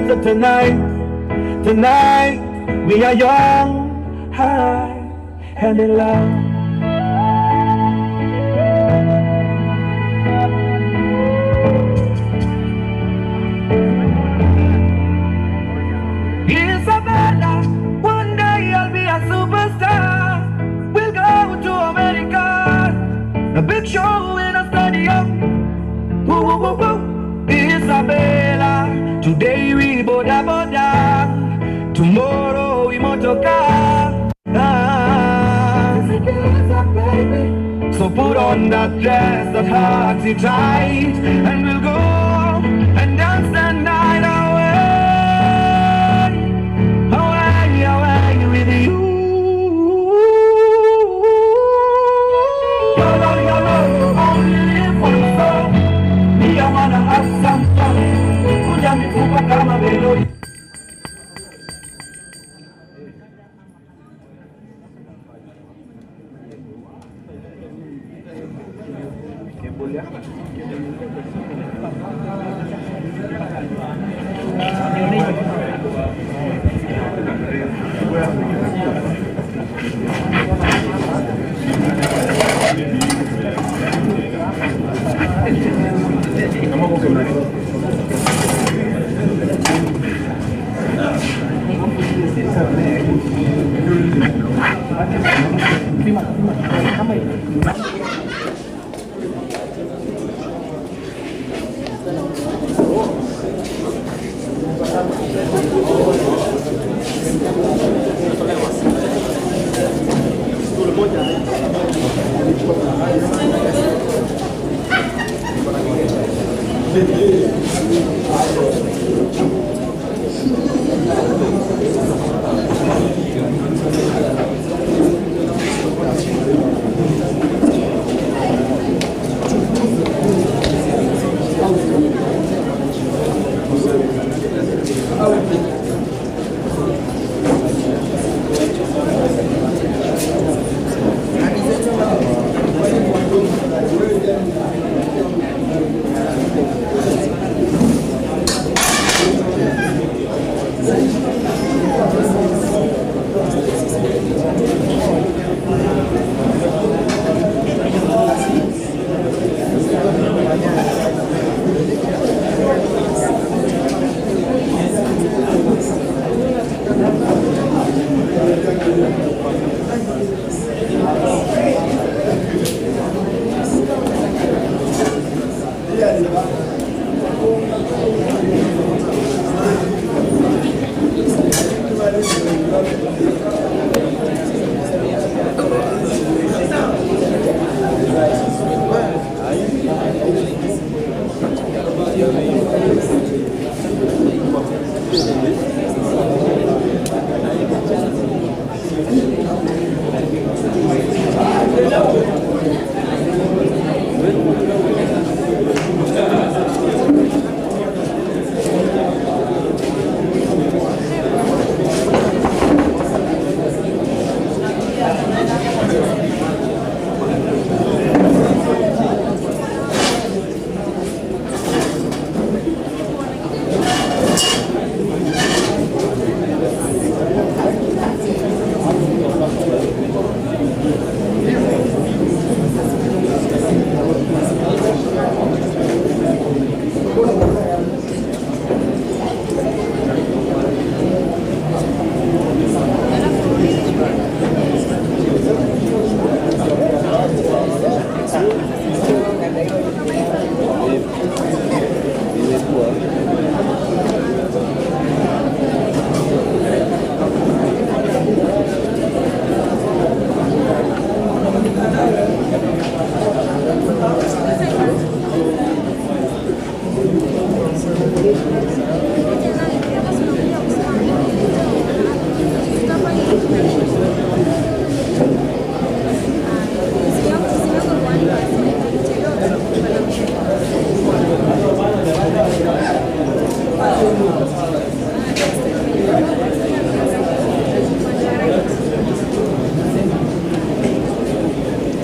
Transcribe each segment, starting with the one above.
So tonight, we are young, high, and in love. Isabella, one day I'll be a superstar. We'll go to America, a big show in a stadium. Woo, woo, woo, woo. Isabella, today we boda boda, tomorrow we motorcar. So put on that dress, that hearty tight, and we'll go and dance the night away. Away with you. YOLO, only live once, so me I wanna have some fun. Kuja mifupa kama melodi.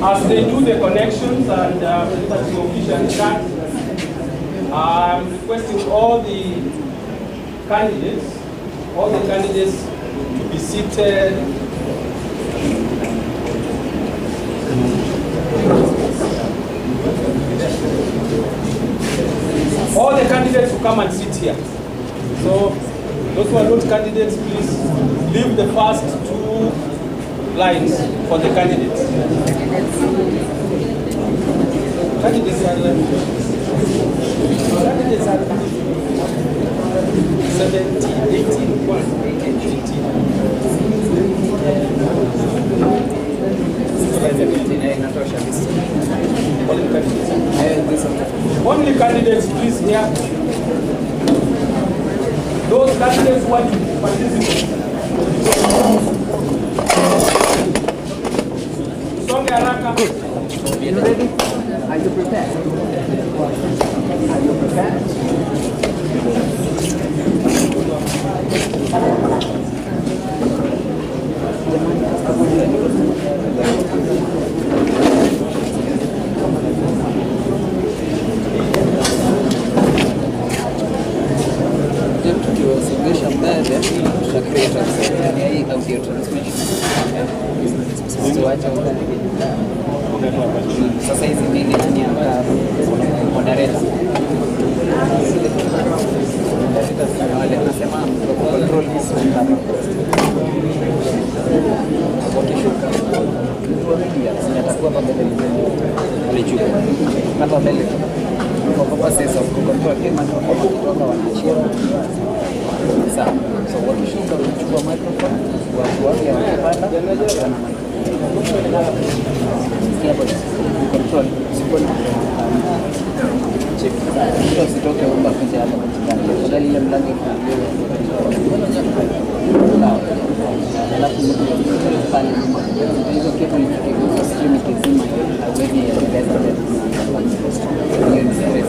As they do the connections and the official start, I'm requesting all the candidates, all the candidates to be seated. All the candidates will come and sit here. So those who are not candidates, please leave the first two lines for the candidates. Candidates are 17, 18, 1, 18. Only candidates, please, here. Those candidates who want to participate. Songe haraka. Are you ready? Are you prepared? Are you prepared? Tukiwasongesha mbele tutacreate hii audio transmission. Tuache sasa hizi mbili ni moderator. Wale nasema control this hapa. Wakishuka zinatakuwa pamoja alichuka hapa mbele for purposes of control kama kutoka wanachia. Sawa. So wakishuka kuchukua microphone watu wake wanapanda na microphone. Hapo control siponi check. Sio sitoke huko kuja hapa katikati. Kwa ile mlango ifunguliwe. Alafu pale hizo kitu ni kwa stream kizima hawezi kueleza hiyo ni stress.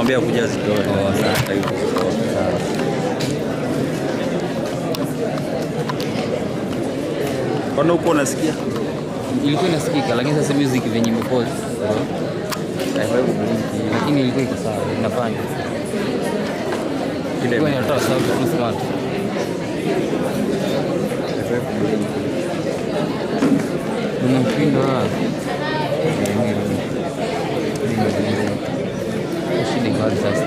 Namwambia kuja zitoe. Sawa. Kwani uko unasikia? Ilikuwa inasikika lakini sasa music venye imepause. Lakini ilikuwa iko sawa, inafanya. Ile inatoa sauti tu smart. Unapinda shida gani sasa?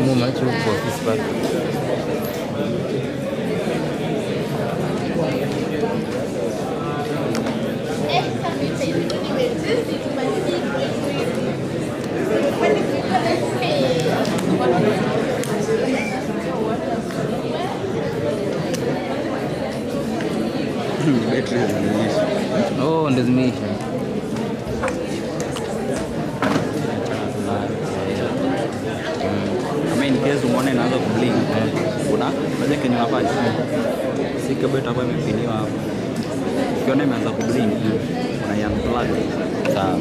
Moment for this part. Oh, ndo zimeisha. Kama in case umeona inaanza kublink, unaweza kenye unafanya. Si kabla itakuwa imepiniwa hapo. Ukiona imeanza kublink, unai-unplug. Sawa.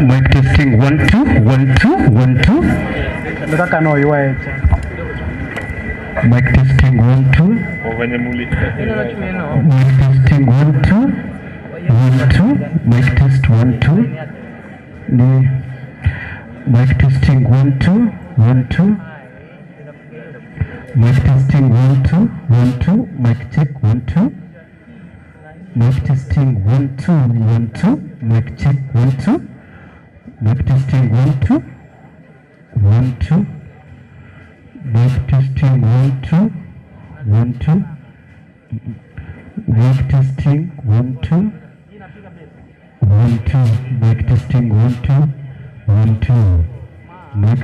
Mic testing 1 2 1 2 1 2. Nataka no iwe. Mic testing 1 2. Mic testing 1 2 1 2. Mic test 1 2. Ni Mic testing 1 2 1 2. Mic testing 1 2 1 2. Mic check 1 2. Mic testing 1 2 1 2. Mic check 1 2. Mic testing 1 2 1 2. Mic testing 1 2 1 2. Mic testing 1 2 1 2. Mic testing 1 2 1 2. Mic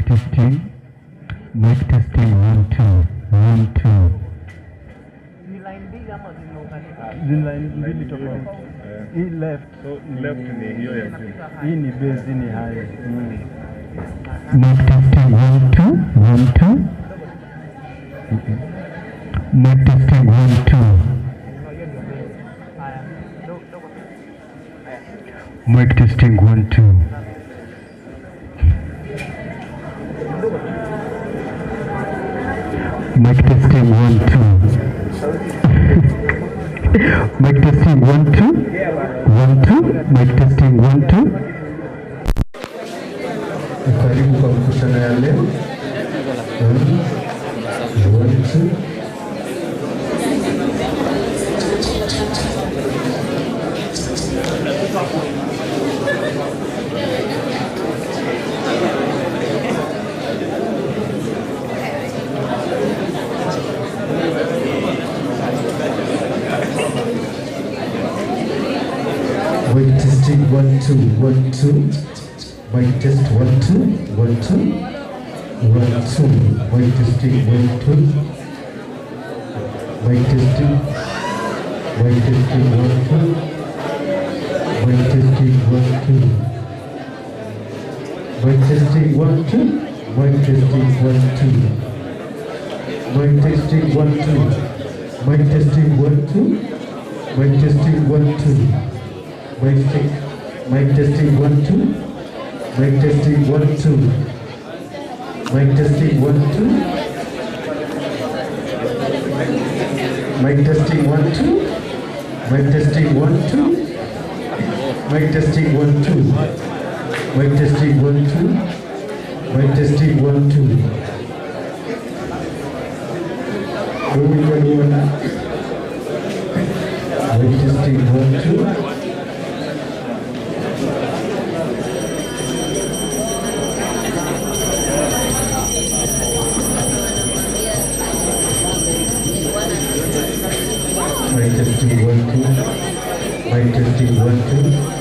testing 1 2 1 2. Line mbili tofauti. Hii left. So left ni hiyo ya juu. Hii ni bass, hii ni high. Mic testing 1 2 1 2. Mic testing 1 2. Mic testing 1 2. Mic testing 1 2. Mic testing 1 2 1 2. Mic testing 1 2. Karibu kwa mkutano ya leo. 1 2. Mic testing 1 2 1 2. Mic test 1 2 1 2 1 2. Mic testing 1 2. Mic testing 1 2. Mic testing 1 2. Mic testing 1 2. Mic testing 1 2. Mic testing 1 2. Mic testing 1 2. Mic testing 1 2. Mic testing 1 2. Mic testing 1 2. Mic testing 1 2. Mic testing 1 2. Mic testing 1 2. Mic testing 1 2. Mic testing 1 2. Mic testing 1 2. Mic testing 1 2. Mic testing 1 2. Mic testing 1 2.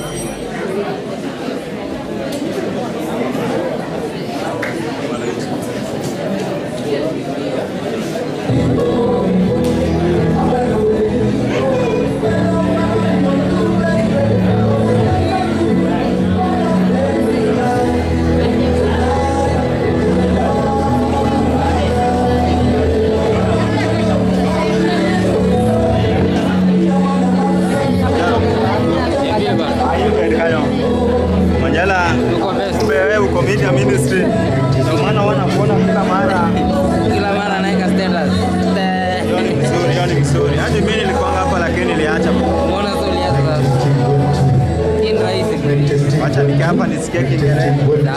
Acha nikapa nisikie Kiingereza.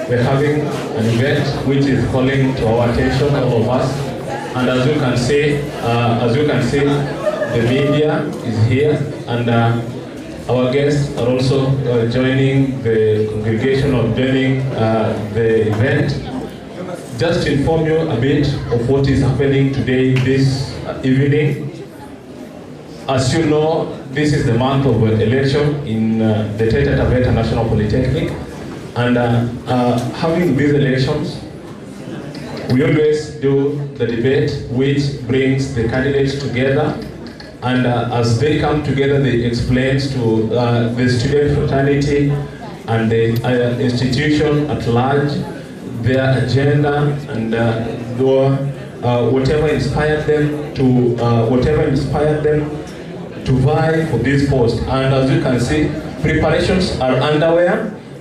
we're having an event which is calling to our attention, all of us. And as you can see, the media is here, and our guests are also joining the congregation of joining the event. Just to inform you a bit of what is happening today, this evening. As you know, this is the month of election in the Taita Taveta National Polytechnic, and having these elections, we always do the debate which brings the candidates together, and as they come together, they explain to the student fraternity and the institution at large their agenda and whatever inspired them to vie for this post. And as you can see, preparations are underway.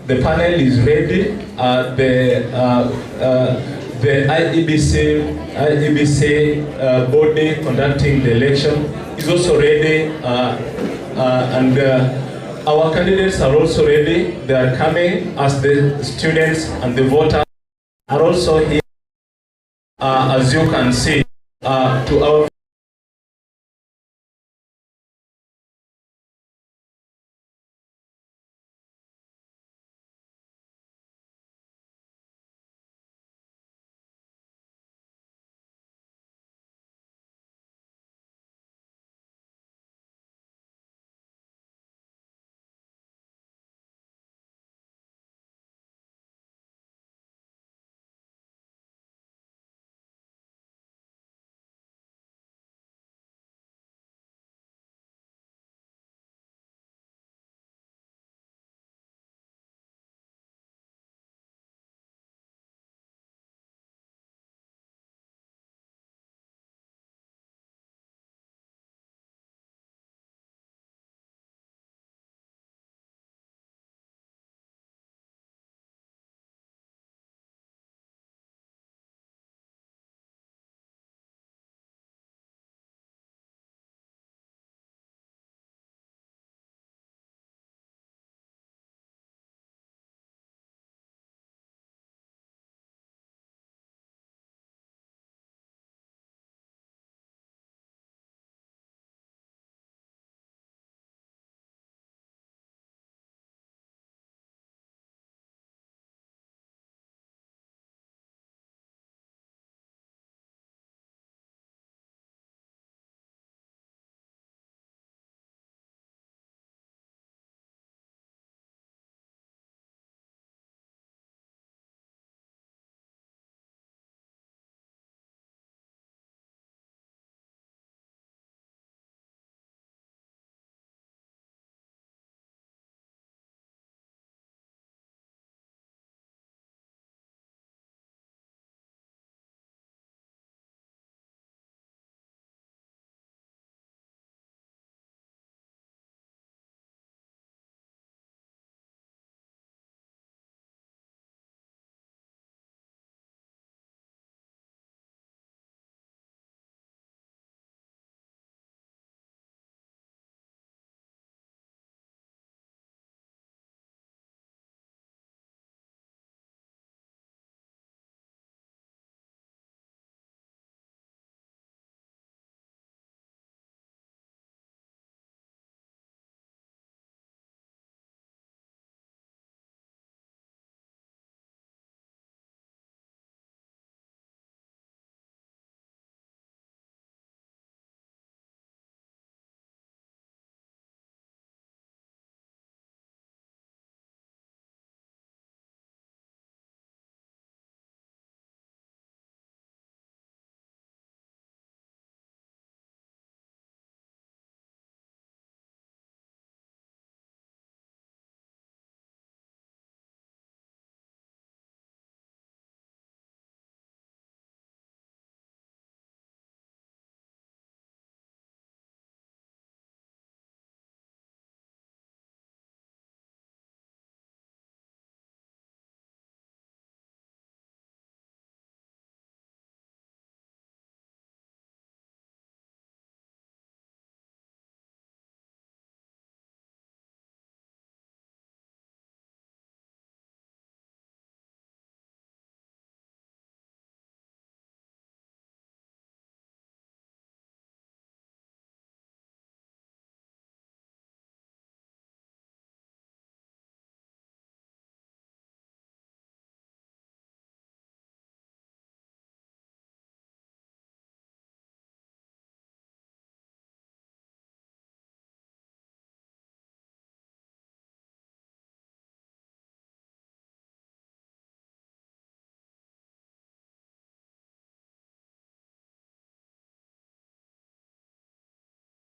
The panel is ready. The IEBC body conducting the election is also ready, and our candidates are also ready. They are coming as the students and the voters are also here, as you can see, to our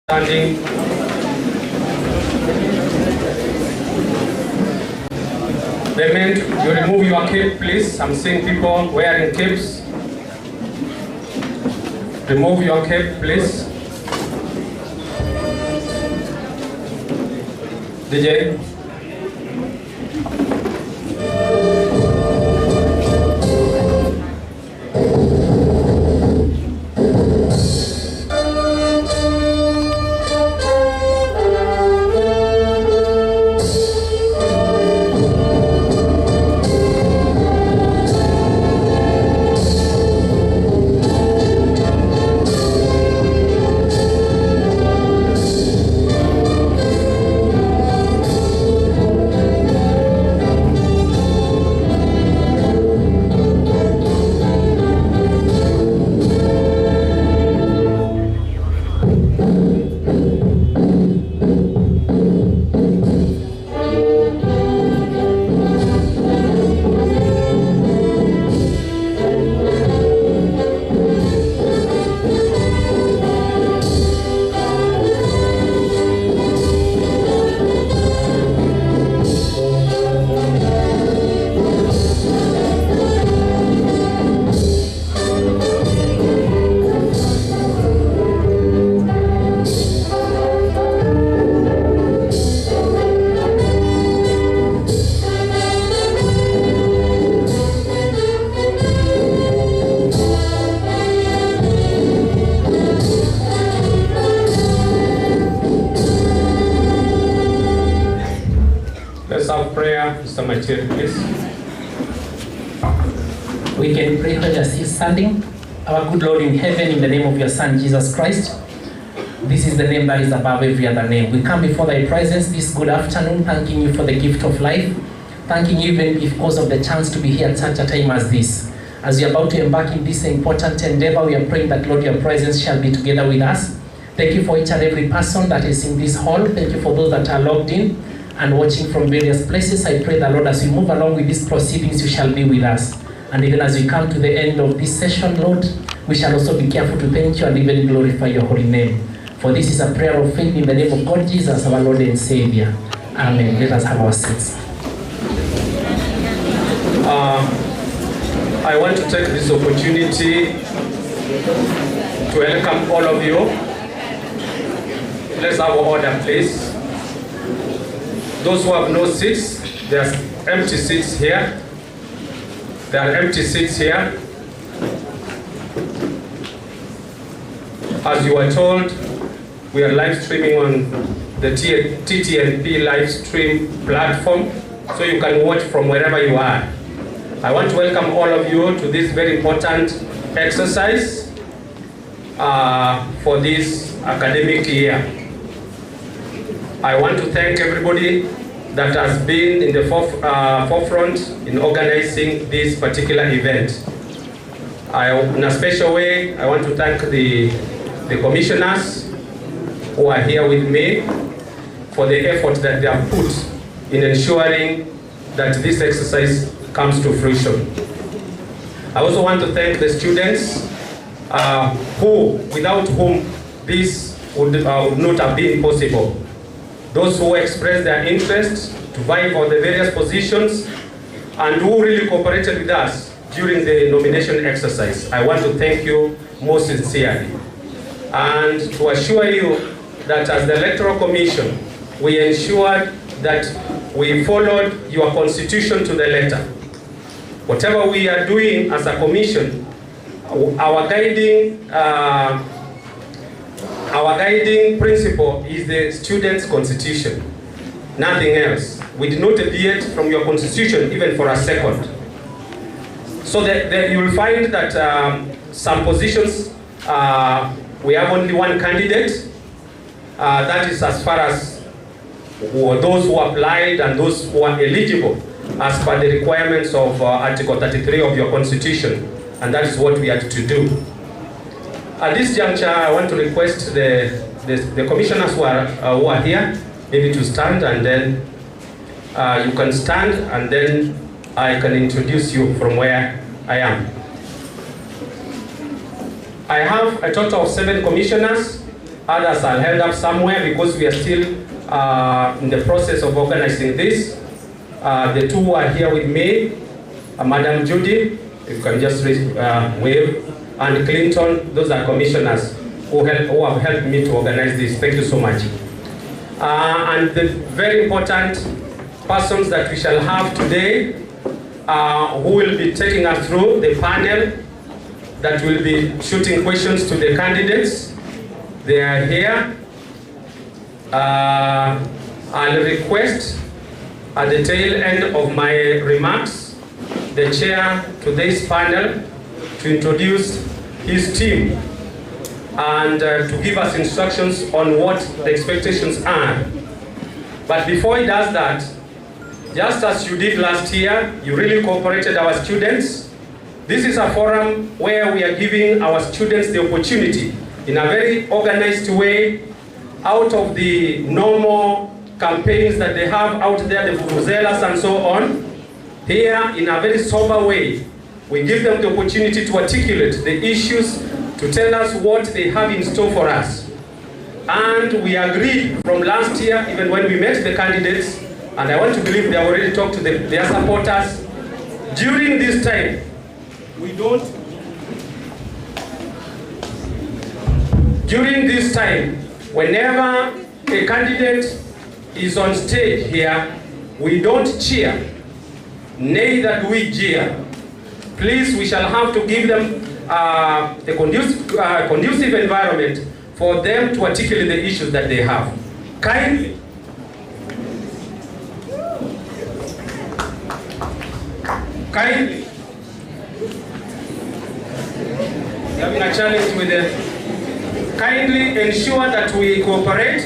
Standing. The men, you remove your cape, please. I'm seeing people wearing capes. Remove your cape, please. DJ. Let's have prayer. Mr. Machir, please. We can pray while you are still standing. Our good Lord in heaven, in the name of your Son, Jesus Christ, this is the name that is above every other name. We come before thy presence this good afternoon, thanking you for the gift of life, thanking you even because of the chance to be here at such a time as this. As we are about to embark in this important endeavor, we are praying that, Lord, your presence shall be together with us. Thank you for each and every person that is in this hall. Thank you for those that are logged in and watching from various places. I pray that, Lord, as we move along with these proceedings, you shall be with us. And even as we come to the end of this session, Lord, we shall also be careful to thank you and even glorify your holy name. For this is a prayer of faith in the name of God Jesus, our Lord and Savior. Amen. Let us have our seats. I want to take this opportunity to welcome all of you. Let's have our order, please. Those who have no seats, there's empty seats here. There are empty seats here. As you were told, we are live streaming on the TTNP live stream platform, so you can watch from wherever you are. I want to welcome all of you to this very important exercise for this academic year. I want to thank everybody that has been in the forefront in organizing this particular event. In a special way, I want to thank the commissioners who are here with me for the effort that they have put in ensuring that this exercise comes to fruition. I also want to thank the students without whom this would not have been possible. Those who expressed their interest to vie for the various positions and who really cooperated with us during the nomination exercise. I want to thank you most sincerely. And to assure you that as the Electoral Commission, we ensured that we followed your constitution to the letter. Whatever we are doing as a commission, our guiding principle is the student's constitution, nothing else. We did not deviate from your constitution even for a second. So that you will find that some positions we have only one candidate. That is as far as those who applied and those who are eligible as per the requirements of Article 33 of your constitution. And that is what we had to do. At this juncture, I want to request the commissioners who are here, maybe to stand, and then you can stand, and then I can introduce you from where I am. I have a total of 7 commissioners Others are held up somewhere because we are still in the process of organizing this. The two are here with me, Madam Judy, if you can just wave, and Clinton. Those are commissioners who have helped me to organize this. Thank you so much. And the very important persons that we shall have today, who will be taking us through the panel that will be shooting questions to the candidates. They are here. I'll request at the tail end of my remarks, the chair to this panel to introduce his team and to give us instructions on what the expectations are. But before he does that, just as you did last year, you really cooperated our students. This is a forum where we are giving our students the opportunity in a very organized way, out of the normal campaigns that they have out there, the vuvuzelas and so on. Here, in a very sober way, we give them the opportunity to articulate the issues, to tell us what they have in store for us. And we agreed from last year, even when we met the candidates, and I want to believe they have already talked to their supporters, during this time, during this time, whenever a candidate is on stage here, we don't cheer, neither do we jeer. Please, we shall have to give them a conducive environment for them to articulate the issues that they have. Kindly, having a challenge with them. Kindly ensure that we cooperate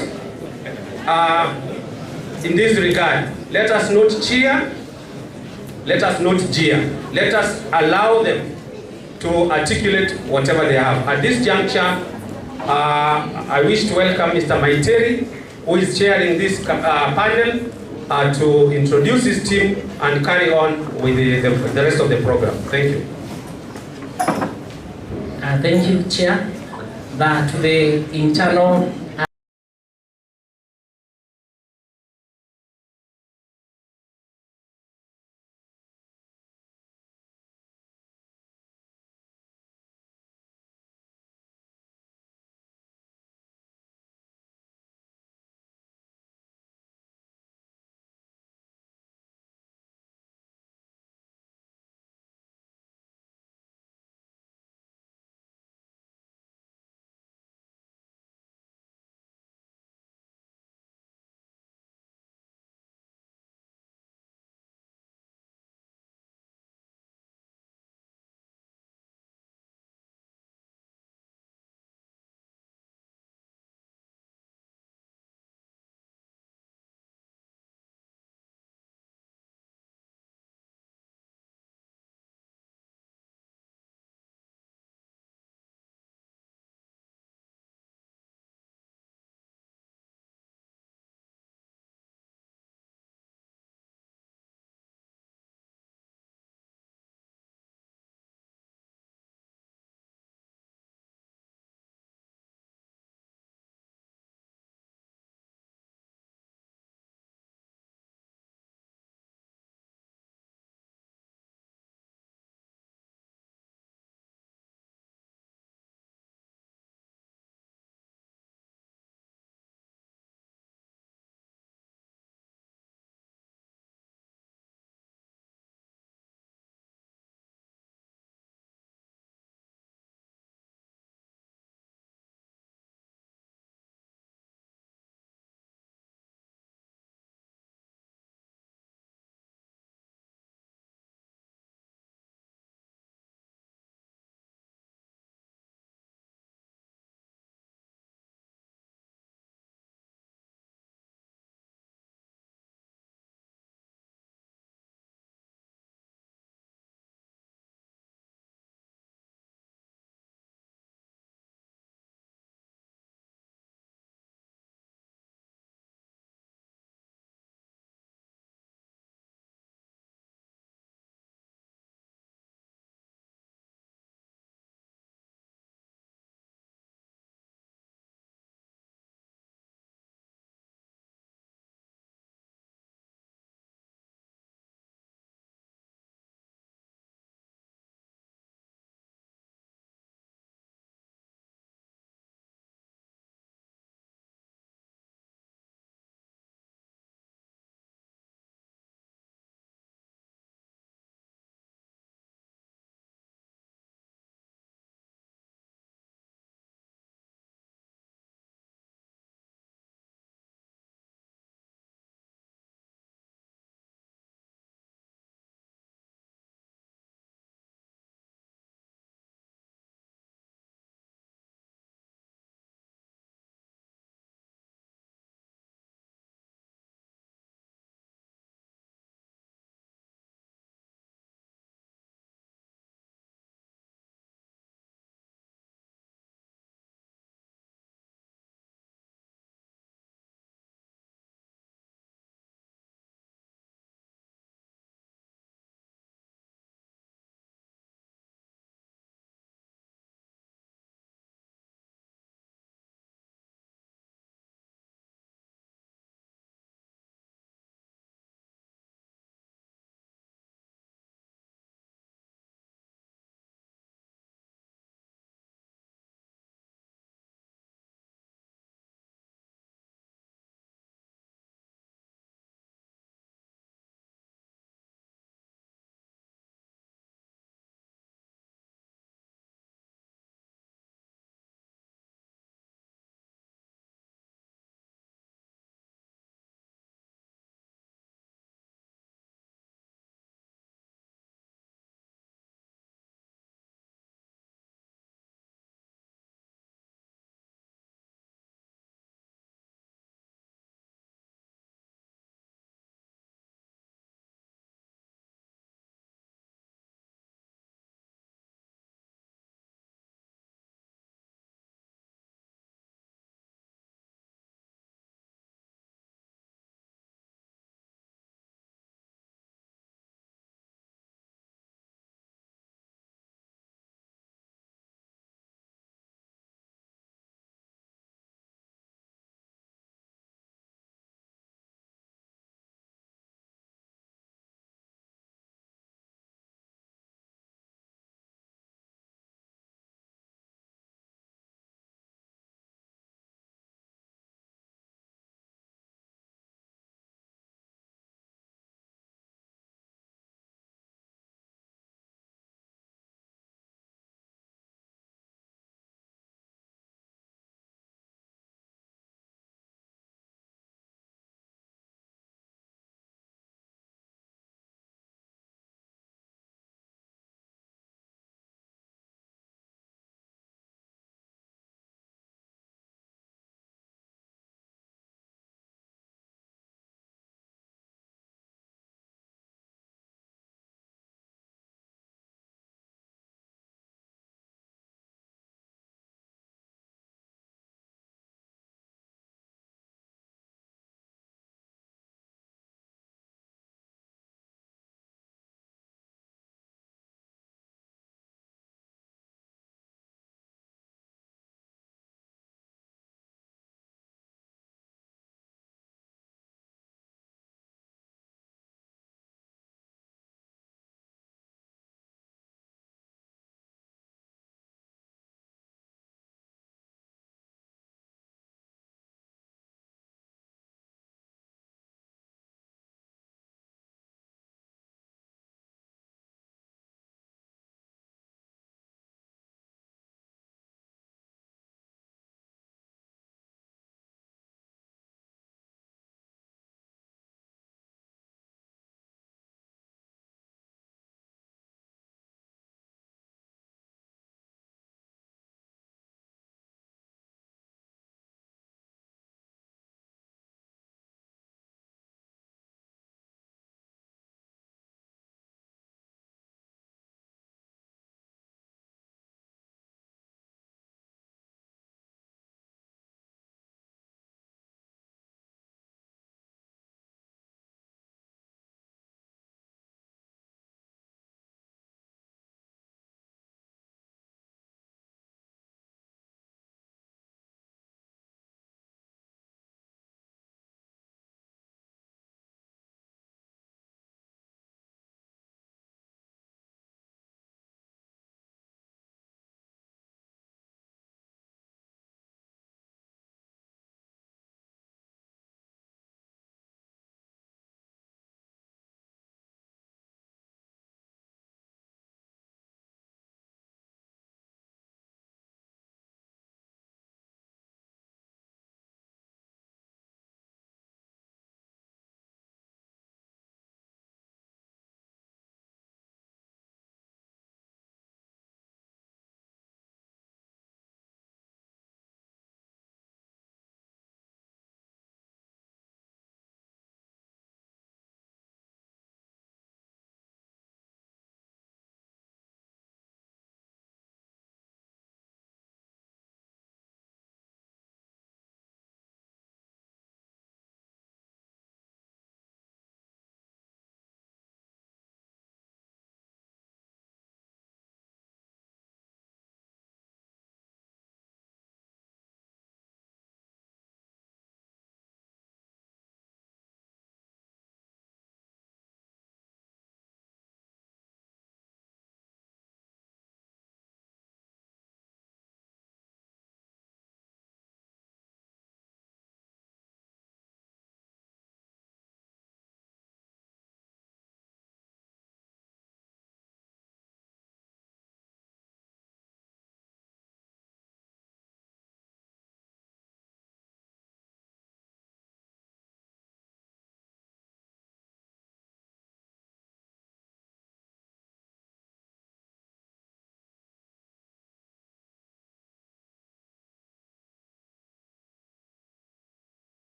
in this regard. Let us not cheer, let us not jeer. Let us allow them to articulate whatever they have. At this juncture, I wish to welcome Mr. Maiteri, who is chairing this panel, to introduce his team and carry on with the rest of the program. Thank you. Thank you, Chair. That the internal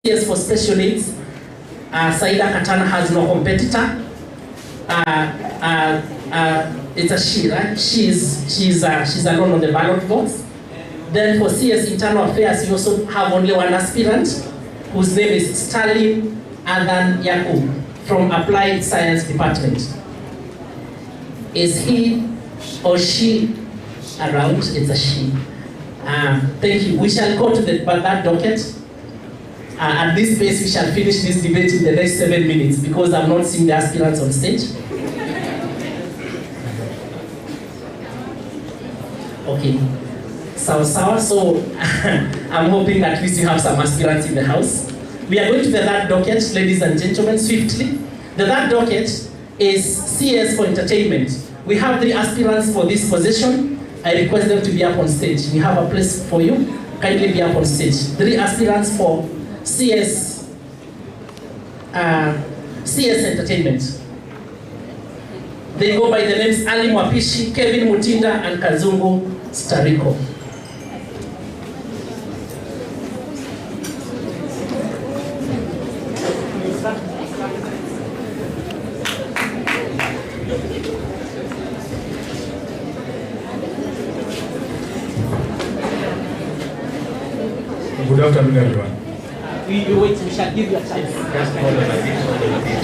CS for special needs, Saida Katana has no competitor. It's a she, right? She's alone on the ballot box. Then for CS Internal Affairs, you also have only one aspirant, whose name is Stalin Adan Yakub from Applied Science Department. Is he or she around? It's a she. Thank you. We shall go to that docket. At this pace, we shall finish this debate in the next 7 minutes because I'm not seeing the aspirants on stage. Okay. So I'm hoping at least you have some aspirants in the house. We are going to the third docket, ladies and gentlemen, swiftly. The third docket is CS for entertainment. We have 3 aspirants for this position. I request them to be up on stage. We have a place for you. Kindly be up on stage. 3 aspirants for CS entertainment. They go by the names Ali Mwapishi, Kevin Mutinda, and Kazungu Stariko. Good afternoon, everyone. We wait, we shall give you a chance. Just hold on a bit, hold on a bit.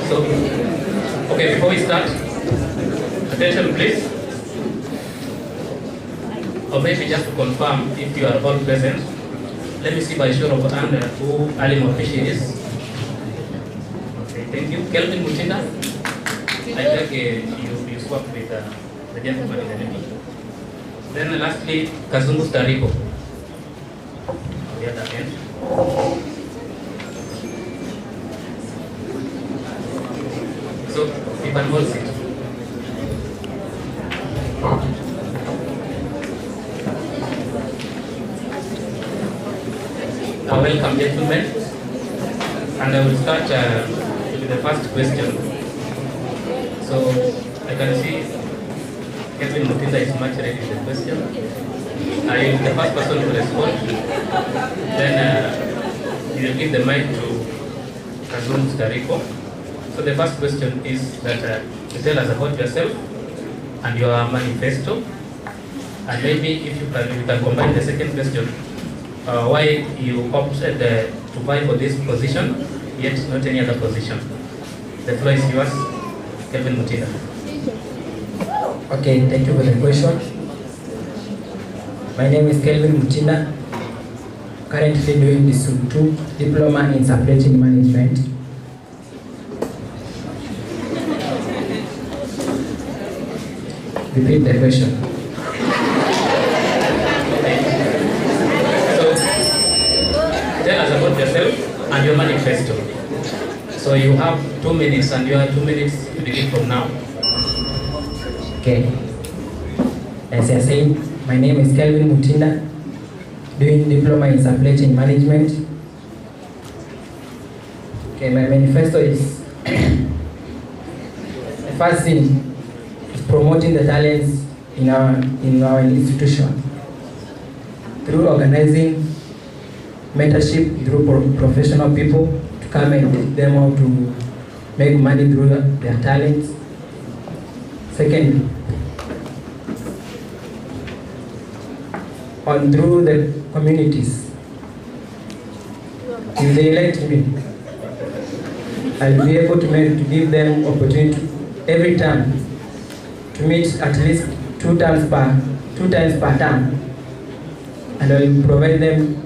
So, okay, before we start, attention please. Or maybe just to confirm if you are all present, let me see by show of hand who Ali Mwapishi is. Okay, thank you. Kelvin Mutinda, I think you swap with the gentleman in the middle. Then lastly, Kazungu Stariko, on the other end. So, you can all sit. Welcome, gentlemen, and I will start with the first question. So I can see Kevin Mutinda is much ready with the question. I am the first person to respond. Then you will give the mic to Kazungu Stariko. So the first question is that you tell us about yourself and your manifesto, and maybe if you can combine the second question. Why you opted to vie for this position, yet not any other position. The floor is yours, Kevin Mutinda. Okay, thank you for the question. My name is Kelvin Mutinda, currently doing the SUB2 Diploma in Supply Chain Management. Repeat the question. Tell us about yourself and your manifesto. So you have 2 minutes and you have 2 minutes to begin from now. Okay. As I said, my name is Kelvin Mutinda, doing Diploma in Supply Chain Management. Okay, my manifesto is the first thing is promoting the talents in our institution through organizing mentorship through professional people to come and teach them how to make money through their talents. Second, through the communities. If they elect me, I'll be able to give them opportunity every term to meet at least 2 times per term, and I will provide them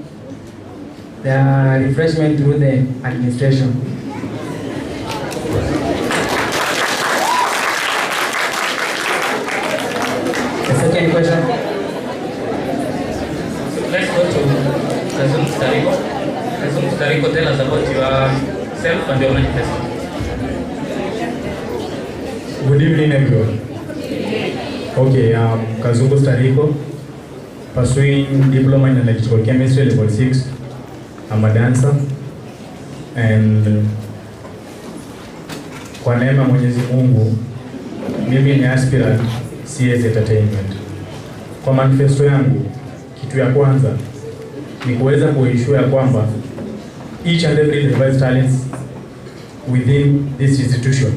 the refreshment through the administration. The second question. Let's go to Kazungu Stariko. Kazungu Stariko, tell us about yourself and your manifesto. Good evening, everyone. Okay, Kazungu Stariko. pursuing diploma in electrical chemistry level 6. I'm a dancer, and kwa neema Mwenyezi Mungu mimi ni aspirant CS Entertainment. Kwa manifesto yangu, kitu ya kwanza ni kuweza kuensure kwamba each and every devised talents within this institution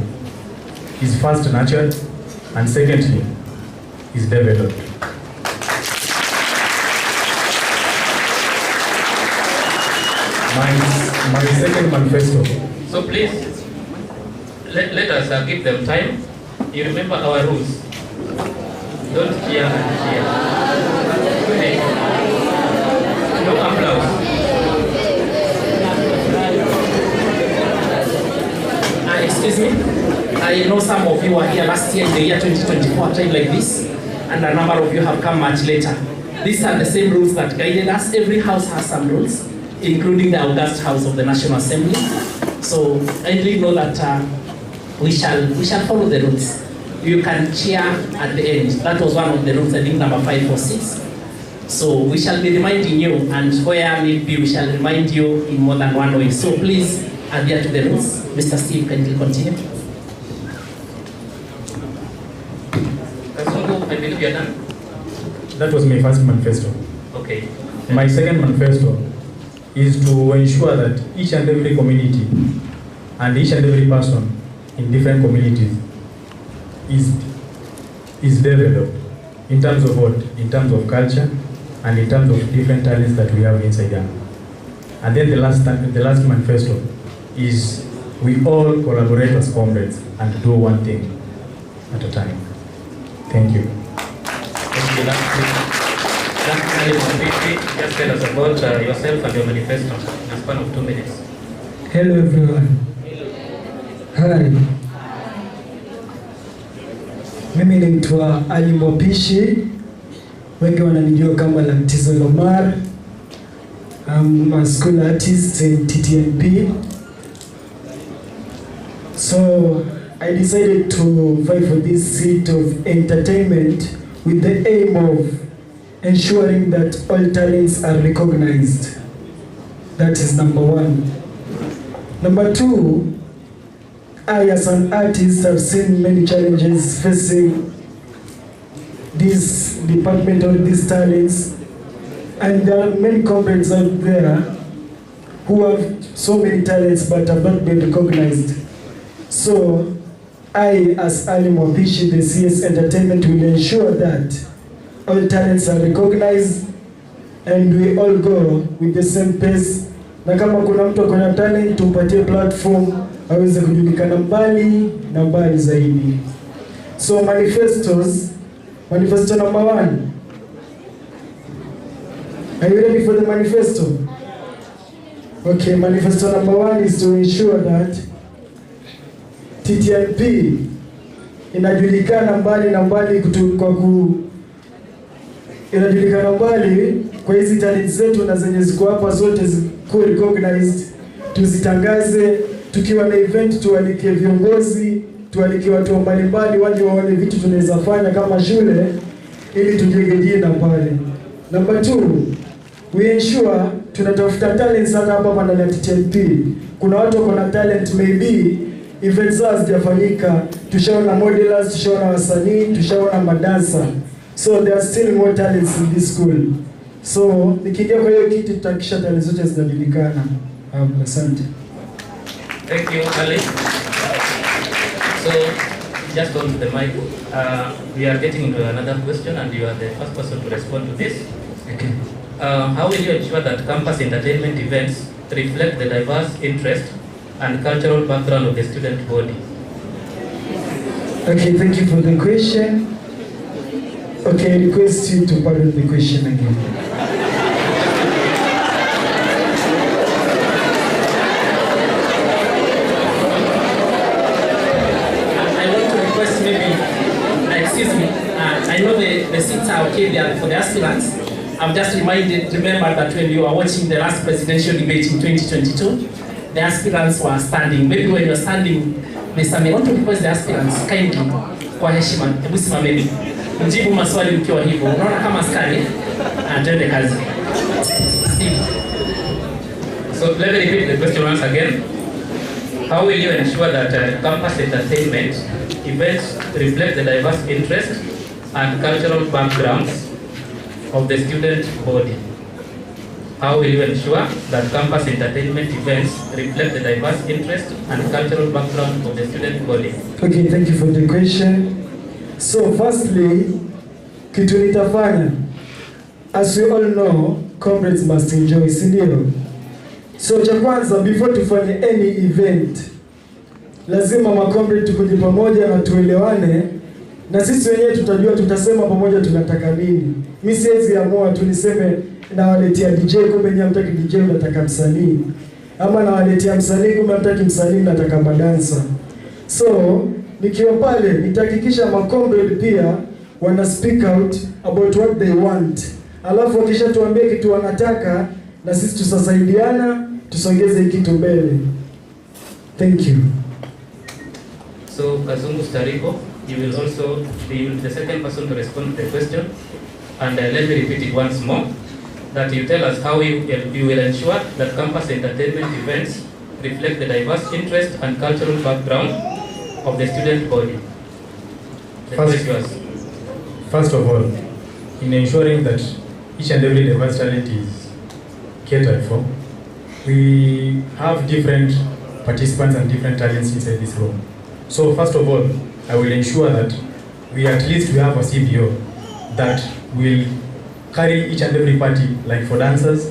is first nurtured and secondly is developed. My second manifesto. So please, let us give them time. You remember our rules. Don't cheer and cheer. Okay. No applause. Excuse me. I know some of you were here last year in the year 2024 time like this, and a number of you have come much later. These are the same rules that guided us. Every house has some rules, including the August House of the National Assembly. So I really know that we shall follow the rules. You can cheer at the end. That was one of the rules, I think number 5 or 6. So we shall be reminding you, and where need be, we shall remind you in more than one way. So please adhere to the rules. Mr. Steve, can you continue? I believe you are done. That was my first manifesto. Okay. My second manifesto is to ensure that each and every community and each and every person in different communities is developed in terms of what? In terms of culture and in terms of different talents that we have inside them. And then the last manifesto is we all collaborate as comrades and do one thing at a time. Thank you. Thank you. Just tell us about yourself and your manifesto in a span of 2 minutes. Hello everyone. Hi. Mimi naitwa Ali Mwapishi. Wengi wananijua kama Lamtizo Lomar. I'm a school artist in TTNP. So I decided to vie for this seat of entertainment with the aim of ensuring that all talents are recognized. That is number 1. Number 2, I as an artist have seen many challenges facing this department of these talents, and there are many comrades out there who have so many talents but have not been recognized. So I as Ali Mwapishi, the CS Entertainment, will ensure that all talents are recognized and we all go with the same pace. Na kama kuna mtu akona talent tumpatie platform aweze kujulikana mbali na mbali zaidi. So manifesto number 1. Are you ready for the manifesto? Okay, manifesto number 1 is to ensure that TTNP inajulikana mbali na mbali inajulikana mbali kwa hizi talent zetu na zenye ziko hapa zote zikuwe recognized, tuzitangaze, tukiwa na event tualike viongozi, tualike watu mbalimbali waje waone vitu tunaweza fanya kama shule ili tujenge jina pale. Number 2, we ensure tunatafuta talents hata hapa ndani ya TTNP. Kuna watu wako na talent, maybe events zao hazijafanyika, tushaona modelers, tushaona wasanii, tushaona madansa. So there are still more talents in this school. So nikiingia kwa hiyo kitu tutakisha talents zote zinajulikana. Asante. Thank you, Ali. So just on to the mic. We are getting into another question and you are the first person to respond to this. Okay. How will you ensure that campus entertainment events reflect the diverse interest and cultural background of the student body? Okay, thank you for the question. Okay, I request you to pardon the question again. I want to request maybe, excuse me, I know the seats are okay there for the aspirants. I've just remember that when you were watching the last presidential debate in 2022, the aspirants were standing. Maybe when you're standing, Mr. I want to request the aspirants kindly, kwa heshima, hebu simameni. mjibu maswali mkiwa hivyo. Unaona kama askari atende kazi. Steve. So let me repeat the question once again. How will you ensure that campus entertainment events reflect the diverse interests and cultural backgrounds of the student body? How will you ensure that campus entertainment events reflect the diverse interests and cultural background of the student body? Okay, thank you for the question. So firstly, kitu nitafanya, as we all know, comrades must enjoy, si ndio? So cha kwanza, before tufanye any event, lazima makomrade tukuje pamoja na tuelewane, na sisi wenyewe tutajua, tutasema pamoja tunataka nini. Mimi siwezi amua tu niseme nawaletea DJ kumbe nyinyi hamtaki DJ, unataka msanii, ama nawaletea msanii kumbe hamtaki msanii, nataka madansa. So nikiwa pale nitahakikisha makomrade pia wana speak out about what they want, alafu wakishatuambia kitu wanataka, na sisi tusasaidiana tusongeze kitu mbele. Thank you. So Kazungu Stariko, you will also be the second person to respond to the question, and let me repeat it once more, that you tell us how you will ensure that campus entertainment events reflect the diverse interest and cultural background of the student body. The floor is yours. First of all, in ensuring that each and every diverse talent is catered for, we have different participants and different talents inside this room. So first of all, I will ensure that we have a CBO that will carry each and every party, like for dancers,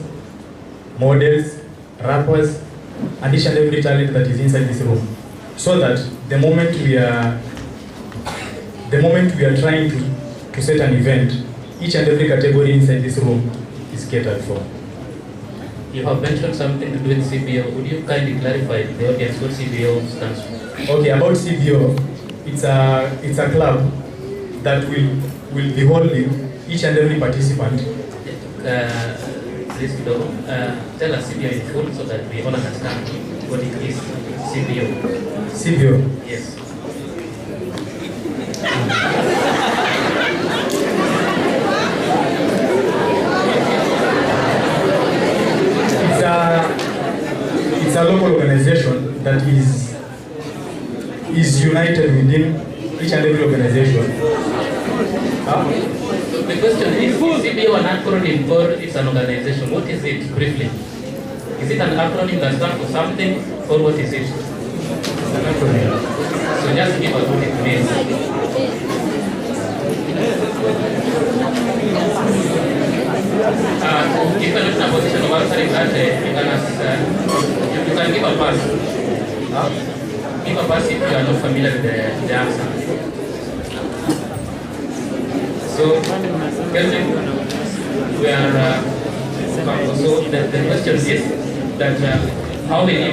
models, rappers, and each and every talent that is inside this room, so that the moment we are trying to set an event, each and every category inside this room is catered for. You have mentioned something to do with CBO. Would you kindly clarify the audience what CBO stands for? Okay, about CBO, it's a club that will be holding each and every participant. Please tell us CBO in full so that we all understand what it is. CBO. CBO. Yes. It's a local organization that is united within each and every organization. The question is CBO an acronym or it's an organization? What is it briefly? Is it an acronym that stands for something, or what is it? It's an acronym. So just give us what it means. If you're not in a position of answering that, you can give a pass. Give a pass if you are not familiar with the answer. So, Kelvin, we are, so the question is that how will you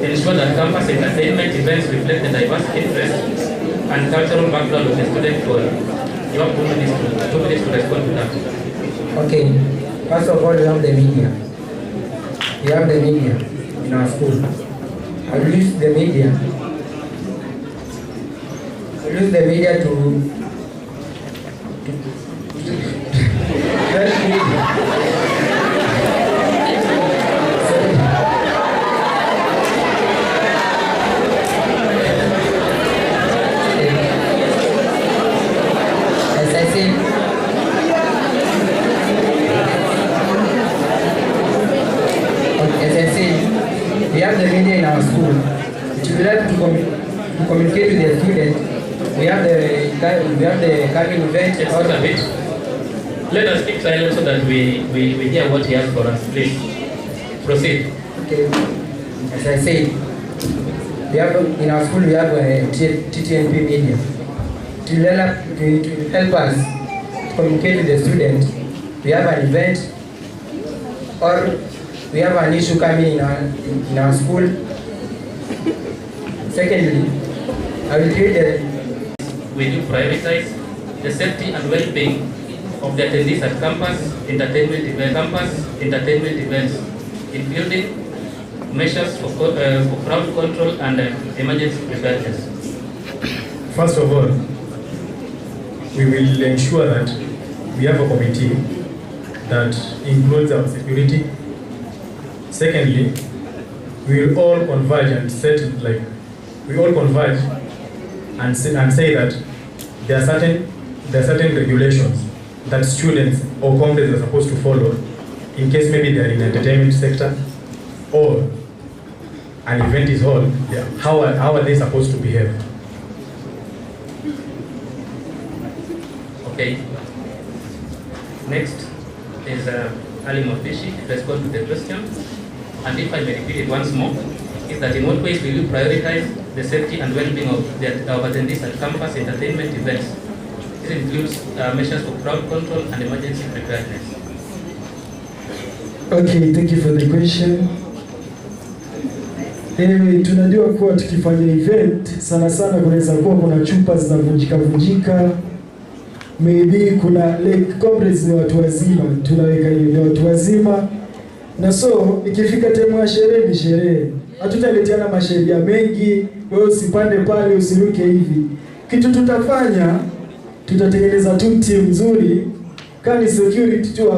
ensure that campus entertainment events reflect the diverse interests and cultural background of the student body? You have 2 minutes to respond to that. Okay, first of all, we have the media. We have the media in our school. I will use the media. I will use the media to help me. As I said, we have the media in our school. It will help to communicate with the students. We have the coming event. Excuse a bit. Let us keep silent so that we hear what he has for us. Please proceed. Okay. As I said, we have in our school we have a TTNP media. To help us to communicate with the students. We have an event or we have an issue coming in our school. Secondly, I will treat the... Will you prioritize the safety and well-being of the attendees at campus entertainment events, including measures for crowd control and emergency preparedness? First of all, we will ensure that we have a committee that includes our security. Secondly, we will all converge and say that there are certain regulations that students or comrades are supposed to follow in case maybe they are in the entertainment sector or an event is held. How are they supposed to behave? Okay. Next is Ali Mofishi to respond to the question. And if I may repeat it once more, is that in what ways will you prioritize the safety and well-being of attendees at campus entertainment events? This includes measures for crowd control and emergency preparedness. Okay, thank you for the question. Tunajua kuwa tukifanya event sana kunaweza kuwa kuna chupa zinavunjika, maybe kuna like comrades ni watu wazima, tunaweka hiyo ni watu wazima, na so ikifika time ya sherehe ni sherehe, hatutaletiana masheria mengi, wewe usipande pale usiruke hivi. Kitu tutafanya, tutatengeneza tu team nzuri, kani security tu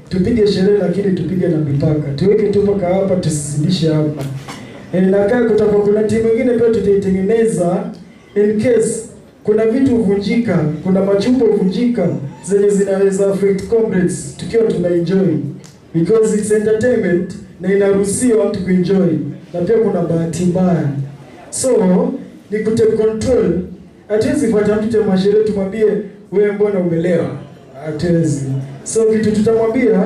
tupige sherehe lakini tupige na mipaka, tuweke tu mpaka hapa, tusizidishe hapa. Na kama kutakuwa kuna timu nyingine pia tutaitengeneza in case kuna vitu huvunjika, kuna machupa huvunjika zenye zinaweza affect comrades tukiwa tuna enjoy, because it's entertainment na inaruhusiwa watu kuenjoy, na pia kuna bahati mbaya. So ni kutake control. Hatuwezi fuata mtu tema sherehe tumwambie wewe mbona umelewa, hatuwezi. So kitu tutamwambia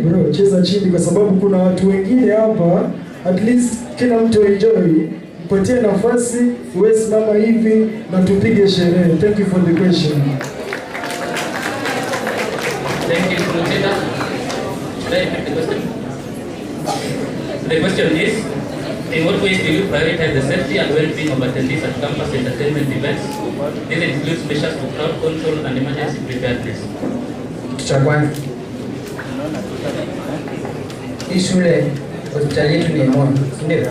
bro cheza chini, kwa sababu kuna watu wengine hapa, at least kila mtu enjoy, mpatie nafasi, uwe simama hivi na tupige sherehe. Thank you for the question. Thank you, Rosita. Should I repeat the question? The question is, in what ways will you prioritize the safety and well-being of attendees at campus entertainment events? This includes measures for crowd control and emergency preparedness. Cha kwanza, hii shule hospitali yetu ni moja, ndio.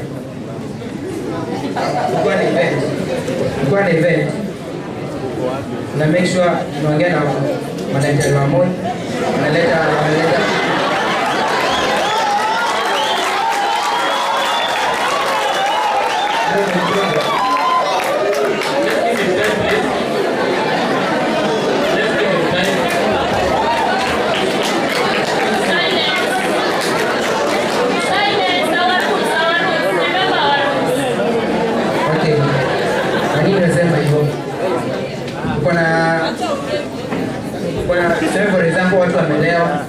Kwa ni event na make sure tunaongea na madaktari wa moyo, analeta for example watu wamelewa,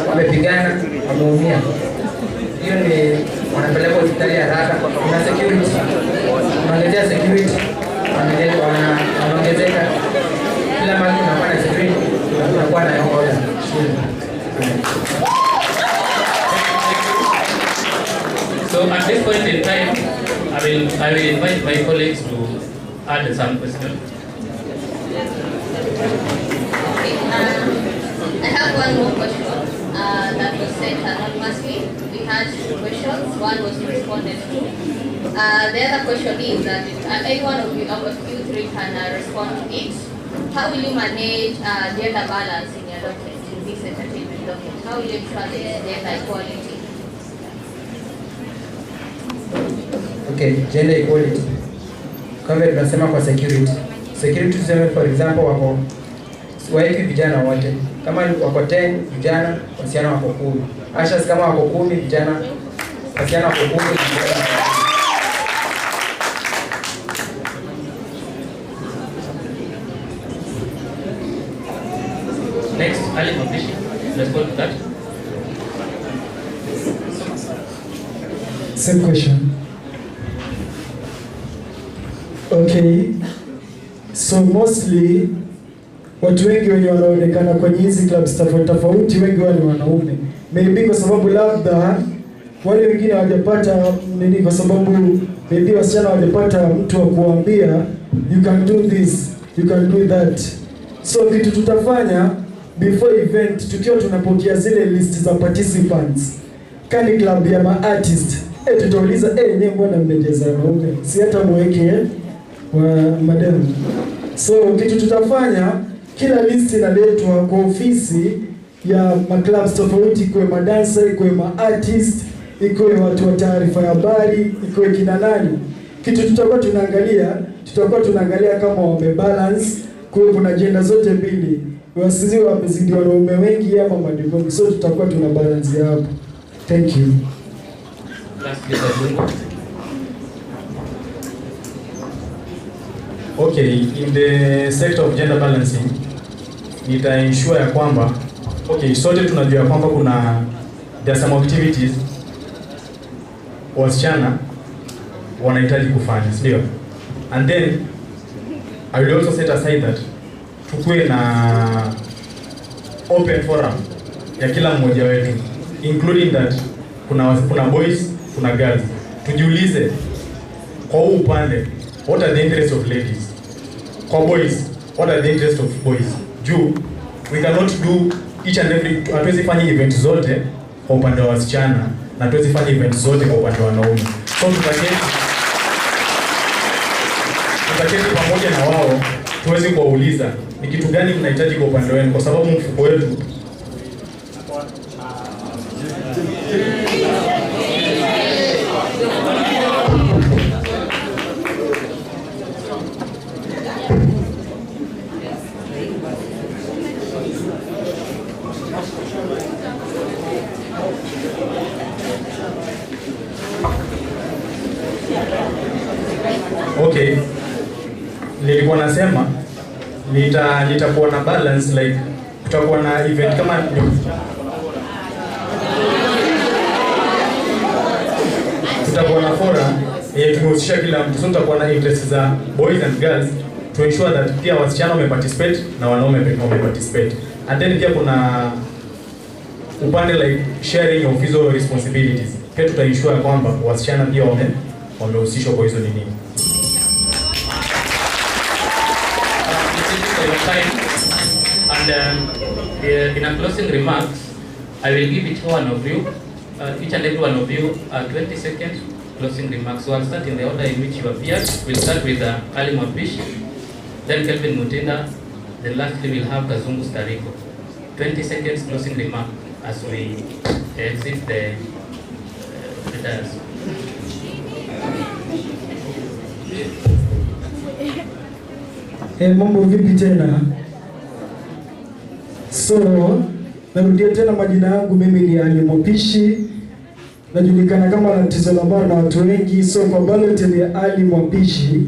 wamepigana, wameumia. Hiyo ni wanapeleka hospitali haraka. Kuna security, unaongezea security, wanaongezeka. Kila mahali unakuwa na security, unakuwa na order. So at this point in time, I will invite my colleagues to add some questions. I have one more question that was sent anonymously. We had two questions. One was responded to. The other question is that any one of you three can respond to it. How will you manage gender balance in your docket, in this entertainment docket? How will you ensure there is gender equality? Okay, gender equality. Kama tunasema kwa security. Security tuseme for example wako waweke vijana wote. Kama wako 10 vijana, wasichana wako 10. Ashas kama wako 10 vijana, wasichana wako 10. Next, Ali Mofishi, respond to that. Same question. Okay. So mostly watu wengi wenye wanaonekana kwenye hizi clubs tofauti wengi wao ni wanaume. Maybe kwa sababu labda wale wengine hawajapata nini, kwa sababu maybe wasichana hawajapata mtu wa kuambia you can do this, you can do that. So kitu tutafanya before event, tukiwa tunapokea zile list za participants, kani club ya ma-artist, tutauliza nyewe mbona mmejeza wanaume? Si hata mweke wa madam. So kitu tutafanya, kila list inaletwa kwa ofisi ya maclubs tofauti, ikuwe madansa, ikuwe maartist, ikuwe watu wa taarifa ya habari, ikuwe kina nani. Kitu tutakuwa tunaangalia kama wamebalance, kuwe kuna agenda zote mbili, wasizi wamezidi wanaume wengi ama madivongi, so tutakuwa tuna balance hapo. Thank you. Okay, in the sector of gender balancing, nita ensure ya kwamba sote tunajua kwamba there are some activities wasichana wanahitaji kufanya, ndio? And then I will also set aside that tukue na open forum ya kila mmoja wetu, including that kuna boys, kuna girls. Tujiulize kwa huu upande, what are the interests of ladies? Kwa boys, what are the interests of boys? Juu we cannot do each and every, hatuwezi fanya event zote kwa upande wa wasichana na hatuwezi fanya event zote kwa upande wa wanaume. So tutaketi pamoja na wao tuweze kuwauliza ni kitu gani mnahitaji kwa upande wenu, kwa sababu mfuko wetu okay, nilikuwa nasema nitakuwa na balance, like tutakuwa na event kama tutakuwa na fora tumehusisha kila mtu, so tutakuwa na interest za boys and girls to ensure that pia wasichana wameparticipate na wanaume wameparticipate, and then pia kuna upande like sharing of hizo responsibilities, pia tuta ensure kwamba wasichana pia wamehusishwa kwa hizo nini. And in a closing remarks, I will give each one of you, each and every one of you, 20 seconds closing remarks. So I'll start in the order in which you appeared. We'll start with Ali Mwapish, then Kelvin Mutinda, then lastly we'll have Kazungu Stariko. 20 seconds closing remark as we exit the dais. Mambo vipi tena? So, narudia tena majina yangu, mimi ni Ali Mwapishi. Najulikana kama tatizo la mbao na watu wengi, so kwa ballot ni Ali Mwapishi.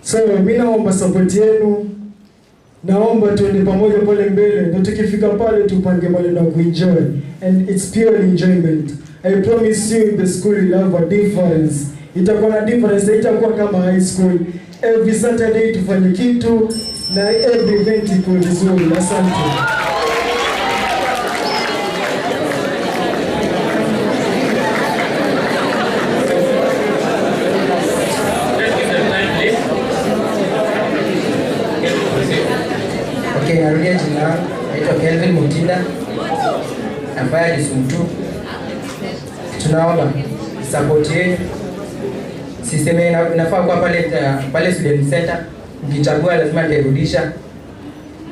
So, mimi naomba support yenu. Naomba tuende pamoja pale mbele, na tukifika pale tupange maneno ya kuenjoy, and it's pure enjoyment. I promise you the school will have a difference. Itakuwa na difference, itakuwa kama high school. Every Saturday tufanye kitu na every event iko vizuri. Asante. Okay, narudia jina. Naitwa Kelvin Mutinda. Nafanya Kisumu. Tunaomba support yenu. System inafaa kwa pale student center. Mkichagua lazima nitairudisha.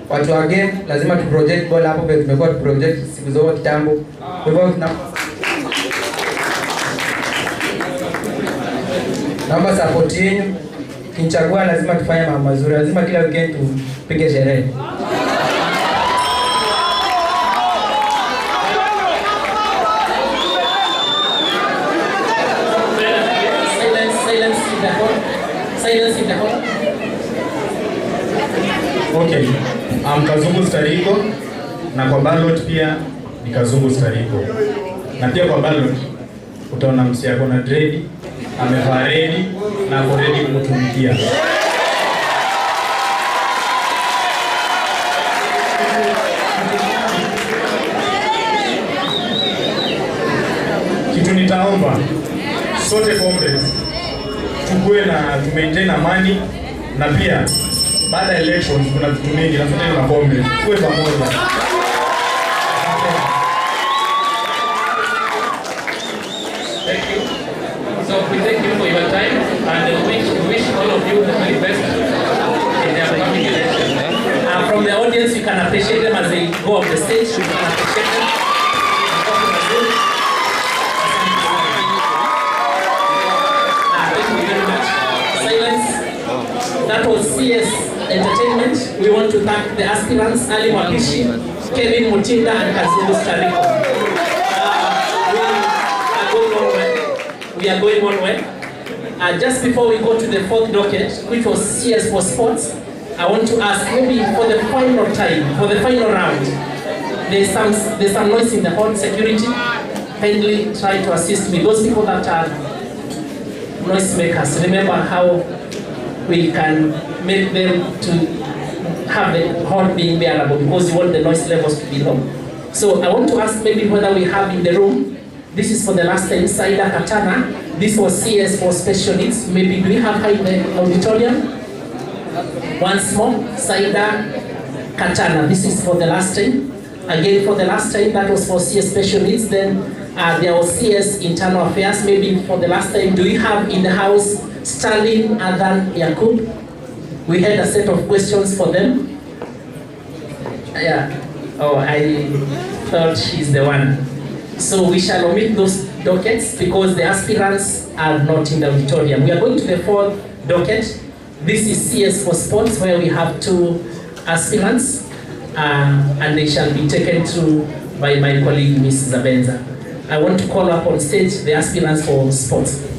Watu wa game lazima tu project ball hapo, vile tumekuwa tu project siku zote kitambo. Kwa hivyo naomba support yenu. Kinchagua lazima tufanye mambo mazuri. Lazima kila weekend tupige sherehe. Silence in the hall. Okay, Kazungu Stariko, na kwa ballot pia ni Kazungu Stariko. Na pia kwa ballot utaona msi yako na dread, amevaa ready na ako ready kumtumikia. Kitu nitaomba sote comrades tukue na maintain amani, na pia baada ya elections kuna vitu mingi na sote na comrades tuwe pamoja. Thank you. So we thank you for your time and we wish all of you the very best in their appreciate them as they go off the stage. We can appreciate them. Thank you very much. Silence. That was CS Entertainment. We want to thank the aspirants, Ali Wapishi, Kevin Mutinda, and Kazungu Stariko. We are going one way. Just before we go to the fourth docket, which was CS for Sports, I want to ask, maybe for the final time, for the final round, there's some noise in the hall. Security, kindly try to assist me. Those people that are noise makers, remember how we can make them to have the hall being bearable, because you want the noise levels to be low. So I want to ask maybe whether we have in the room, this is for the last time, Saida Katana. This was CS for special needs. Maybe do we have her in the auditorium? Once more, Saida Katana. This is for the last time. Again, for the last time, that was for CS special needs. Then there was CS internal affairs. Maybe for the last time, do we have in the house Stalin Adan Yakub? We had a set of questions for them. Yeah. Oh, I thought she's the one. So we shall omit those dockets because the aspirants are not in the auditorium. We are going to the fourth docket. This is CS for Sports, where we have 2 aspirants, and they shall be taken through by my colleague, Ms. Zabenza. I want to call up on stage the aspirants for Sports.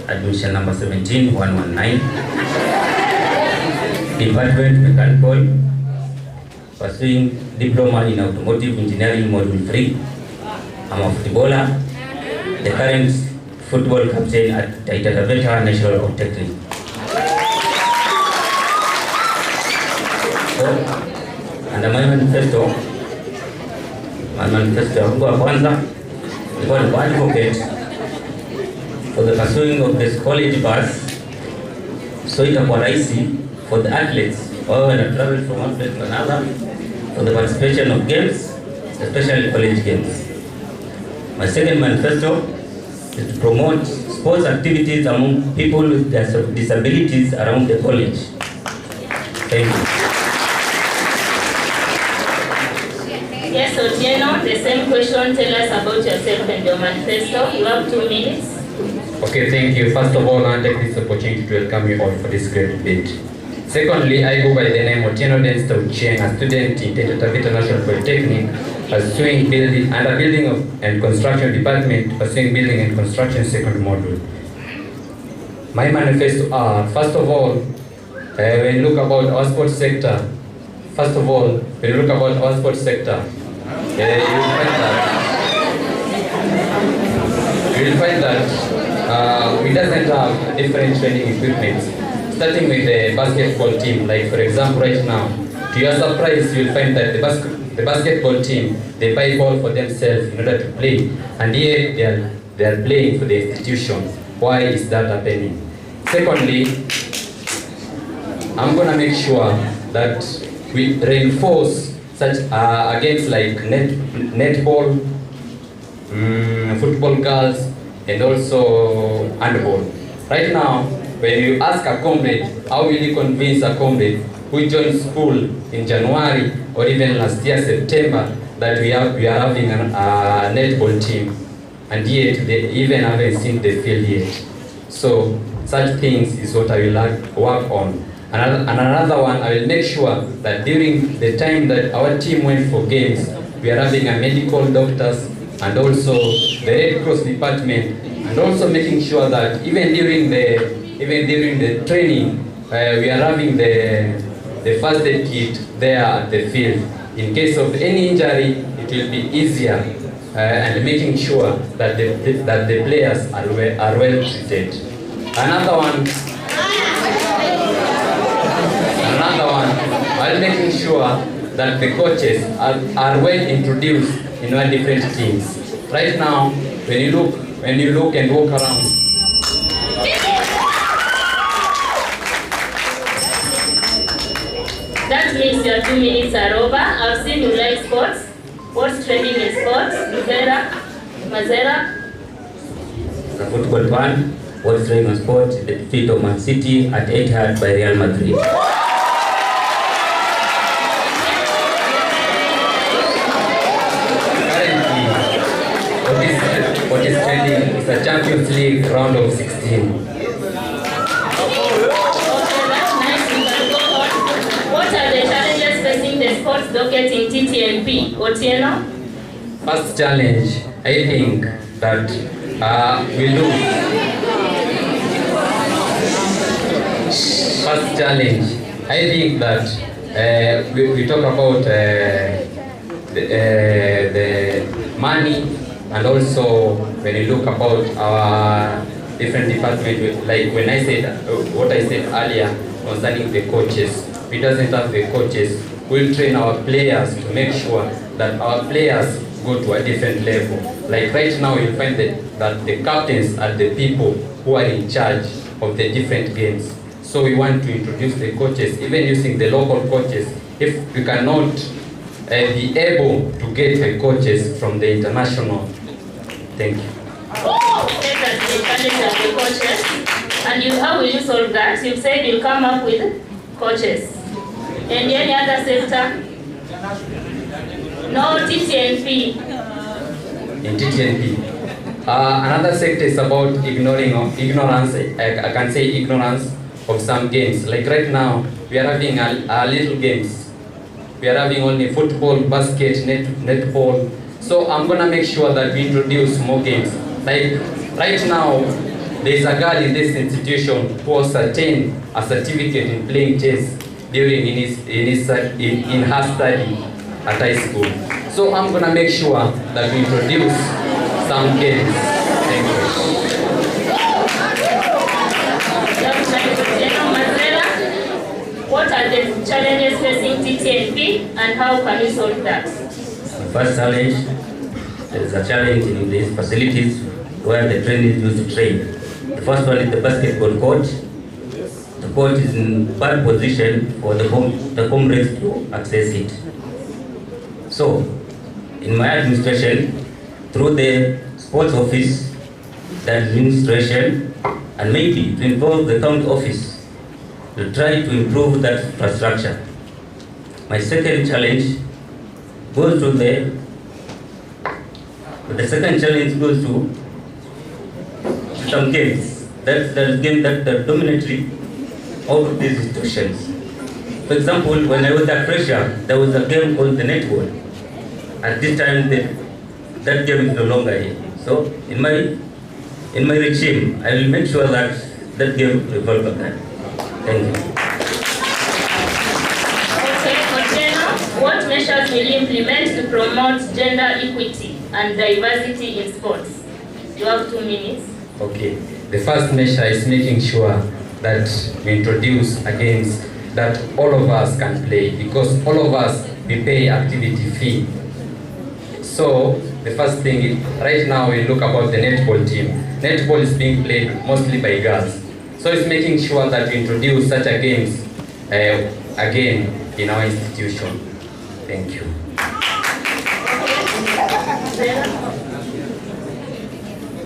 Admission number 17119. Department Mechanical, pursuing Diploma in Automotive Engineering Module 3. I'm a footballer, the current football captain at Taita Taveta National Polytechnic. So, under my manifesto, wangu wa kwanza ilikuwa ni advocate for the pursuing of this college bus, so itakuwa rahisi for the athletes wao wana travel from one place to another for the participation of games, especially college games. My second manifesto is to promote sports activities among people with disabilities around the college. Thank you. Yes, Otieno, the same question. Tell us about yourself and your manifesto. You have 2 minutes. Okay, thank you. First of all, I take this opportunity to welcome you all for this great debate. Secondly, I go by the name of Otieno Densta Ucheng, a student in Taita Taveta National Polytechnic, pursuing building and construction department, pursuing building and construction second module. My manifesto are, first of all, when you look about our sports sector, you will find that we doesn't have different training equipment, starting with the basketball team. Like for example, right now, to your surprise, you'll find that the basketball team, they buy ball for themselves in order to play, and here they are playing for the institution. Why is that happening? Secondly, I'm gonna make sure that we reinforce such games like netball, football girls, and also handball. Right now, when you ask a comrade, how will you convince a comrade who joined school in January or even last year September that we are having a netball team, and yet they even haven't seen the field yet? So such things is what I will work on. Another one, I will make sure that during the time that our team went for games, we are having a medical doctors, and also the Red Cross department and also making sure that even during the training, we are having the first aid kit there at the field. In case of any injury, it will be easier, and making sure that the players are well treated. Another one, while making sure that the coaches are well introduced in our different teams. Right now, when you look and walk around, that means your 2 minutes are over. I've seen you like sports. What's trending in sports? Mazera? The football fan, what's trending on sports? The defeat of Man City at Etihad by Real Madrid. What is trending is the Champions League round of 16. What are the challenges facing the sports docket in TTNP? Otieno? First challenge, I think that we lose. First challenge, I think that we talk about the money, and also when you look about our different departments, like when I said what I said earlier concerning the coaches, we doesn't have the coaches. We'll train our players to make sure that our players go to a different level. Like right now, you find that the captains are the people who are in charge of the different games. So we want to introduce the coaches, even using the local coaches. If we cannot be able to get the coaches from the international. Thank you. Let us be challenge of the coaches. And how will you solve that? You've said you'll come up with coaches. And any other sector? No, TTNP. In TTNP. Another sector is about ignorance. I can say ignorance of some games. Like right now, we are having a little games. We are having only football, basket, netball. So I'm gonna make sure that we introduce more games. Like right now, there is a girl in this institution who has attained a certificate in playing chess during in her study at high school. So I'm gonna make sure that we introduce some games. Thank you. What are the challenges facing TTNP and how can you solve that? The first challenge, there is a challenge in these facilities where the trainees used to train. The first one is the basketball court. The court is in bad position for the comrades to access it. So, in my administration, through the sports office, the administration, and maybe to involve the county office, to try to improve that infrastructure. My second challenge goes to the second challenge goes to some games. That's the game that are dominantly out of these institutions. For example, when I was at Pressure, there was a game called the netball. At this time, that game is no longer here. So, in my regime, I will make sure that that game revolves again. Thank you. Okay, what measures will you implement to promote gender equity and diversity in sports? You have 2 minutes. Okay. The first measure is making sure that we introduce a games that all of us can play, because all of us, we pay activity fee. So the first thing is, right now we look about the netball team. Netball is being played mostly by girls. So it's making sure that we introduce such a games again in our institution. Thank you.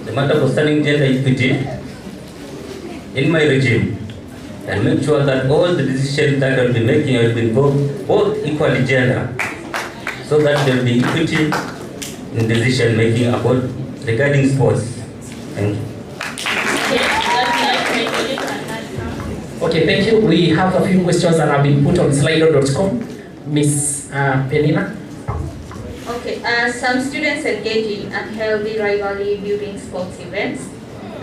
The matter concerning gender equity, in my regime, and make sure that all the decisions that I will be making will be involved both equally gender, so that there will be equity in decision making about regarding sports. Thank you. Okay, thank you. We have a few questions that have been put on slido.com. Miss Penina. Okay, some students engage in unhealthy rivalry during sports events.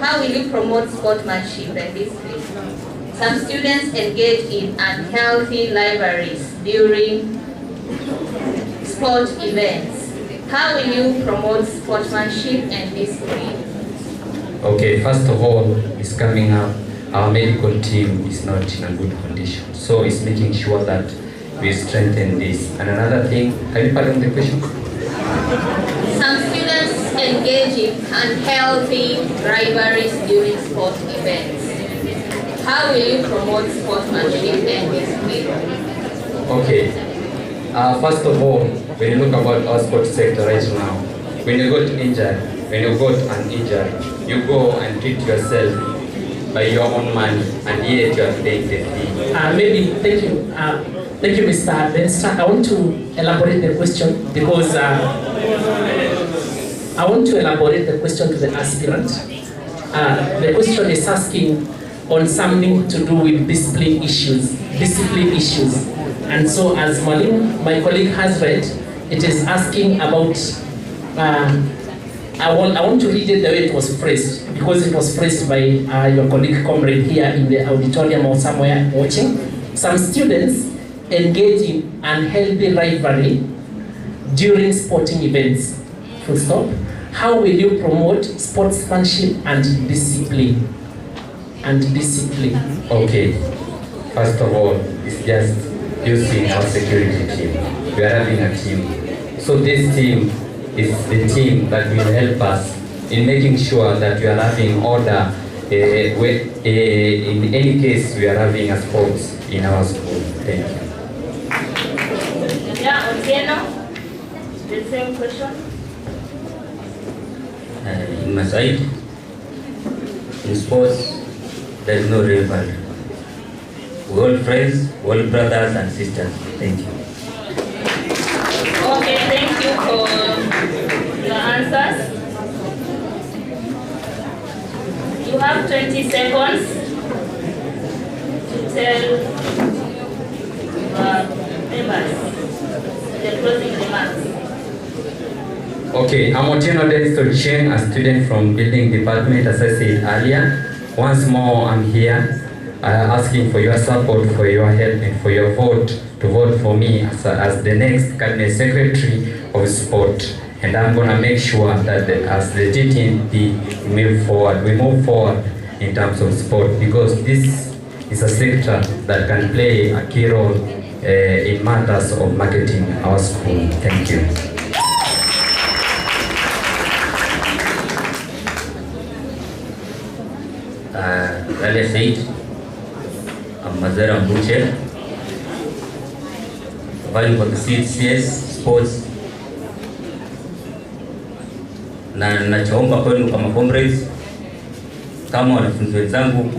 how will you promote sportsmanship and discipline? Some students engage in unhealthy rivalries during sport events. How will you promote sportsmanship and discipline? Okay, first of all, it's coming up. Our medical team is not in a good condition, so it's making sure that we strengthen this. And another thing, can you pardon the question? Some students engage in unhealthy rivalries during sport events. How will you promote sportsmanship and discipline? Okay. First of all, when you look about our sports sector right now, when you got injured, when you got an injury, you go and treat yourself by your own money, and yet you are paying the fee. Thank you, Mr. Benster. I want to elaborate the question because I want to elaborate the question to the aspirant. The question is asking on something to do with discipline issues. And so as my colleague has read, it is asking about, I want to read it the way it was phrased, because it was phrased by your colleague comrade here in the auditorium or somewhere watching. Some students engage in unhealthy rivalry during sporting events. Full stop. How will you promote sportsmanship and discipline? Okay. First of all, it's just using our security team. We are having a team. So this team is the team that will help us in making sure that we are having order. In any case, we are having a sports in our school. Thank you. Yeah, Otieno, the same question. In my side, in sports, there is no rivalry. We're all friends, we're all brothers and sisters. Thank you. Okay, thank you for your answers. You have 20 seconds to tell members the closing remarks. Okay, I'm Otieno Densto Chen, a student from Building Department, as I said earlier. Once more, I'm here asking for your support, for your help, and for your vote to vote for me as the next Cabinet Secretary of Sport. And I'm going to make sure that as the GTNP we move forward in terms of sport, because this is a sector that can play a key role in matters of marketing our school. Thank you. Earlier said, I'm Mazera Mbuche, vying for the CS Sports, na nachoomba kwenu kama comrades, kama wanafunzi wenzangu,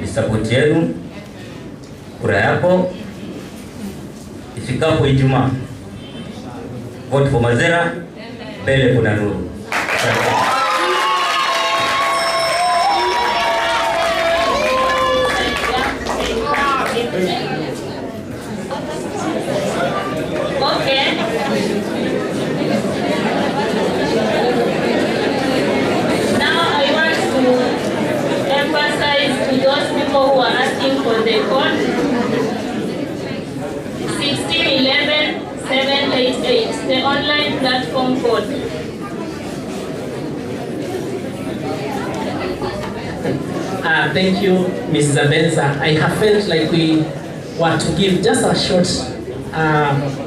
ni support yenu, kura yako ifikapo Ijumaa. Vote for Mazera, mbele kuna nuru. For the code 1611788, the online platform code. Thank you, Mrs. Abenza. I have felt like we want to give just a short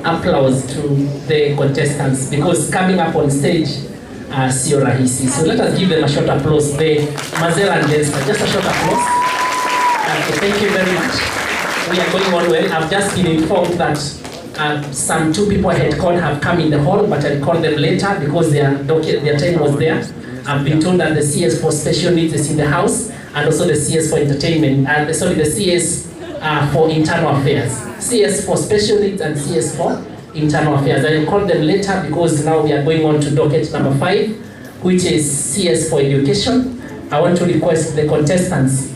applause to the contestants, because coming up on stage sio rahisi. So let us give them a short applause. Mazera and Benza, just a short applause. Thank you very much. We are going on well. I've just been informed that some 2 people I had called have come in the hall, but I'll call them later because their time was there. I've been told that the CS for special needs is in the house, and also the CS for entertainment, and the CS for internal affairs. CS for special needs and CS for internal affairs. I'll call them later because now we are going on to docket number 5, which is CS for education. I want to request the contestants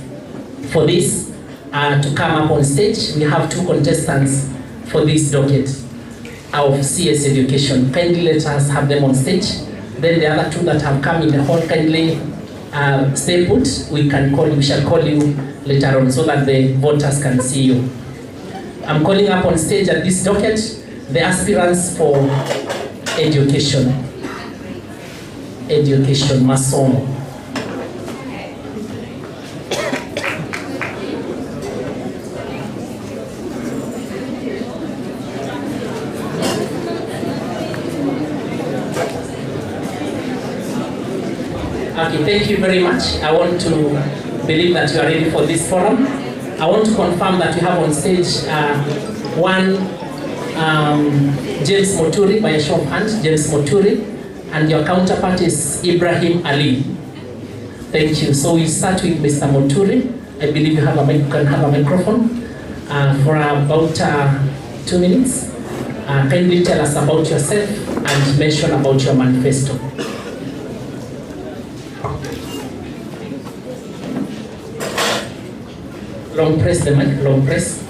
for this to come up on stage. We have 2 contestants for this docket of CS education. Kindly let us have them on stage. Then the other 2 that have come in the hall, kindly stay put. We shall call you later on so that the voters can see you. I'm calling up on stage at this docket the aspirants for education. Education, masomo. Okay, thank you very much. I want to believe that you are ready for this forum. I want to confirm that we have on stage one James Moturi, by a show of hands, James Moturi, and your counterpart is Ibrahim Ali. Thank you. So we start with Mr. Moturi. I believe you have can have a microphone for about 2 minutes. Kindly tell us about yourself and mention about your manifesto. Long press the mic, long press.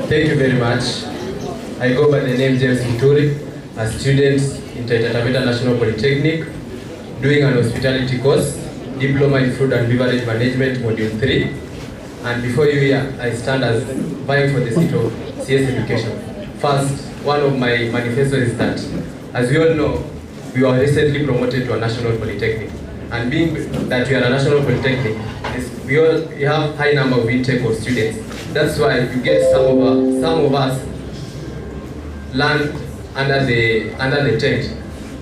Thank you very much. I go by the name James Muturi, a student in Taita Taveta National Polytechnic, doing an hospitality course, Diploma in Food and Beverage Management, Module 3. And before you here, I stand as vying for the seat of CS Education. First, one of my manifestos is that, as we all know, we were recently promoted to a national polytechnic. And being that we are a national polytechnic, we have high number of intake of students. That's why you get some of us learn under the tent.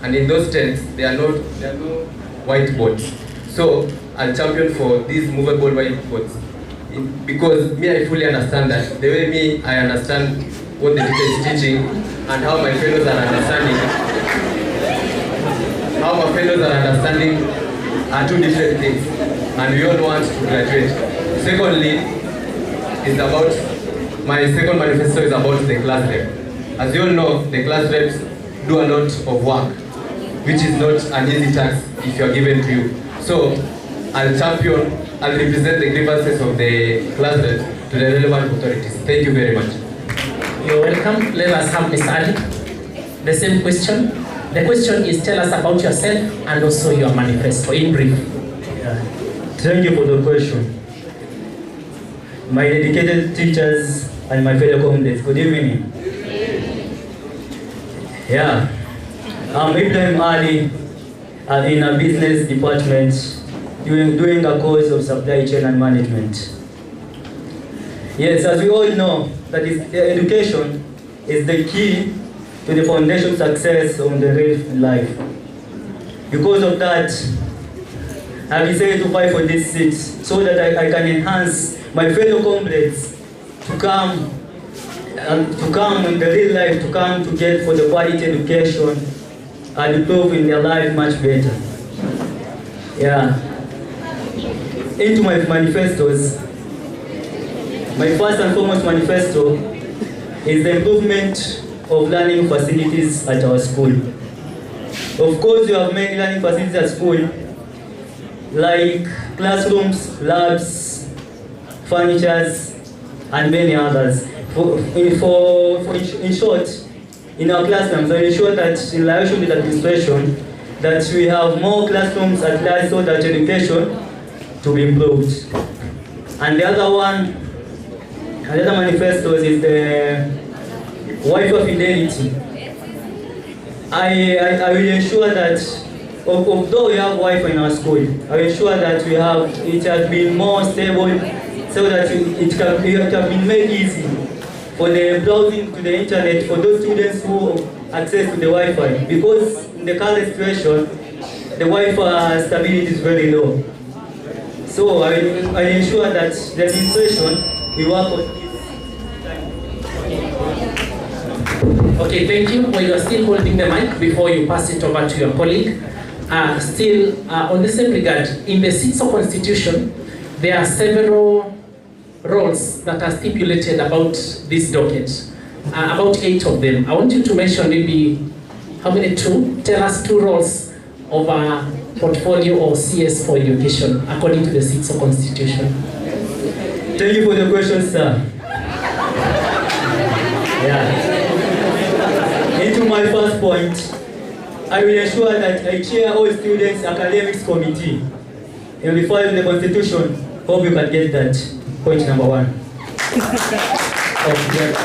And in those tents, there are no whiteboards. So I'll champion for these movable whiteboards. Because me, I fully understand that. The way I understand what the teacher is teaching and how my fellows are understanding are two different things, and we all want to graduate. Secondly, my second manifesto is about the class rep. As you all know, the class reps do a lot of work, which is not an easy task if you are given to you. So I'll represent the grievances of the class reps to the relevant authorities. Thank you very much. You're welcome. Let us have Ms. Ali. The same question. The question is, tell us about yourself and also your manifesto in brief. Yeah. Thank you for the question. My dedicated teachers and my fellow comrades, good evening. Yeah, I'm Ibrahim Ali. I'm in a business department doing a course of supply chain and management. Yes, as we all know, that is, education is the key to the foundation success of the real life. Because of that, I decided to fight for this seat so that I can enhance my fellow comrades to come in the real life, to come to get for the quality education and improve in their life much better. Yeah. Into my manifestos, my first and foremost manifesto is the improvement of learning facilities at our school. Of course, we have many learning facilities at school, like classrooms, labs, furnitures, and many others. In short, in our classrooms, I ensure that in relation with administration, that we have more classrooms at large so that education to be improved. And the other manifestos is the Wi-Fi fidelity. I will ensure that, although we have Wi-Fi in our school, I will ensure that it has been more stable so that it can be made easy for the browsing to the internet for those students who access to the Wi-Fi. Because in the current situation, the Wi-Fi stability is very low. So I ensure that the administration will work on this. Okay, thank you. While you are still holding the mic before you pass it over to your colleague, still on the same regard, in the CITSO constitution, there are several roles that are stipulated about this docket, about 8 of them. I want you to mention maybe, how many? 2? Tell us 2 roles of a portfolio or CS for education according to the CITSO constitution. Thank you for the question, sir. Yeah. Into my first point, I will ensure that I chair all students' academics committee. And we follow the constitution. Hope you can get that. Point number 1.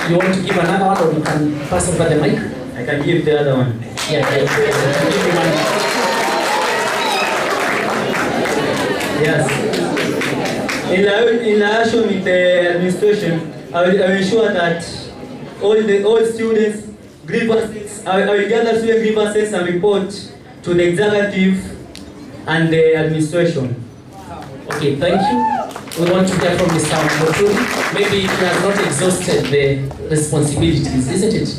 You want to give another one, or you can pass over the mic? I can give the other one. Yeah, Yes. In relation with the administration, I will ensure that all students' grievances, I will gather student grievances and report to the executive and the administration. Okay, thank you. We want to hear from Mr. Moturi. Maybe he has not exhausted the responsibilities, isn't it?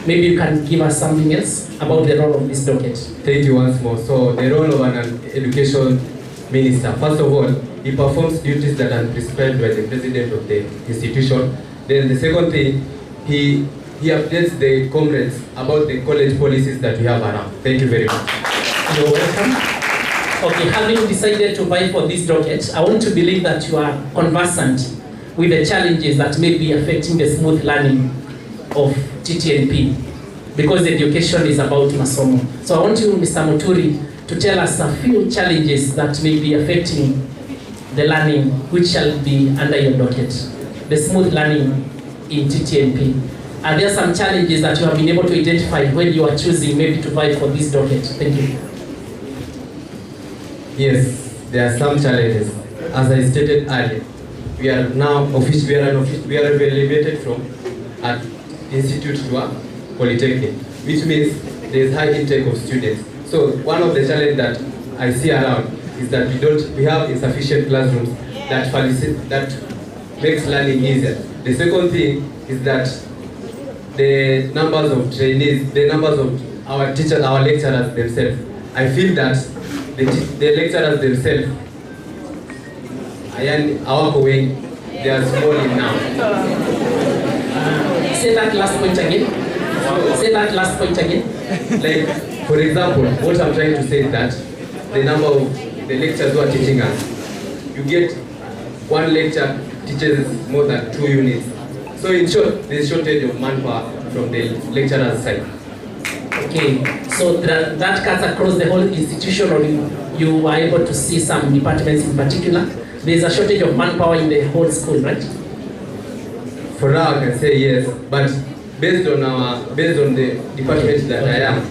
Maybe you can give us something else about the role of this docket. Thank you once more. So the role of an education minister, first of all, he performs duties that are prescribed by the president of the institution. Then the second thing, he updates the comrades about the college policies that we have around. Thank you very much. You're welcome. Okay, having decided to vie for this docket, I want to believe that you are conversant with the challenges that may be affecting the smooth learning of TTNP, because education is about masomo. So I want you, Mr. Moturi, to tell us a few challenges that may be affecting the learning which shall be under your docket, the smooth learning in TTNP. Are there some challenges that you have been able to identify when you are choosing maybe to vie for this docket? Thank you. Yes, there are some challenges. As I stated earlier, we are now we are elevated from an institute to a polytechnic, which means there is high intake of students. So one of the challenges that I see around is that we have insufficient classrooms that makes learning easier. The second thing is that the numbers of trainees, the numbers of our teachers, our lecturers themselves. I feel that the lecturers themselves, they are small enough. Say that last point again. Say that last point again. Like, for example, what I'm trying to say is that the number of the lecturers who are teaching us, you get one lecture teaches more than 2 units. So in short, there's shortage of manpower from the lecturer's side. Okay, so that cuts across the whole institution, or you were able to see some departments in particular? There's a shortage of manpower in the whole school, right? For now, I can say yes, but based on the department that I am,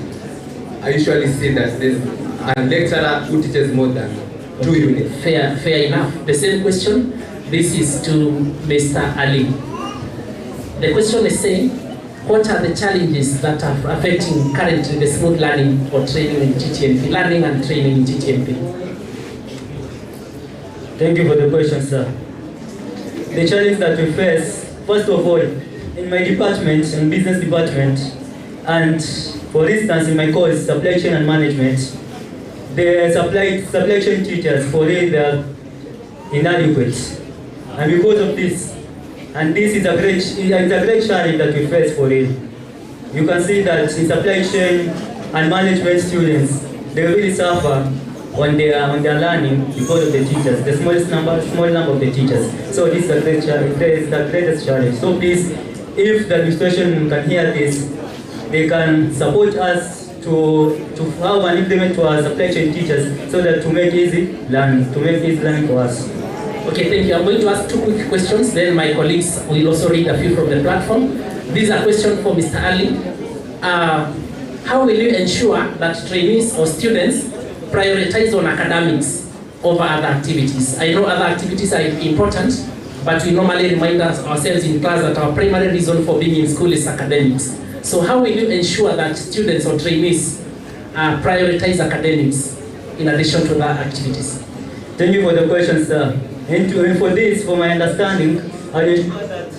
I usually see that there's a lecturer who teaches more than 2 units. Fair enough. The same question, this is to Mr. Ali. The question is saying, what are the challenges that are affecting currently the smooth learning or training in TTNP, learning and training in TTNP? Thank you for the question, sir. The challenge that we face, first of all, in my department, in business department, and for instance, in my course, supply chain and management, the supply chain teachers, for real, they are inadequate. And because of this, and this is a great challenge that we face for real. You can see that in supply chain and management students, they really suffer on their learning because of the teachers, the small number of the teachers. So this is the greatest challenge. So please, if the administration can hear this, they can support us to have an implement to our supply chain teachers so that to make easy learning for us. Okay, thank you. I'm going to ask 2 quick questions, then my colleagues will also read a few from the platform. These are questions for Mr. Ali. How will you ensure that trainees or students prioritize on academics over other activities? I know other activities are important, but we normally remind ourselves in class that our primary reason for being in school is academics. So how will you ensure that students or trainees prioritize academics in addition to other activities? Thank you for the question, sir. And for this, for my understanding, I ensure that...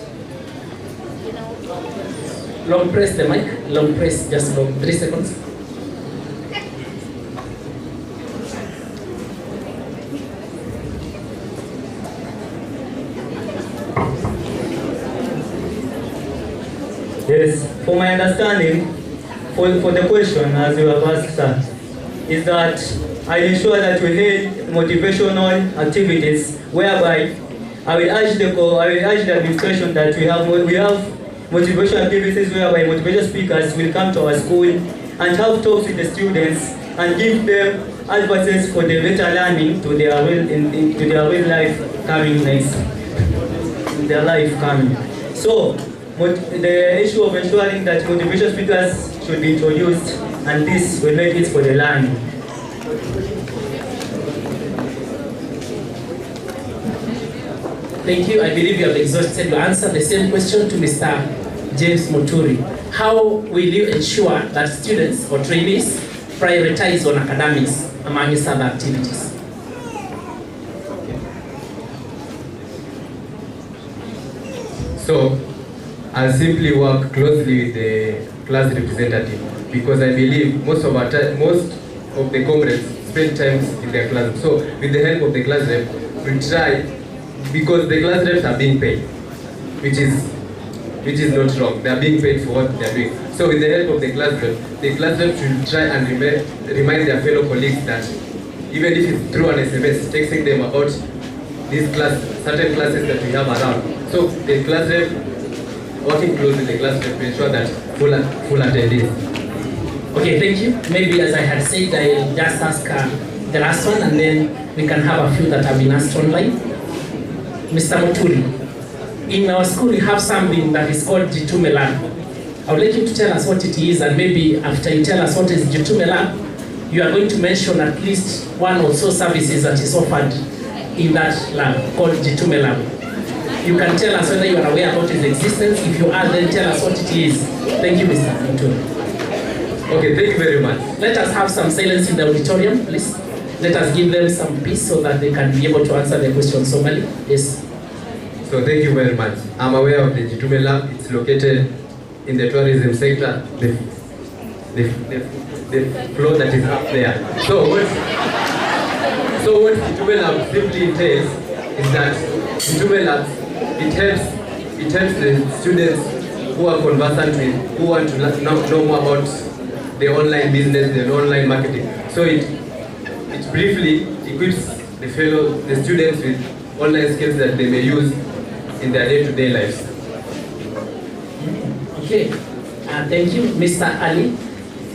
Long press the mic. Long press, just for 3 seconds. Yes, for my understanding, for the question, as you have asked, sir, is that I ensure that we hold motivational activities whereby I will urge the administration that we have motivation activities whereby motivation speakers will come to our school and have talks with the students and give them advices for the better learning to their real life coming next. Their life coming. So the issue of ensuring that motivation speakers should be introduced, and this will make it for the learning. Thank you. I believe you have exhausted your answer. The same question to Mr. James Muturi. How will you ensure that students or trainees prioritize on academics among other activities? So, I'll simply work closely with the class representative, because I believe most of the comrades spend time in their class. So, with the help of the class rep, we try, because the class reps are being paid, which is not wrong. They are being paid for what they are doing. So, with the help of the class rep should try and remind their fellow colleagues that even if it's through an SMS, texting them about these certain classes that we have around. So the class rep, working closely with the class rep to ensure that full attendees. Okay, thank you. Maybe as I had said, I'll just ask the last one, and then we can have a few that have been asked online. Mr. Muturi, in our school we have something that is called Jitume Lab. I would like you to tell us what it is, and maybe after you tell us what is Jitume Lab, you are going to mention at least one or so services that is offered in that lab called Jitume Lab. You can tell us whether you are aware about its existence. If you are, then tell us what it is. Thank you, Mr. Muturi. Okay, thank you very much. Let us have some silence in the auditorium, please. Let us give them some peace so that they can be able to answer the question somally. Yes. So thank you very much. I'm aware of the Jitume Lab. It's located in the tourism sector, the floor that is up there. So what Jitume Lab simply entails is that Jitume Lab, it helps the students who are conversant with, who want to know more about the online business, the online marketing. So it briefly equips the students with online skills that they may use in their day-to-day lives. Okay, thank you, Mr. Ali.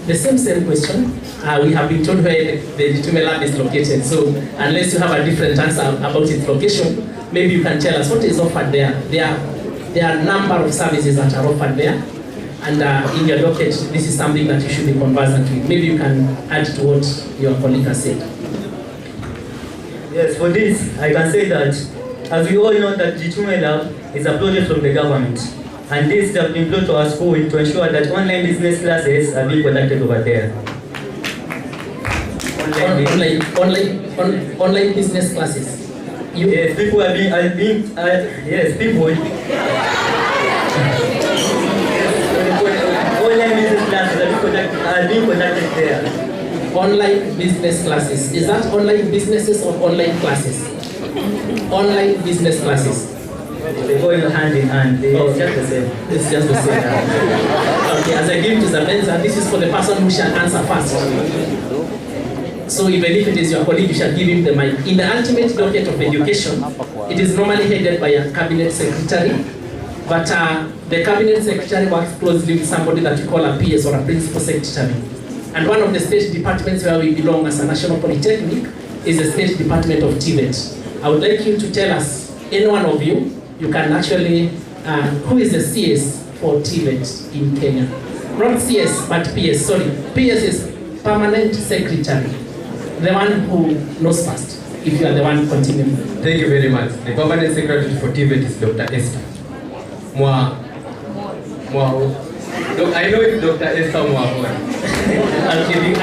The same question. We have been told where the Jitume Lab is located. So unless you have a different answer about its location, maybe you can tell us what is offered there. There are a number of services that are offered there, and in your docket, this is something that you should be conversant with. Maybe you can add to what your colleague has said. Yes, for this, I can say that, as we all know, that Jitume Lab is a project from the government, and this has been brought to our school to ensure that online business classes are being conducted over there. Online business classes. Yes, people are being yes, people. Online business classes are being conducted there. Online business classes. Is that online businesses or online classes? Online business classes. They go hand in hand. It's just the same. It's just the same. Okay, as I give to Zabenza, this is for the person who shall answer first. So even if it is your colleague, you shall give him the mic. In the ultimate docket of education, it is normally headed by a cabinet secretary, but the cabinet secretary works closely with somebody that we call a PS or a principal secretary. And one of the state departments where we belong as a national polytechnic is the State Department of TVET. I would like you to tell us, any one of you, you can actually, who is the CS for TVET in Kenya? Not CS, but PS, sorry. PS is Permanent Secretary. The one who knows first, if you are the one continuing. Thank you very much. The Permanent Secretary for TVET is Dr. Esther. I know it's Dr. Esther Okay,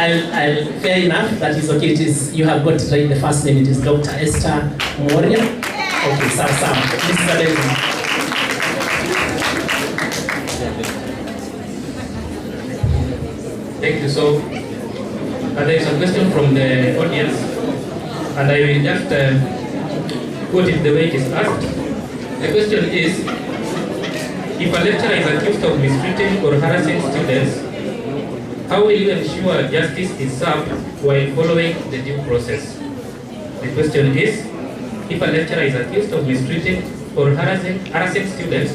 fair enough, that is okay. It is, you have got it right, the first name, it is Dr. Esther Moria. Okay, Sam. Mr. David. Thank you. So, there is a question from the audience, and I will just put it the way it is asked. The question is, if a lecturer is accused of mistreating or harassing students, how will you ensure justice is served while following the due process? The question is, if a lecturer is accused of mistreating or harassing students,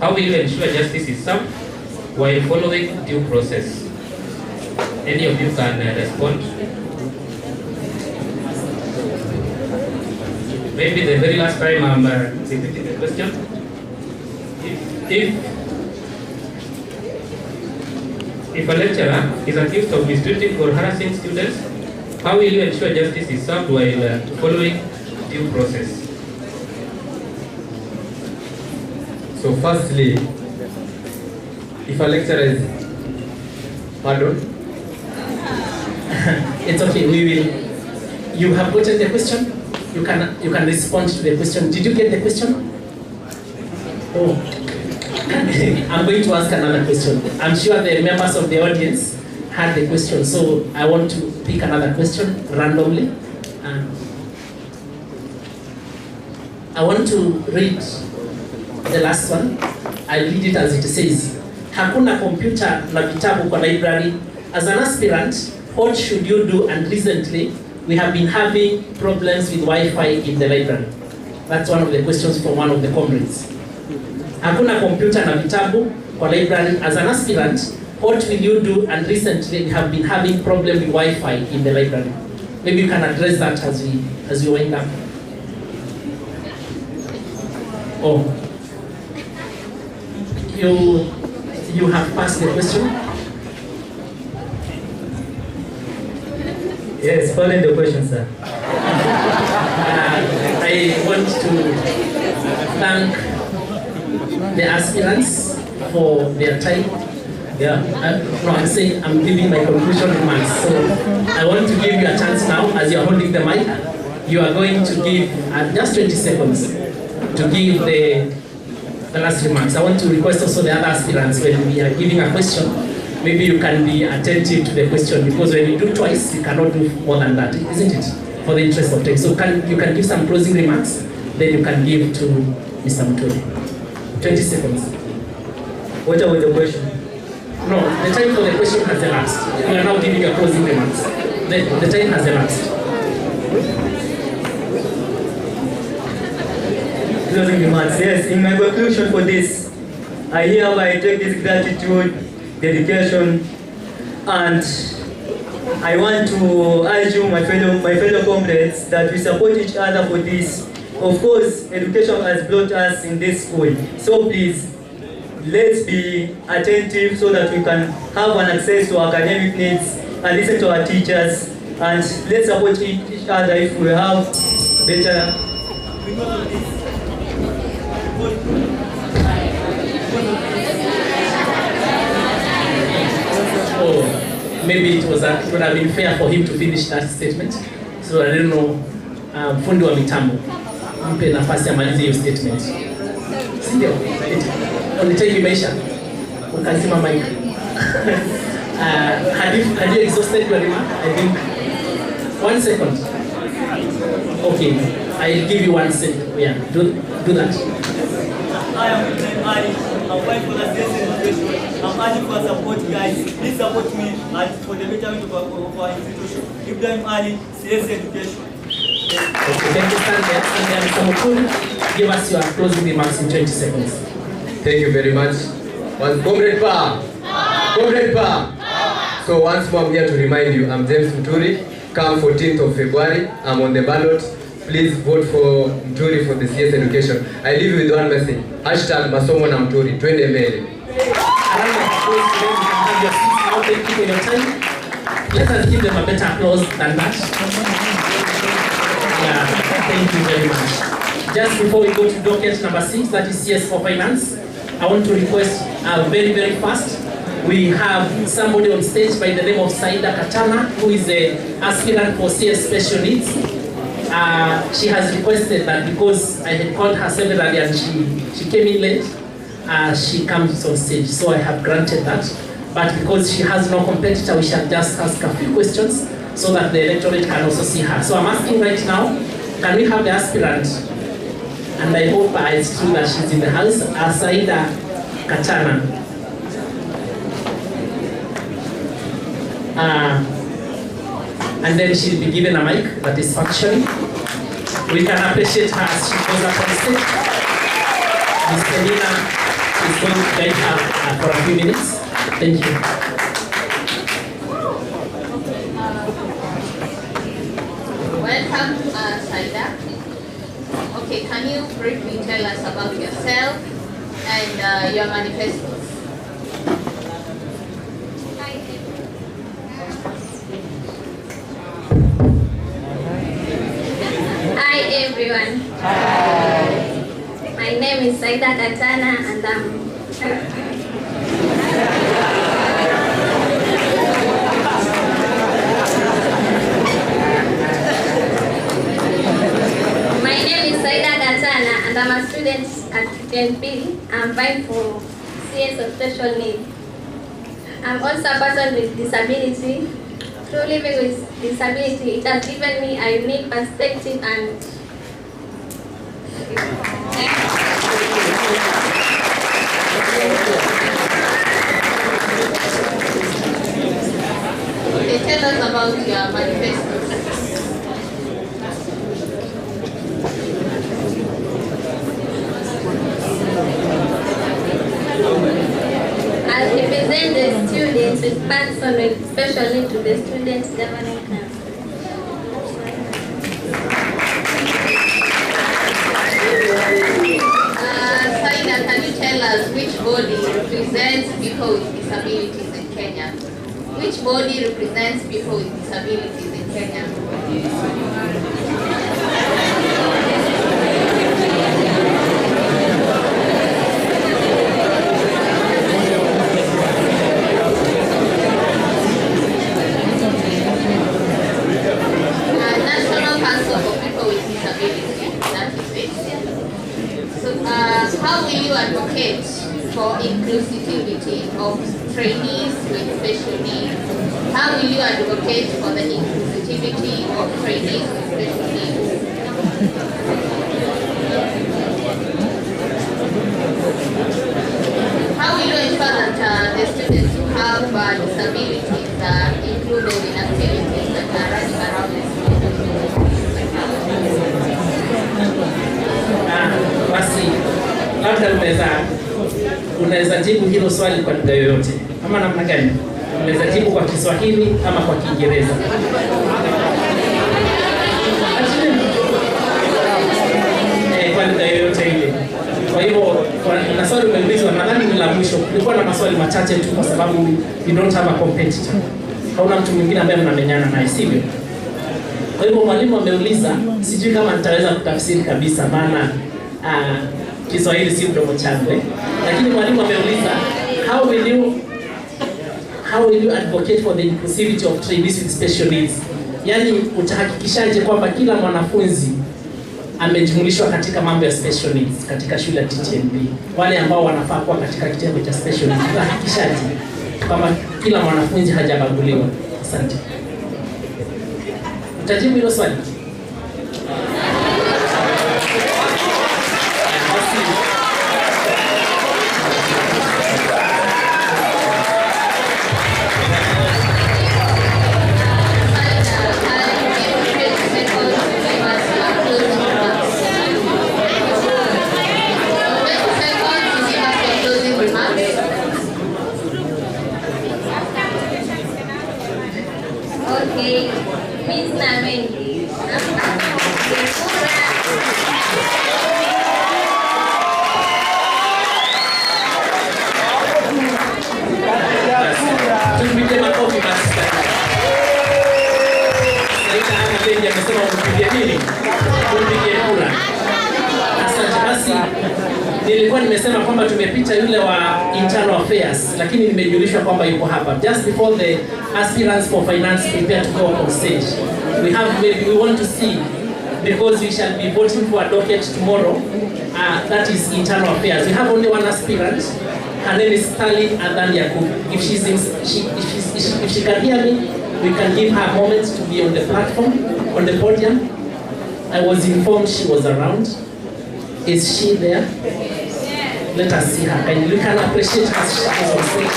How will you ensure justice is served while following due process? Any of you can respond. Maybe the very last time I'm repeating the question. If a lecturer is accused of mistreating or harassing students, how will you ensure justice is served while following due process? So firstly, if a lecturer is, pardon? It's okay, we will, you have gotten the question, you can respond to the question. Did you get the question? Oh, I'm going to ask another question. I'm sure the members of the audience had the question, so I want to pick another question randomly. I want to read the last one. I'll read it as it says. Hakuna computer na vitabu kwa library. As an aspirant, what should you do? And recently, we have been having problems with Wi-Fi in the library. That's one of the questions from one of the comrades. Hakuna computer na vitabu kwa library. As an aspirant, what will you do? And recently, we have been having problem with Wi-Fi in the library. Maybe you can address that as we wind up. Oh, you have passed the question. Yes, following the question, sir. I want to thank the aspirants for their time. Yeah, I'm saying I'm giving my conclusion remarks. So I want to give you a chance now, as you're holding the mic. You are going to give just 20 seconds to give the last remarks. I want to request also the other aspirants, when we are giving a question, maybe you can be attentive to the question, because when you do twice, you cannot do more than that, isn't it? For the interest of time. So you can give some closing remarks, then you can give to Mr. Muturi. 20 seconds. What about the question? No, the time for the question has elapsed. You are now giving your closing remarks. The time has elapsed. Closing remarks. Yes, in my conclusion for this, I hereby take this gratitude, dedication, and I want to urge you, my fellow comrades, that we support each other for this. Of course, education has brought us in this school, so please, let's be attentive so that we can have an access to our academic needs and listen to our teachers, and let's support each other if we have better. Oh, maybe it would have been fair for him to finish that statement. So I don't know, fundi wa mitambo, mpe nafasi amalize hiyo statement. Sindio? On time imeisha. Ukazima mic. Had you exhausted your remark? I think 1 second. Okay, I'll give you 1 second. Yeah, do that. I am Ali. I'm fighting for the state education. I'm asking for support, guys. Please support me and for the betterment of our institution. Ibrahim Ali, CS Education. Okay, thank you, Mr. Muturi. Give us your closing remarks in 20 seconds. Thank you very much. Comrade Pa! Comrade Pa! So once more I'm here to remind you, I'm James Muturi. Come 14th of February, I'm on the ballot. Please vote for Mturi for the CS Education. I leave you with one message. Hashtag Masomo na Mturi. Twende mbele. Thank you for your time. Let us give them a better applause than that. Yeah, thank you very much. Just before we go to docket number 6, that is CS for Finance, I want to request very, very fast. We have somebody on stage by the name of Saida Katana, who is an aspirant for CS Special Needs. She has requested that because I had called her severally and she came in late, she comes on stage. So I have granted that. But because she has no competitor, we shall just ask a few questions so that the electorate can also see her. So I'm asking right now, can we have the aspirant? And I hope it's true that she's in the house, Saida Katana. And then she'll be given a mic that is functioning. We can appreciate her as she goes up on stage. Ms. Selina is going to guide her for a few minutes. Thank you. Welcome, Saida. Okay, can you briefly tell us about yourself and your manifestos? Hi everyone. Hi. My name is Saida Katana and I'm a student at AMPHITHEATRE. I'm vying for CS of special needs. I'm also a person with disability. Through living with disability, it has given me a unique perspective and okay, tell us about your manifestos. I represent the students with person with special needs to the Student Governing Council. Saida, can you tell us which body represents people with disabilities in Kenya? Which body represents people with disabilities in Kenya? How will you advocate for inclusivity of trainees with special needs? How will you advocate for the inclusivity of trainees with special needs? How will you ensure that the students who have disabilities are included in activities that are running around the school? Basi labda unaweza jibu hilo swali kwa lugha yoyote ama namna gani? Unaweza jibu kwa Kiswahili ama kwa Kiingereza. Kwa lugha yoyote ile. Kwa hivyo na swali umeulizwa, nadhani ni la mwisho. Kulikuwa na maswali machache tu kwa sababu you don't have a competitor. Hauna mtu mwingine ambaye mnamenyana naye, sivyo? Kwa hivyo mwalimu ameuliza, sijui kama nitaweza kutafsiri kabisa maana Kiswahili si mdomo changu, lakini mwalimu ameuliza how will you advocate for the inclusivity of trainees with special needs? Yaani utahakikishaje kwamba kila mwanafunzi amejumulishwa katika mambo ya special needs katika shule ya TTNP, wale ambao wanafaa kuwa katika kitengo cha special needs, utahakikishaje kwamba kila mwanafunzi hajabaguliwa? Asante. Utajibu hilo swali? Okay, Miss Namengi. Tupige makofi basi. Saida Anapendi amesema mpige nini? Mpige kura. Asante basi. Nilikuwa nimesema kwamba tumepita yule wa internal affairs, lakini nimejulishwa kwamba yuko hapa. Just before the aspirants for finance prepare to go on stage, we want to see, because we shall be voting for a docket tomorrow. That is internal affairs. We have only one aspirant. Her name is Stalin Adan Yakub. If she can hear me, we can give her a moment to be on the platform, on the podium. I was informed she was around. Is she there? Let us see her. And we can appreciate her as she is on stage.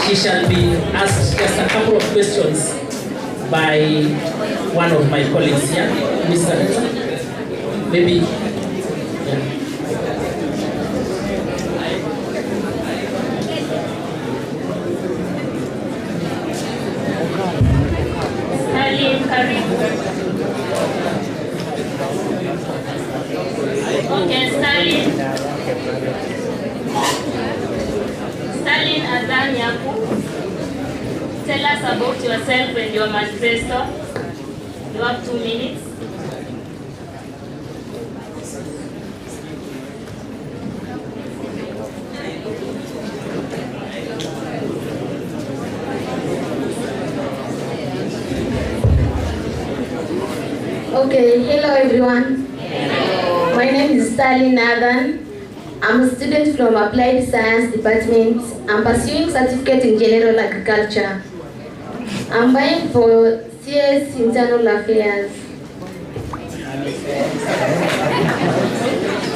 She shall be asked just a couple of questions by one of my colleagues here, Mr. Maybe. Yeah. Stalin Adhan Yaku, tell us about yourself and your manifesto. You have 2 minutes. Okay, hello everyone. Hello. My name is Stalin Adhan. I'm a student from Applied Science Department. I'm pursuing certificate in General Agriculture. I'm vying for CS Internal Affairs.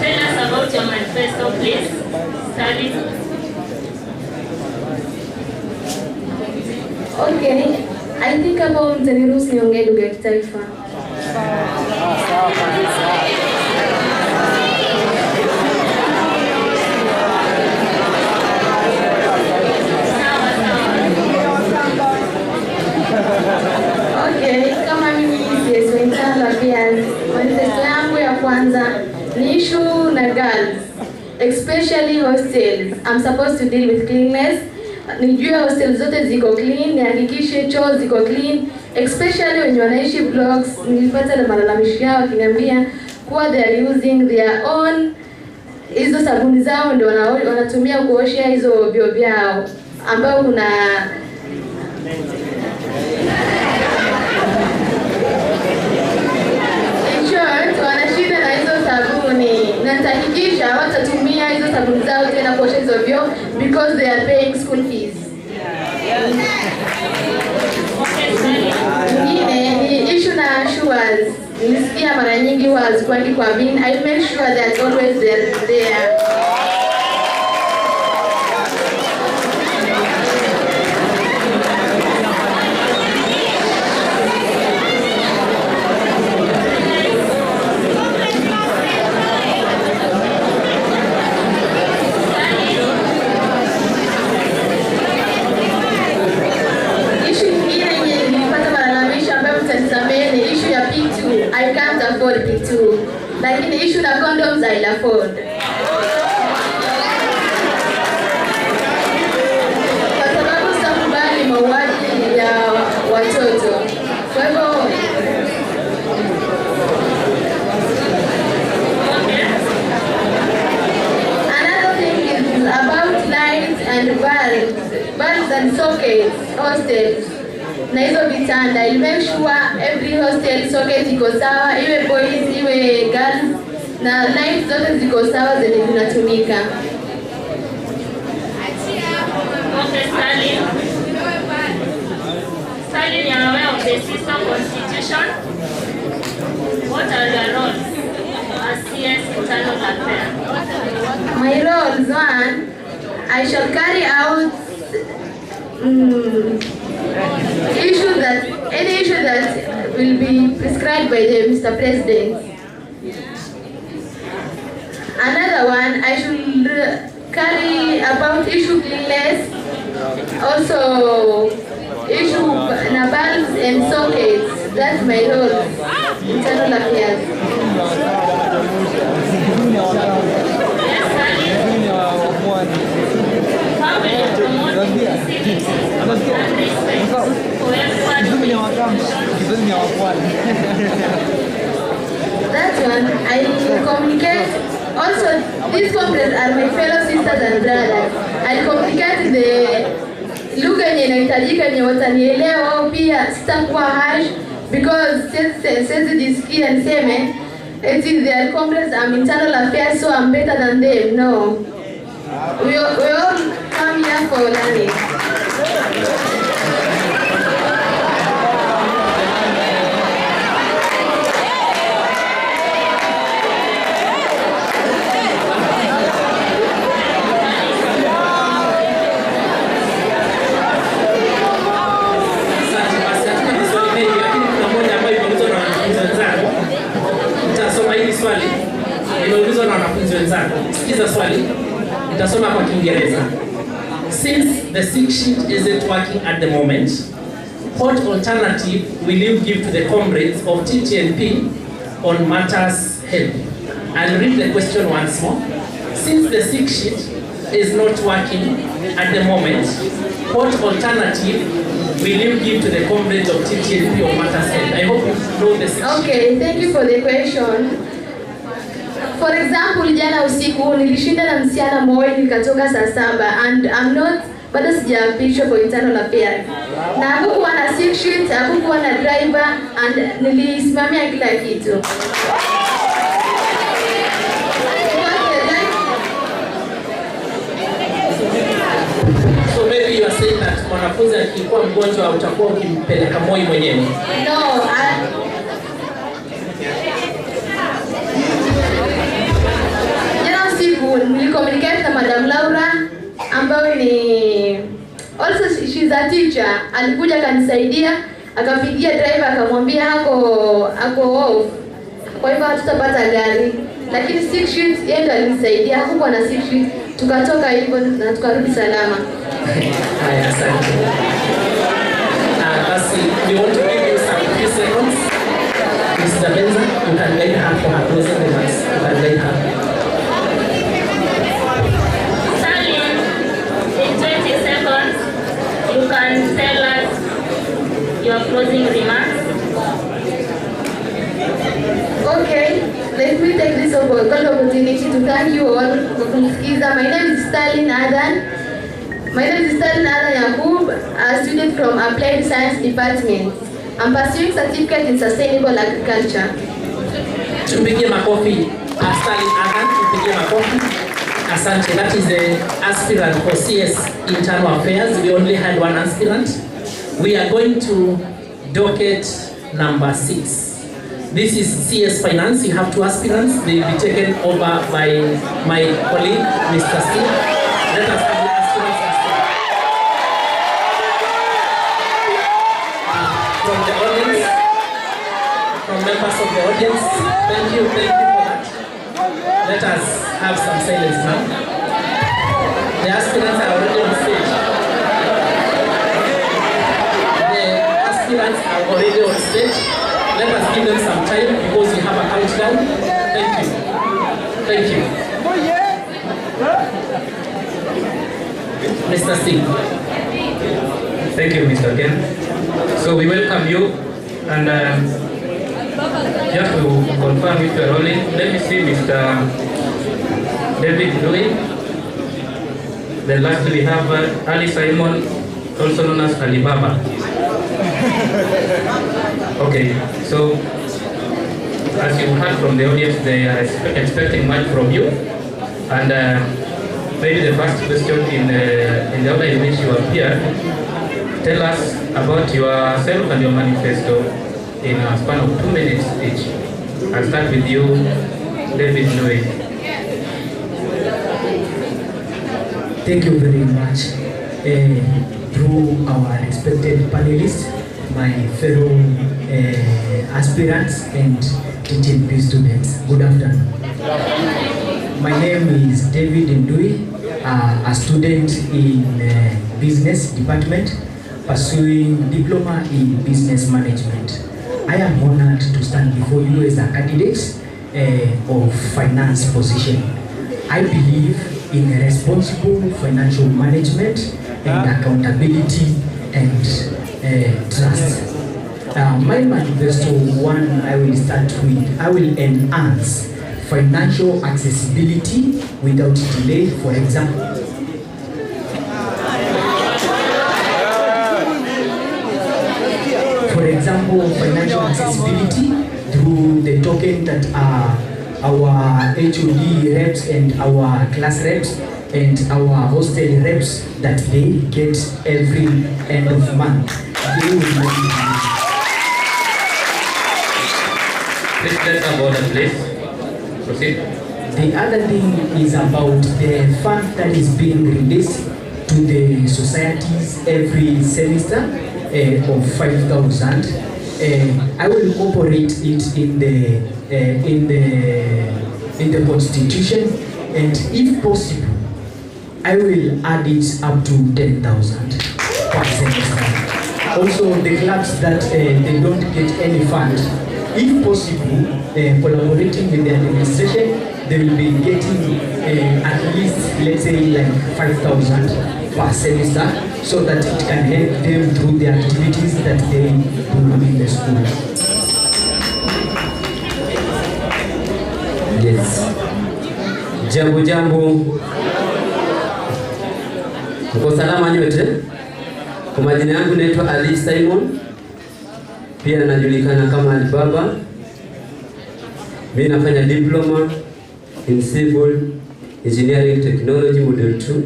Tell us about your manifesto, please. Stalin. Okay, I think about mtaniruhusu niongee lugha ya kitaifa. Okay, kama mimi CS Internal Affairs, manifesto yangu ya kwanza ni issue na girls, especially hostels. I'm supposed to deal with cleanliness. Nijue hostels zote ziko clean, nihakikishe choo ziko clean, especially wenye wanaishi blocks. Nilipata na malalamishi yao wakiniambia kuwa they are using their own, hizo sabuni zao ndio wanatumia kuoshea hizo vyoo vyao, ambao kuna wanashida na hizo sabuni, na nitahakikisha watatumia hizo sabuni zao tena kuosha hizo vyoo because they are paying school fees. Nyingine ni issue na showers. Nilisikia mara nyingi hazikuangi kwa bin. I make sure that always they're there. I can't afford P2. Lakini issue na condoms I'll afford. Kwa sababu sitakubali mauaji ya watoto. Kwa hivyo another thing is about lights and bulbs and sockets, hostels. Na hizo vitanda, I'll make sure every hostel socket iko sawa, iwe boys, iwe girls, na lights zote ziko sawa zenye zinatumika. Okay, Stalin. Stalin, you are aware of the sister constitution. What are your roles as CS Internal Affairs? My roles: 1, I shall carry out any issue that will be prescribed by the Mr. President. Another one, I should carry about issue cleanliness, also issue bulbs and sockets. That's my role, Internal Affairs. How will you promote civics and respect for everyone? That one, I communicate. Also, these comrades are my fellow sisters and brothers. I communicate the lugha yenye inahitajika yenye watanielewa wao pia, sitakuwa harsh because siwezi jisikia niseme eti they are comrades, I'm Internal Affairs so I'm better than them. No. We all come here for learning. Nimeulizwa na wanafunzi wenzangu. Sikiza swali. Nitasoma kwa Kiingereza. Since the sick sheet isn't working at the moment, what alternative will you give to the comrades of TTNP on matters health? I'll read the question once more. Since the sick sheet is not working at the moment, what alternative will you give to the comrades of TTNP or matters head? I hope you know the situation. Okay, thank you for the question. For example, jana usiku nilishinda na msichana mmoja nikatoka saa 7 and I'm not bado sijaapishwa for internal affairs. Na hakukuwa na sick sheet, hakukuwa na driver and nilisimamia kila kitu. So maybe you are saying that mwanafunzi akikuwa mgonjwa utakuwa ukimpeleka Moi mwenyewe? No, jana usiku nilicommunicate na Madam Laura ambayo ni also she's a teacher. Alikuja akanisaidia, akapigia driver akamwambia ako off. Kwa hivyo hatutapata gari. Lakini sick sheet yeye ndo alinisaidia, hakuwa na sick sheet. Tukatoka hivyo na tukarudi salama. Haya, asante. Basi, we want to give you some few seconds. Mr. Benza, you can guide her for her closing remarks. You can guide her. Stalin, in 20 seconds, you can tell us your closing remarks. Okay, let me take this opportunity to thank you all for kunisikiza. My name is Stalin Adan. Yakub, a student from Applied Science Department. I'm pursuing certificate in sustainable agriculture. Tupigie makofi. Stalin Adan, tupigie makofi. Asante, that is the aspirant for CS Internal Affairs. We only had one aspirant. We are going to docket number 6. This is CS Finance. You have 2 aspirants. They will be taken over by my colleague, Mr. Steve. Let us have the aspirants. From the audience, from members of the audience, thank you for that. Let us have some silence now. The aspirants are already on stage. The aspirants are already on stage. Let us give them some time because we have a countdown. Thank you. Thank you. Mr. Singh. Thank you, Mr. Ken. So we welcome you, and just to confirm if you are rolling, let me see Mr. David Louis. Then lastly we have Ali Simon, also known as Alibaba. Okay, so as you heard from the audience, they are expecting much from you, and maybe the first question in the order in which you appear, tell us about yourself and your manifesto in a span of 2 minutes each. I'll start with you, David Louis. Thank you very much. Through our respected panelists, my fellow aspirants and TTNP students, good afternoon. My name is David Ndui, a student in business department, pursuing diploma in business management. I am honored to stand before you as a candidate of finance position. I believe in responsible financial management and accountability and trust. My manifesto one I will start with, I will enhance financial accessibility without delay. For example, financial accessibility through the token that our HOD reps and our class reps and our hostel reps that they get every end of month. They will Please let's have order, please. Proceed. The other thing is about the fund that is being released to the societies every semester of 5,000. I will incorporate it in the constitution, and if possible, I will add it up to 10,000 per semester. Also, the clubs that they don't get any fund, if possible, collaborating with the administration, they will be getting at least, let's say, like 5,000 per semester, so that it can help them through the activities that they do in the school. Yes. Jambo. Mko salama nyote? Kwa majina yangu naitwa Ali Simon. Pia najulikana kama Alibaba. Mimi nafanya diploma in civil engineering technology model 2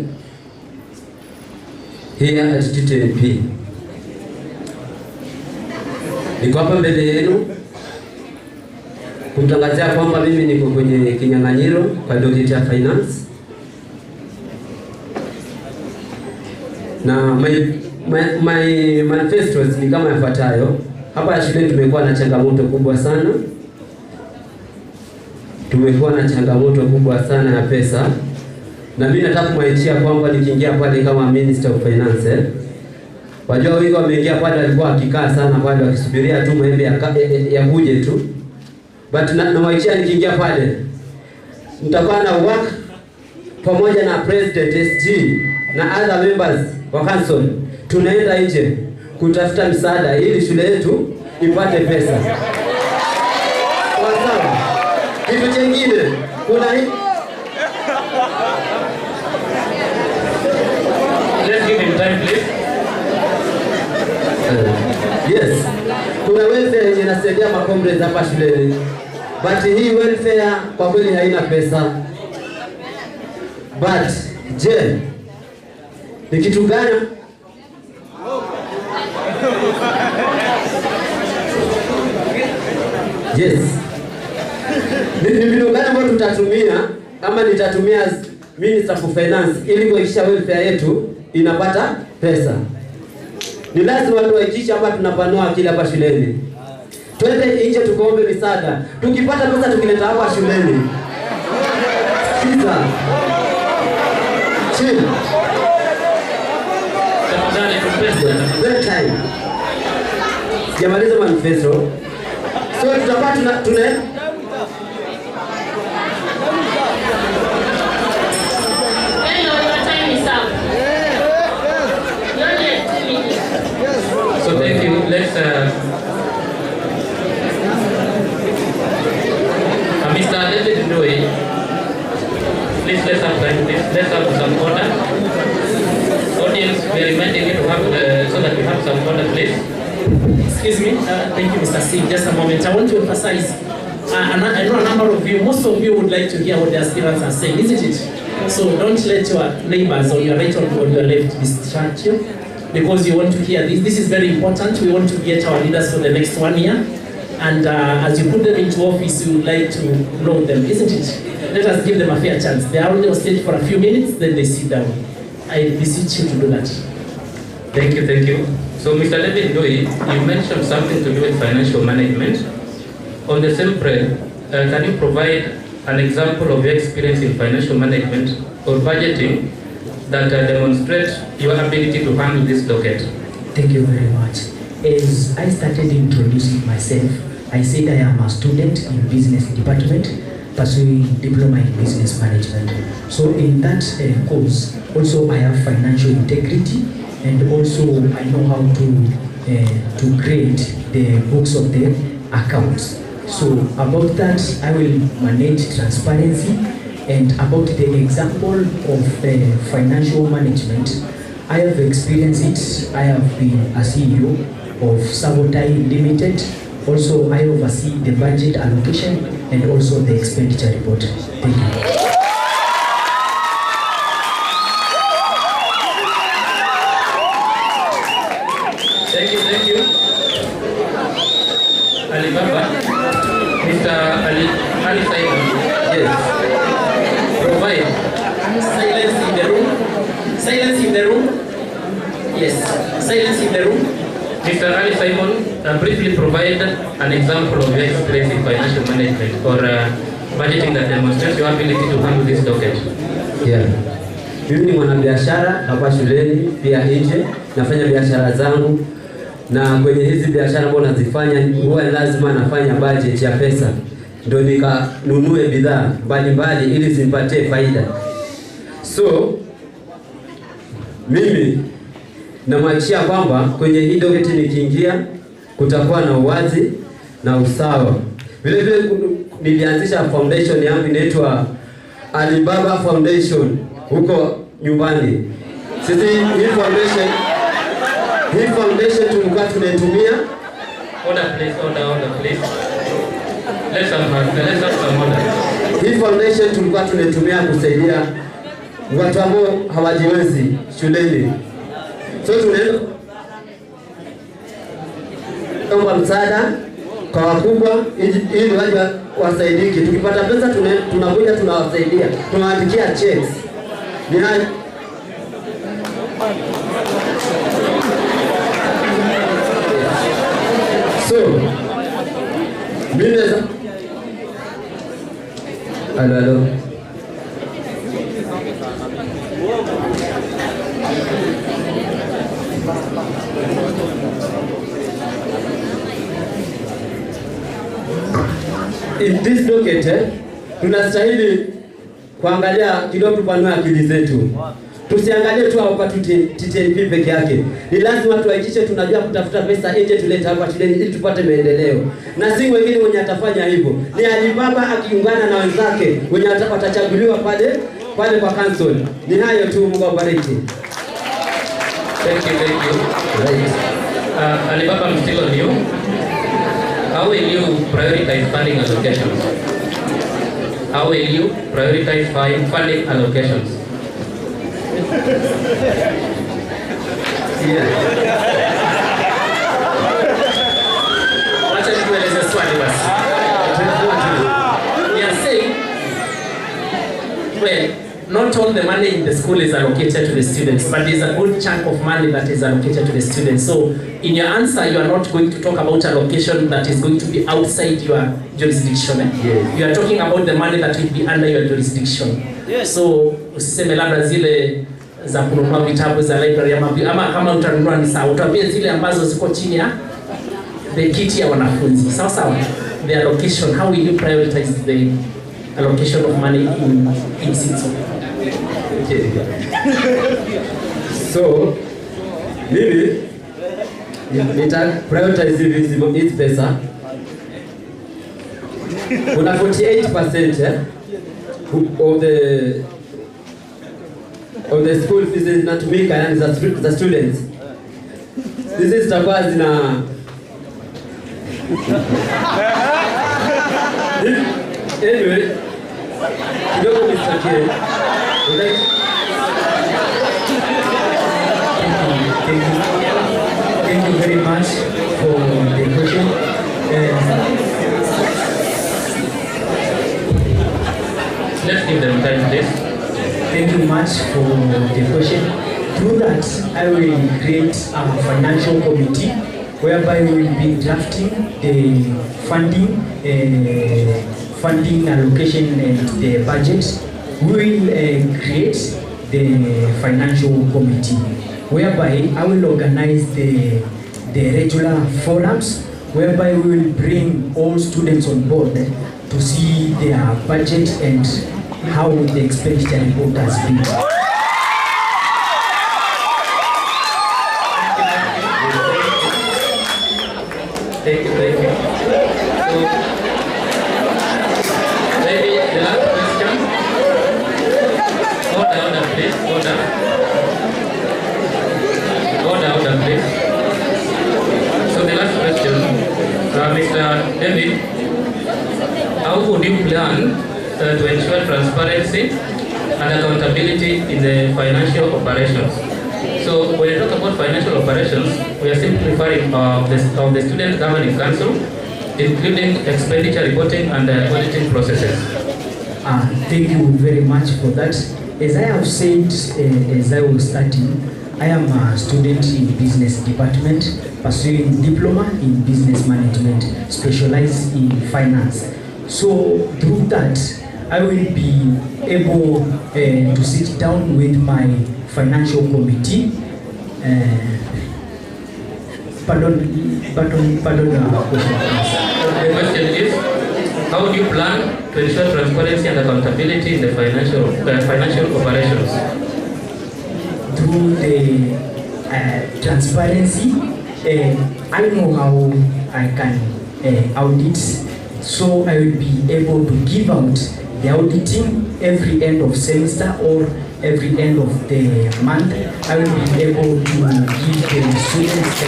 here at TTNP. Niko hapa mbele yenu kumtangazia kwamba mimi niko kwenye kinyang'anyiro kwa docket ya finance. Na my manifestos ni kama yafuatayo. Hapa shuleni tumekuwa na changamoto kubwa sana. Tumekuwa na changamoto kubwa sana ya pesa. Na mimi nataka kumwaitia kwamba nikiingia pale kama Minister of Finance, wajua wengi wameingia pale walikuwa akikaa sana pale wakisubiria tu maembe ya kuje tu. But na mwaitia nikiingia pale nitakuwa na work pamoja na President SG na other members wa council. Tunaenda nje kutafuta msaada ili shule yetu ipate pesa. Sawa. Kitu kingine kuna Let's give him time, please. Yes. Kuna welfare yenye inasaidia makomrades hapa shuleni. But hii welfare kwa kweli haina pesa. But je, ni kitu gani? Yes. Ni mbinu gani ambayo tutatumia ama nitatumia Minister for Finance ili kuhakikisha welfare yetu inapata pesa? Ni lazima tuhakikishe hapa tunapanua akili hapa shuleni. Twende nje tukaombe misaada. Tukipata pesa tukileta hapa shuleni. Sikiza. Chill. That time. Jamaliza manifesto. So tutakuwa tuna So thank you. Let's Mr. David Ndoe, please let's have time. Please let's have some order. Audience, we are reminding you to have so that we have some order, please. Excuse me. Thank you, Mr. C. Just a moment. I want to emphasize. I know a number of you. Most of you would like to hear what the aspirants are saying, isn't it? So don't let your neighbors on your right or on your left distract you, because you want to hear this. This is very important. We want to get our leaders for the next 1 year. And as you put them into office, you would like to know them, isn't it? Let us give them a fair chance. They are only on stage for a few minutes, then they sit down. I beseech you to do that. Thank you, thank you. So Mr. David Ndoe, you mentioned something to do with financial management. On the same thread, can you provide an example of your experience in financial management or budgeting that demonstrate your ability to handle this docket? Thank you very much. As I started introducing myself, I said I am a student in business department pursuing diploma in business management. So in that course, also I have financial integrity, and also I know how to create the books of the accounts. So about that, I will manage transparency. And about the example of financial management, I have experienced it. I have been a CEO of Sabotai Limited. Also, I oversee the budget allocation and also the expenditure report. Thank you. Thank you. Alibaba, Mr. Ali Simon. Yes. Provide. Silence in the room. Silence in the room. Yes. Silence in the room. Mr. Ali Simon, briefly provide an example of your experience in financial management or budgeting that demonstrates your ability to handle this docket. Yeah. Mimi ni mwanabiashara hapa shuleni, pia nje nafanya biashara zangu. na kwenye hizi biashara ambazo nazifanya huwa lazima nafanya budget ya pesa ndio nikanunue bidhaa mbalimbali ili zimpatie faida. So mimi namwachia kwamba kwenye hii docket nikiingia kutakuwa na uwazi na usawa. Vile vile nilianzisha foundation yangu inaitwa Alibaba Foundation huko nyumbani. Sisi hii foundation tulikuwa tunaitumia. Order please. Let's have some order. Hii foundation tulikuwa tunaitumia kusaidia watu ambao hawajiwezi shuleni. So tunaenda kwa msaada kwa wakubwa ili waje wasaidike. Tukipata pesa tunakuja tunawasaidia. Tunawaandikia checks. Ni hayo. So mimi Hello. In this docket tunastahili kuangalia kidogo, tupanue akili zetu. Tusiangalie tu hapa TTNP peke yake. Ni lazima tuhakikishe tunajua kutafuta pesa nje tulete hapa shuleni ili tupate maendeleo. Na si wengine wenye atafanya hivyo. Ni Alibaba akiungana na wenzake wenye watachaguliwa pale kwa council. Ni hayo tu, Mungu awabariki. Thank you. Right. Alibaba, I'm still on you. How will you prioritize funding allocations? How will you prioritize funding allocations? Wacha nikueleze swali basi. We are saying, well, not all the money in the school is allocated to the students, but there's a good chunk of money that is allocated to the students. So in your answer, you are not going to talk about allocation that is going to be outside your jurisdiction. Yes. You are talking about the money that will be under your jurisdiction. Yes. So usiseme labda zile za kununua vitabu za library ama kama utanunua ni sawa, utapia zile ambazo ziko chini ya the kit ya wanafunzi. Sawa. The allocation, how will you prioritize the allocation of money in Sitso? Okay. So mimi nita prioritize hizi pesa. Kuna 48% of the school fees zinatumika yani za students. Hizi zitakuwa zina anyway, kidogo nisakie. Thank you very much for the question. Let's give them time, please. Thank you much for the question. Through that, I will create a financial committee whereby we will be drafting the funding allocation and the budget. We will create the financial committee whereby I will organize the regular forums whereby we will bring all students on board to see their budget and how the expenditure report has been. Thank you. So, maybe the last question. Order, please. Order, please. So the last question, Mr. David, how would you plan to ensure transparency and accountability in the financial operations? So when you talk about financial operations, we are simply referring of the Student Governing Council, including expenditure reporting and auditing processes. Thank you very much for that. As I have said, as I was starting, I am a student in business department, pursuing diploma in business management, specialized in finance. So through that, I will be able to sit down with my financial committee Pardon the question. The question is, how do you plan to ensure transparency and accountability in the financial operations? Through the transparency, I know how I can audit, so I will be able to give out the auditing every end of semester or every end of the month. I will be able to give the students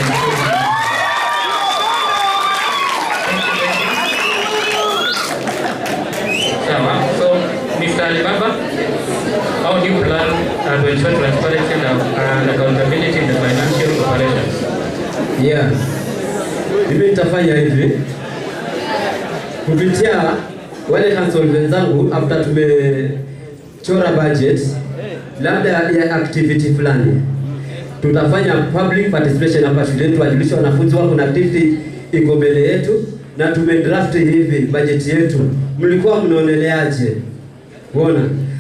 So, Mr. Alibaba, how do you plan to ensure transparency and accountability in the financial operations? Yeah. Mimi nitafanya hivi kupitia wale council wenzangu, after tumechora budget labda ya activity fulani, tutafanya public participation hapa shuleni, tuwajulishe wanafunzi wako na activity iko mbele yetu na tumedraft hivi budget yetu, mlikuwa mnaoneleaje? Unaona?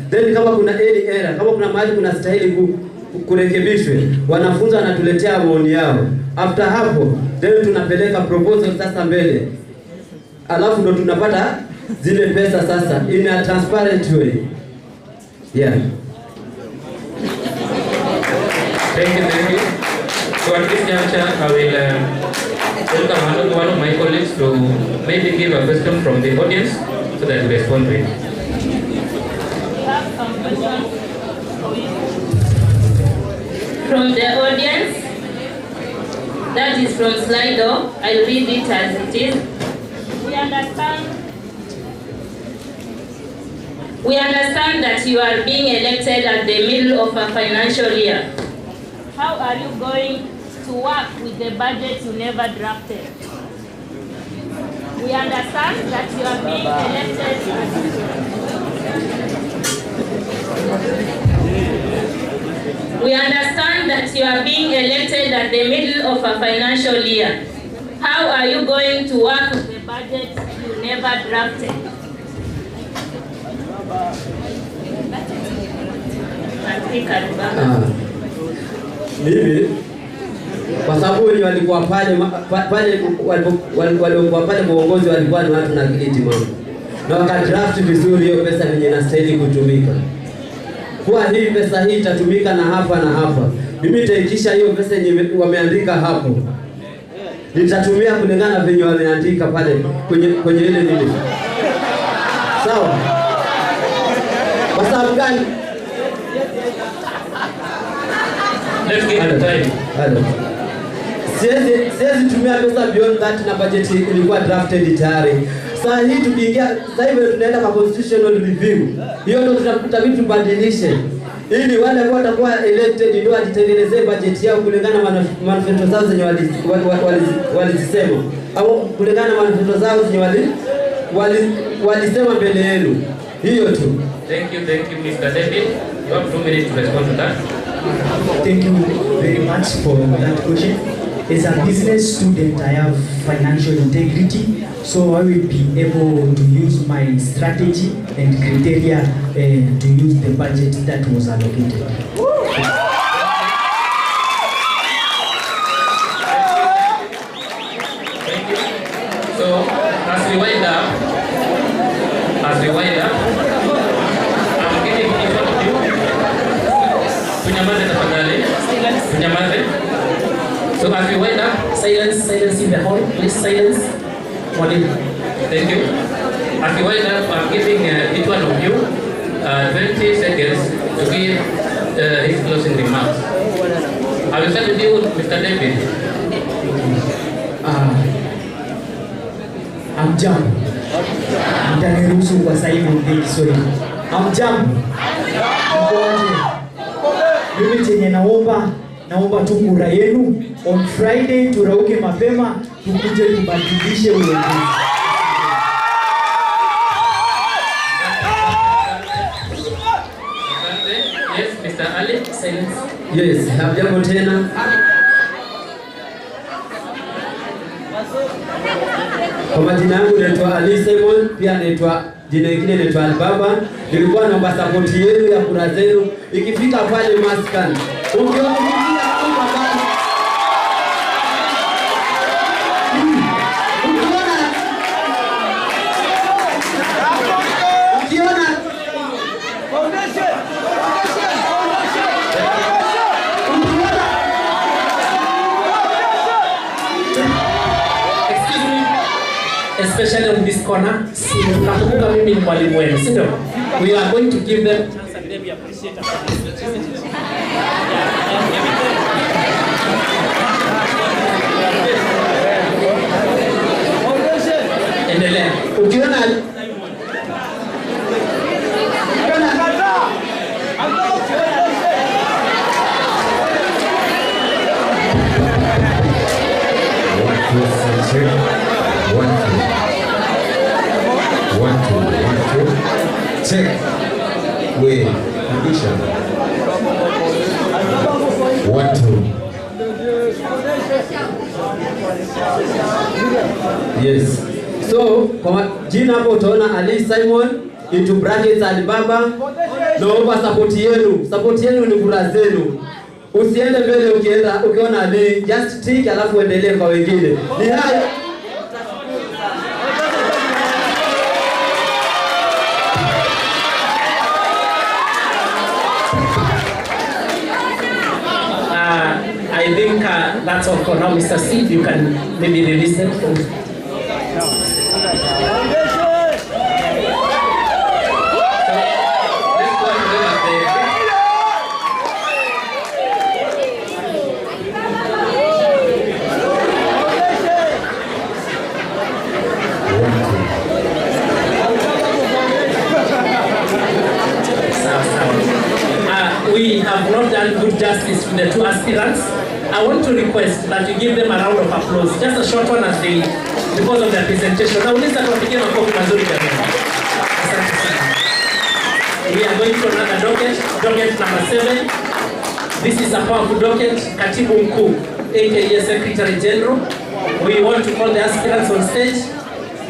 Then kama kuna any error, kama kuna mahali kuna stahili kurekebishwe, wanafunzi wanatuletea maoni yao. After hapo, then tunapeleka proposal sasa mbele. Alafu ndo tunapata zile pesa sasa in a transparent way. Yeah. Thank you. So at this juncture, I will welcome one of my colleagues to maybe give a question from the audience so that we respond to it. We have some questions from the audience. That is from Slido. I'll read it as it is. We understand that you are being elected at the middle of a financial year. How are you going to work with the budget you never drafted? We understand that you are being elected. We understand that you are being elected at the middle of a financial year. How are you going to work with the budget you never drafted? Mimi kwa sababu wenye walikuwa pale walikuwa pale uongozi walikuwa ni watu na akili timamu na wakadraft vizuri hiyo pesa yenye inastahili kutumika. Kwa hii pesa hii itatumika na hapa na hapa. Mimi nitaikisha hiyo pesa yenye wameandika hapo, nitatumia kulingana venye wameandika pale kwenye ile nini. Sawa? Kwa sababu gani? Let's get the time. Siwezi tumia pesa beyond that na budget ilikuwa drafted tayari. Sasa hii tukiingia, sasa hivi tunaenda kwa constitutional review. Hiyo ndio tutabidi tubadilishe. Ili wale ambao watakuwa elected ndio wajitengenezee budget yao kulingana na manifesto zao zenye walizisema. Au kulingana na manifesto zao zenye walisema mbele yenu. Hiyo tu. Thank you, Mr. David. You have 2 minutes to respond to that. Thank you very much for that question. As a business student, I have financial integrity, so I will be able to use my strategy and criteria to use the budget that was allocated. Thank you. So, as we wind up, I'm giving each one of you. Tunyamaze tafadhali. Tunyamaze. So as we wind up, silence in the hall, please silence. Thank you. As we wind up, I'm giving each one of you 20 seconds to give his closing remarks. I will start with you, Mr. David. Amjambo. Mtaniruhusu kwa sasa hivi ongee Kiswahili. Amjambo. Mimi chenye naomba tu kura yenu on Friday, turauke mapema tukuje tubadilishe uongozi. Yes, Mr. Ali, silence. Yes, hamjambo tena. Kwa majina yangu naitwa Ali Simon, pia naitwa jina lingine naitwa Alibaba. Nilikuwa naomba support yenu ya kura zenu ikifika pale maskani. Ungeongea kwa baba. especially on this corner. Nakumbuka mimi ni mwalimu wenu, si ndio? We are going to give them chance and maybe appreciate endelea. Ukiona check. Wait, condition. 1 2. Yes. So, kwa jina hapo utaona Ali Simon into brackets Alibaba. Naomba support yenu. Support yenu ni kura zenu. Usiende mbele ukiona Ali, just tick alafu endelee kwa wengine. Ni hayo. I think that's all for now, Mr. Steve. You can maybe release them. We have not done good justice to the two aspirants. I want to request that you give them a round of applause. Just a short one as they, because of their presentation. Now, we are going to another docket number 7. This is a powerful docket, Katibu Mkuu, aka Secretary General. We want to call the aspirants on stage.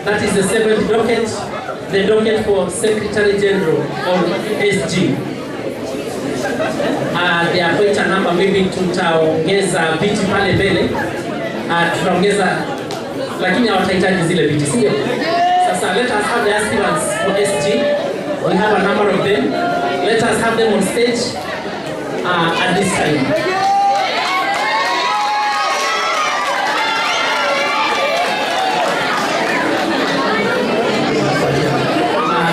That is the 7th docket, the docket for Secretary General or SG. They are quite a number, maybe tutaongeza viti pale mbele. Tutaongeza lakini hawatahitaji zile viti, sio? Sasa let us have the aspirants for SG. We have a number of them. Let us have them on stage at this time.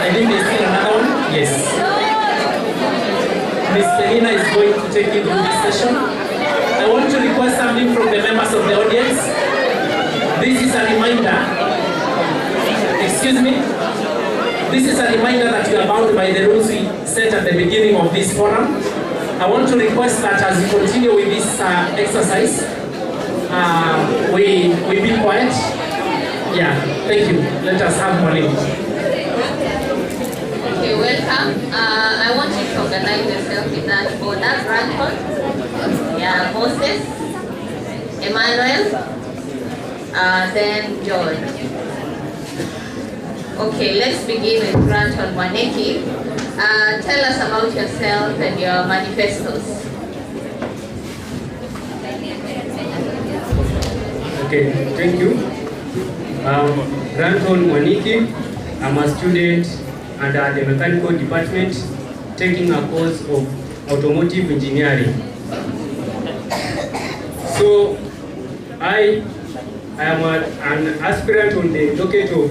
I think there's still another one. Yes. Ms. Penina is going to take you through this session. I want to request something from the members of the audience. This is a reminder. Excuse me. This is a reminder that you are bound by the rules we set at the beginning of this forum. I want to request that as we continue with this exercise, we be quiet. Yeah, thank you. Let us have Molly. Okay, welcome. I want you to organize yourself in that order. Brandon, yeah, Moses, Emmanuel, then George. Okay, let's begin with Brandon Waneki. Tell us about yourself and your manifestos. Okay, thank you. Brandon Waneki. I'm a student under the mechanical department taking a course of automotive engineering. So I am an aspirant on the docket of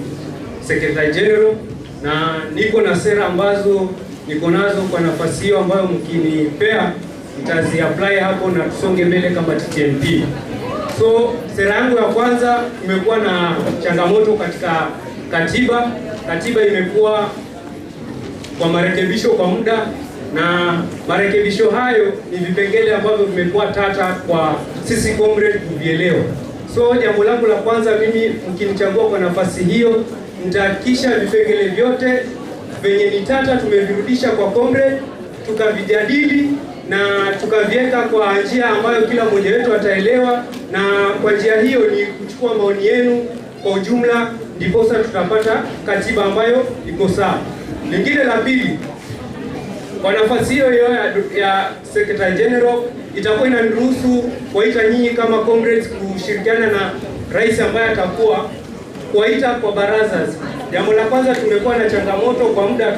Secretary General, na niko na sera ambazo niko nazo kwa nafasi hiyo ambayo mkinipea nitazi apply hapo na tusonge mbele kama TTMP. So sera yangu ya kwanza, imekuwa na changamoto katika katiba. Katiba imekuwa kwa marekebisho kwa muda, na marekebisho hayo ni vipengele ambavyo vimekuwa tata kwa sisi comrade kuvielewa. So jambo langu la kwanza, mimi mkinichagua kwa nafasi hiyo, nitahakikisha vipengele vyote venye ni tata tumevirudisha kwa comrade, tukavijadili na tukaviweka kwa njia ambayo kila mmoja wetu ataelewa, na kwa njia hiyo ni kuchukua maoni yenu kwa ujumla, ndiposa tutapata katiba ambayo iko sawa. Lingine la pili, kwa nafasi hiyo ya Secretary General, itakuwa inaniruhusu kuwaita nyinyi kama comrades kushirikiana na rais ambaye atakuwa kuwaita kwa baraza. Jambo la kwanza, tumekuwa na changamoto kwa muda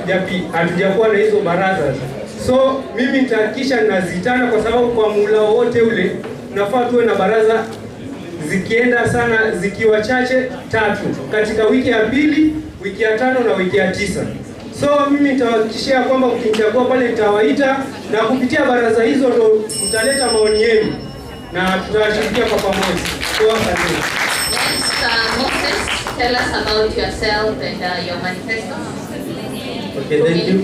hatujakuwa na hizo baraza. So mimi nitahakikisha ninazitana, kwa sababu kwa muhula wote ule nafaa tuwe na baraza zikienda sana, zikiwa chache 3 katika wiki ya pili, wiki ya 5 na wiki ya 9. So mimi nitawahakikishia kwamba mkinichagua pale nitawaita, na kupitia baraza hizo ndo mtaleta maoni yenu na tutashirikia kwa pamoja. So asante. Next, Moses, tell us about yourself and your manifesto. Okay, thank you.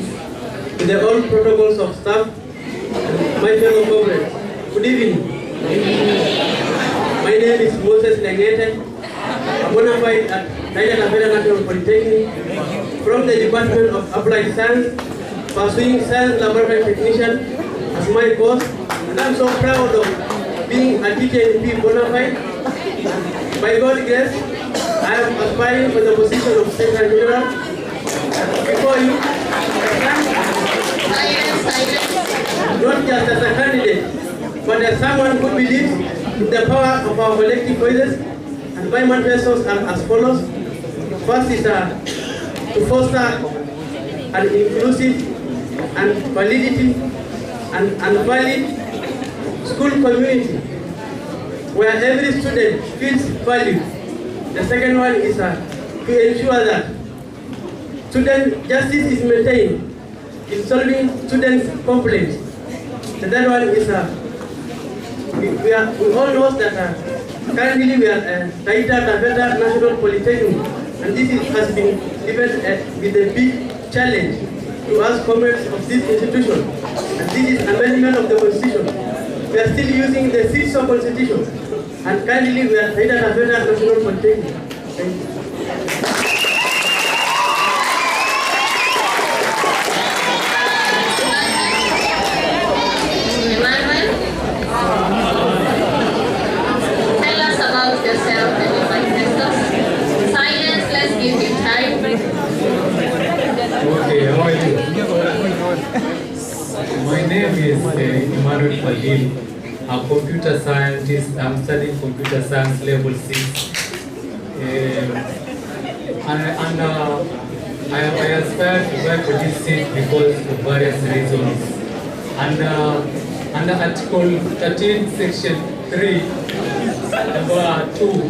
To the all protocols of staff, my fellow comrades, good evening. My name is Moses Legete. I'm bona fide at AMPHITHEATRE National Polytechnic from the Department of Applied Science, pursuing Science Laboratory Technician as my course, and I'm so proud of being a teacher in P bona fide. By God's grace, I am aspiring for the position of Secretary General. Before you, not just as a candidate, but as someone who believes in the power of our collective voices. And my manifestos are as follows. First is to foster an inclusive and validity and valid school community where every student feels valued. The second one is to ensure that student justice is maintained in solving students' complaints. The third one is we all know that currently we are AMPHITHEATRE National Polytechnic, and this has been given with a big challenge to us comrades of this institution. And this is amendment of the constitution. We are still using the CISO constitution, and currently we are AMPHITHEATRE National Polytechnic. Thank you. My name is Emmanuel Fadil. I'm a computer scientist. I'm studying computer science level 6. I aspire to work for this seat because of various reasons. Under Article 13, Section 3,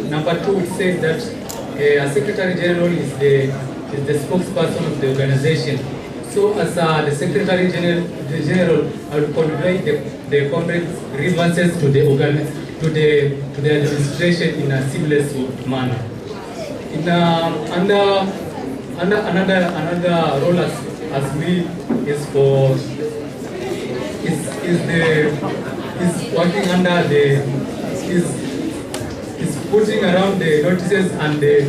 number 2, it says that a Secretary General is the spokesperson of the organization. So, as the Secretary General, I will convey the comrades' grievances to the administration in a seamless manner. Another role as me is working under is putting around the notices and the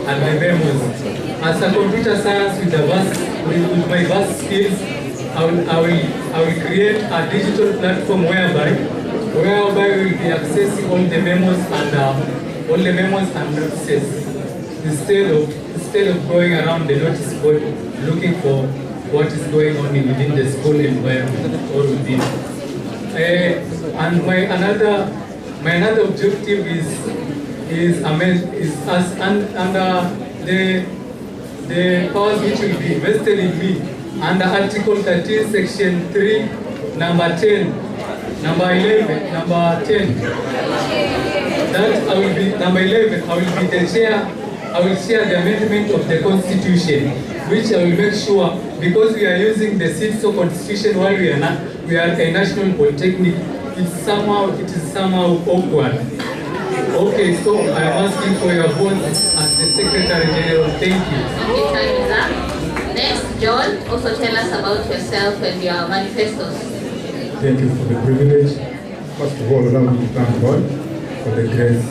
memos. As a computer science with my vast skills, I will create a digital platform whereby we will be accessing all the memos and notices instead of going around the notice board looking for what is going on within the school environment or within. And my another objective is under the powers which will be vested in me under Article 13, Section 3, number 10, number 11, number 10. That I will be number 11. I will be the chair. I will share the amendment of the Constitution, which I will make sure, because we are using the CISO Constitution while we are a national polytechnic, it is somehow awkward. Okay, so I am asking for your vote as the Secretary General. Thank you. Okay, time is up. Next, John, also tell us about yourself and your manifestos. Thank you for the privilege. First of all, allow me to thank God for the grace.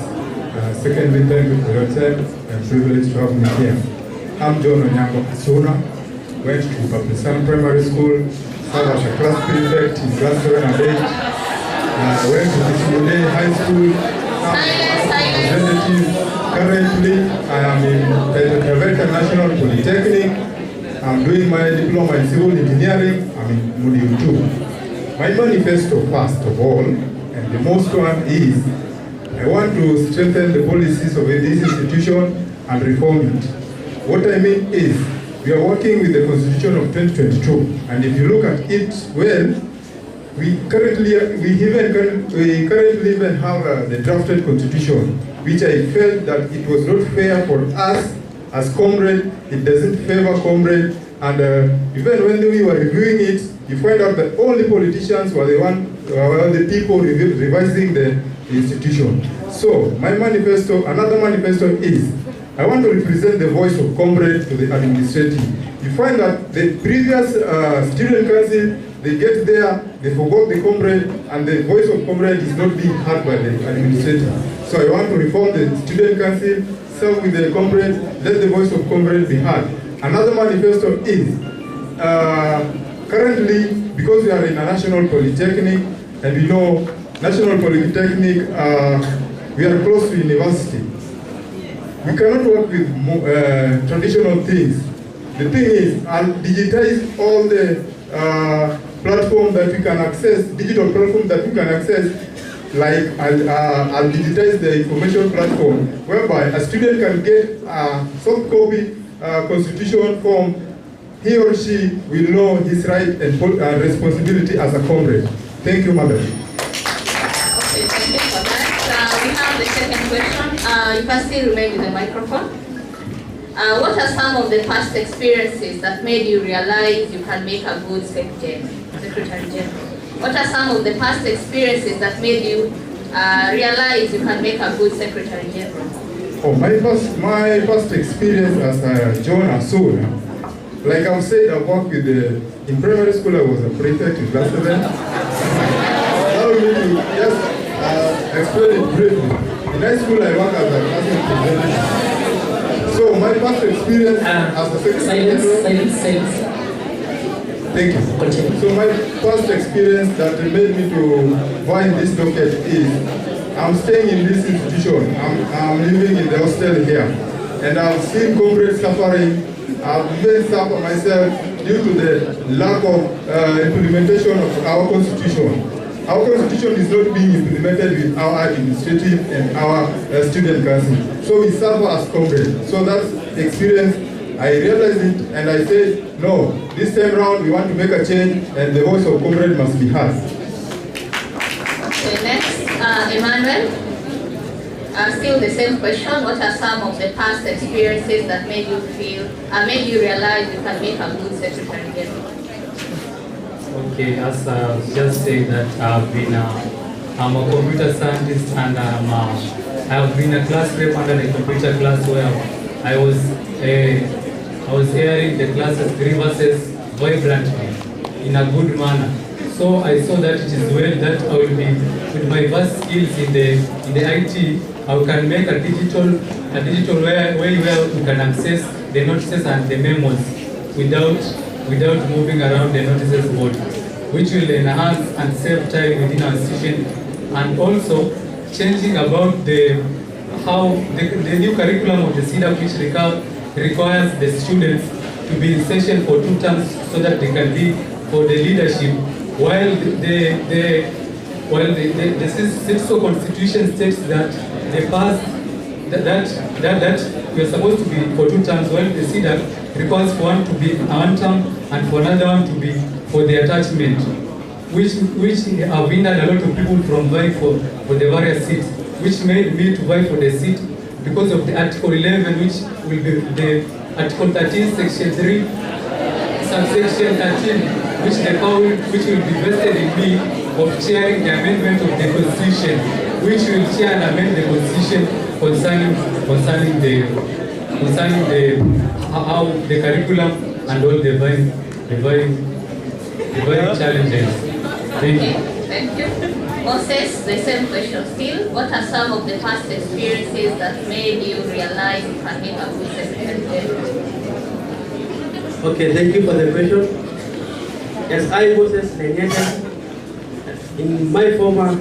Secondly, thank you for your time and privilege to have me here. I'm John Onyango Asuna. Went to Papisan Primary School, served as a class prefect in class 7 and 8. Went to Kisumude High School. Currently, I am in AMPHITHEATRE National Polytechnic. I'm doing my diploma in civil engineering. I'm in Module 2. My manifesto, first of all, and the most one is, I want to strengthen the policies of this institution and reform it. What I mean is, we are working with the Constitution of 2022, and if you look at it well, We currently even have the drafted constitution, which I felt that it was not fair for us as comrade. It doesn't favor comrade, and even when we were reviewing it, you find out that only politicians were the people revising the institution. So my manifesto, another manifesto is, I want to represent the voice of comrade to the administrative. You find that the previous student council, they get there, they forgot the comrade, and the voice of comrade is not being heard by the administrator. So I want to reform the student council, serve with the comrade, let the voice of comrade be heard. Another manifesto is, currently, because we are in a national polytechnic, and we know national polytechnic, we are close to university. We cannot work with traditional things. The thing is, I'll digitize all the platform that we can access, digital platform that we can access, like I'll digitize the information platform, whereby a student can get a soft copy constitution form. He or she will know his right and responsibility as a comrade. Thank you, madam. Okay, thank you for that. We have the second question. You can still remain with the microphone. What are some of the past experiences that made you realize you can make a good Secretary General? What are some of the past experiences that made you realize you can make a good Secretary General? Oh, my first experience as John Asuna, like I've said, I worked with in primary school I was a prefect in class 7. Allow me to just explain it briefly. In high school I worked as a classroom representative. So my first experience as a secretary Silence. Thank you. Continue. So my first experience that made me to find this docket is, I'm staying in this institution. I'm living in the hostel here, and I've seen comrades suffering. I've even suffered myself due to the lack of implementation of our constitution. Our constitution is not being implemented with our administrative and our student council. So we suffer as comrades. So that's the experience. I realized it and I said, no, this time around we want to make a change and the voice of comrade must be heard. Okay, next, Emmanuel. Still the same question. What are some of the past experiences that made you realize you can make a good Secretary General? Okay, as I was just saying that I'm a computer scientist, and I have been a class rep under the computer class where I was airing the classes grievances vibrantly in a good manner. So I saw that it is well that I will be, with my vast skills in the IT, I can make a digital way where we can access the notices and the memos without moving around the notices board, which will enhance and save time within our institution, and also changing about the new curriculum of the CEDAP, which requires the students to be in session for 2 terms so that they can lead for the leadership, while the citizen constitution states that the past that you're supposed to be for 2 terms, while the CEDAP requires for one to be 1 term and for another one to be for the attachment, which have hindered a lot of people from vying for the various seats, which made me to vie for the seat because of the Article 11, which will be the Article 13, Section 3, subsection 13, which will be vested in me of chairing the amendment of the Constitution, which will chair and amend the Constitution concerning how the curriculum and all the vying challenges. Thank you. Thank you. Moses, the same question still. What are some of the past experiences that made you realize you can make a good Secretary General? Okay, thank you for the question. Yes, I, Moses Lenyeta, in my former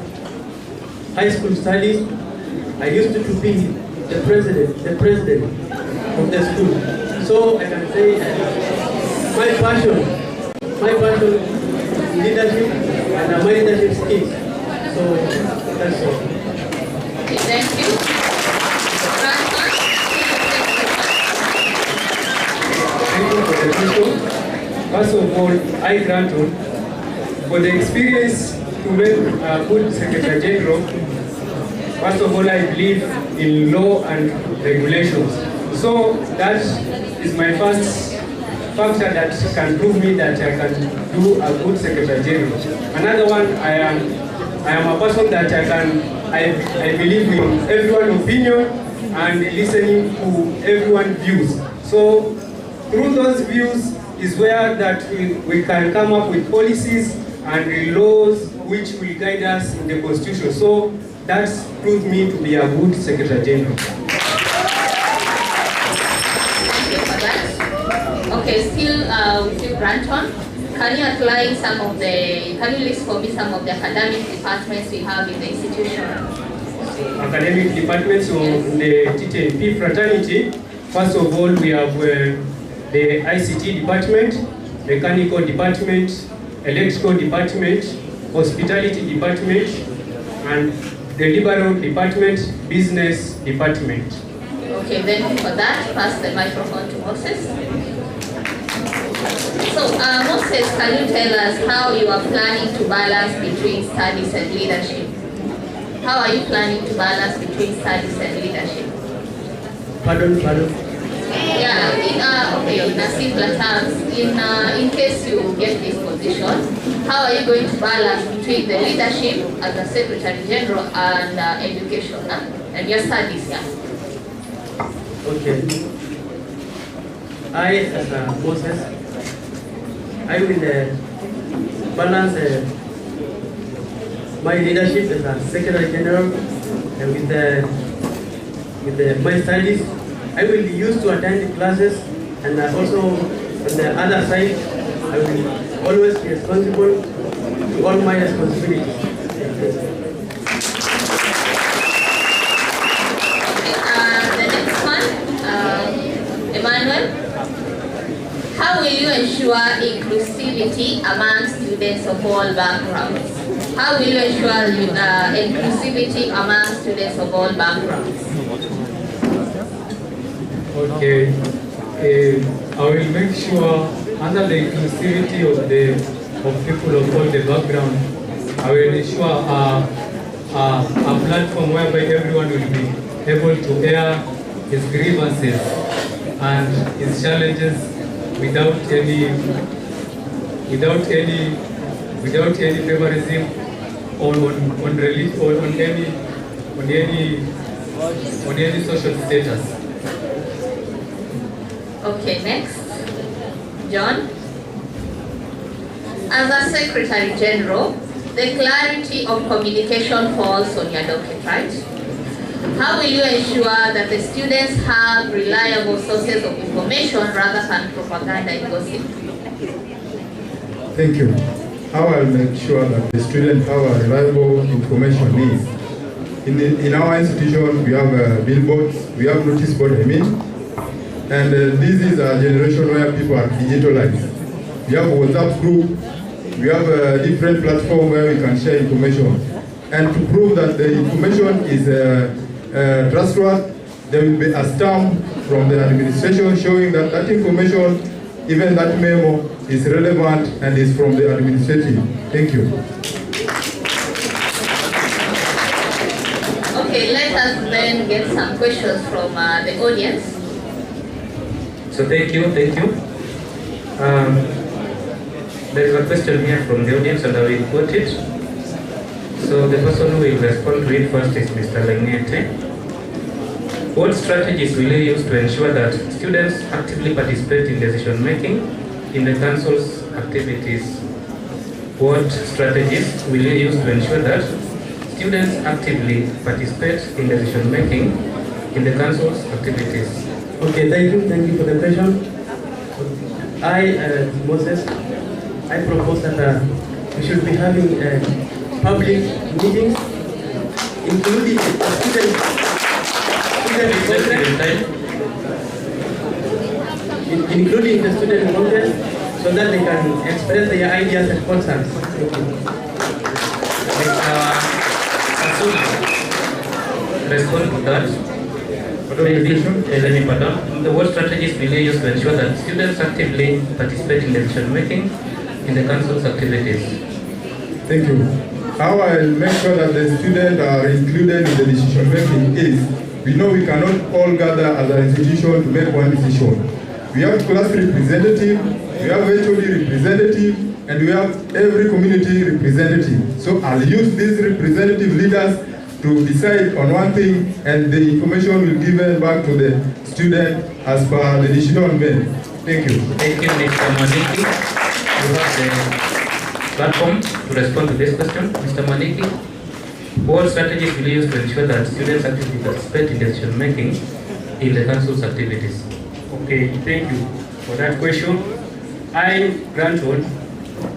high school studies, I used to be the president of the school. So I can say my passion is leadership and my leadership skills. So that's all. Okay, thank you. Thank you for the question. First of all, I, Granton, for the experience to make a good Secretary General, first of all, I believe in law and regulations. So that is my first factor that can prove me that I can do a good Secretary General. Another one, I am a person that I believe in everyone's opinion and listening to everyone's views. So through those views is where that we can come up with policies and laws which will guide us in the Constitution. So that's proved me to be a good Secretary General. Thank you for that. Okay, still with you, Branton. Can you outline can you list for me some of the academic departments we have in the institution? Academic departments of the TTNP fraternity. First of all, we have the ICT department, mechanical department, electrical department, hospitality department, and the liberal department, business department. Okay, thank you for that. Pass the microphone to Moses. So, Moses, can you tell us how you are planning to balance between studies and leadership? How are you planning to balance between studies and leadership? Pardon? Yeah, in a simpler terms, in case you get this position, how are you going to balance between the leadership as a Secretary General and education and your studies? Yeah. Okay. I, as Moses, I will balance my leadership as a Secretary General and with my studies. I will be used to attend the classes, and also on the other side, I will always be responsible to all my responsibilities. The next one, Emmanuel. How will you ensure inclusivity among students of all backgrounds? How will you ensure inclusivity among students of all backgrounds? Okay, I will make sure under the inclusivity of people of all the background, I will ensure a platform whereby everyone will be able to air his grievances and his challenges without any favorism on any social status. Okay, next. John. As a Secretary General, the clarity of communication falls on your docket, right? How will you ensure that the students have reliable sources of information rather than propaganda and gossip? Thank you. How I'll make sure that the students have a reliable information is, in our institution we have billboards, we have notice board, and this is a generation where people are digitalized. We have a WhatsApp group, we have a different platform where we can share information. And to prove that the information is trustworthy, there will be a stamp from the administration showing that that information, even that memo, is relevant and is from the administrative. Thank you. Okay, let us then get some questions from the audience. So thank you. There is a question here from the audience and I will quote it. So the person who will respond to it first is Mr. Lenete. What strategies will you use to ensure that students actively participate in decision making in the council's activities? What strategies will you use to ensure that students actively participate in decision making in the council's activities? Okay, thank you for the question. I, Moses, I propose that we should be having public meetings, including including the student congress, so that they can express their ideas and concerns. Respond to that. What strategies will you use to ensure that students actively participate in decision making in the council's activities? Thank you. How I'll make sure that the students are included in the decision making is, we know we cannot all gather as an institution to make one decision. We have class representative, we have HOD representative, and we have every community representative. So I'll use these representative leaders to decide on one thing, and the information will be given back to the student as per the decision made. Thank you. Thank you, Mr. Maliki. You have the platform to respond to this question. Mr. Maliki, what strategies will you use to ensure that students actively participate in decision making in the council's activities? Okay, thank you for that question. I grant on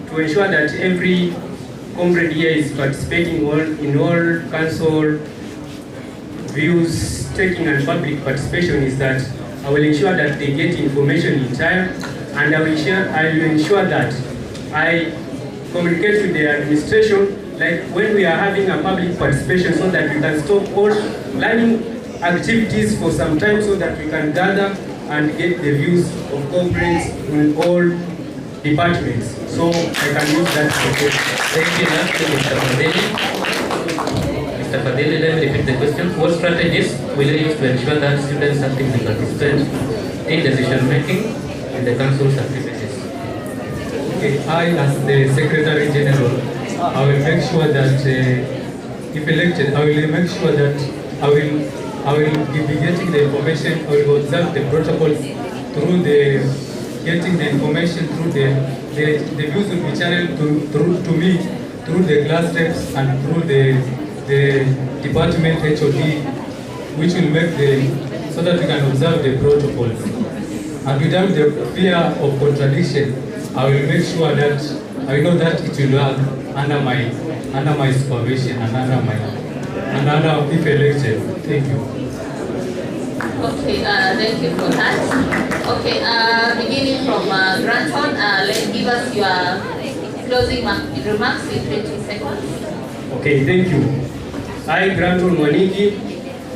to ensure that every comrade here is participating in all council views taking and public participation is that I will ensure that they get information in time, and I will ensure that I communicate with the administration, like when we are having a public participation, so that we can stop all learning activities for some time, so that we can gather and get the views of comrades in all departments. So I can use that. Thank you, Mr. Fadili. Mr. Fadili, let me repeat the question. What strategies will you use to ensure that students actively participate in decision making in the council's activities? Okay, I, as the Secretary General, I will make sure that if elected, I will make sure that I will be getting the information. I will observe the protocols through the getting the information through the views will be channeled to me through the class reps and through the department HOD, which will make so that we can observe the protocols. And without the fear of contradiction, I will make sure that I know that it will work under my supervision and under if elected. Thank you. Okay, thank you for that. Okay, beginning from Granton, let's give us your closing remarks in 20 seconds. Okay, thank you. I, Granton Mwaniki,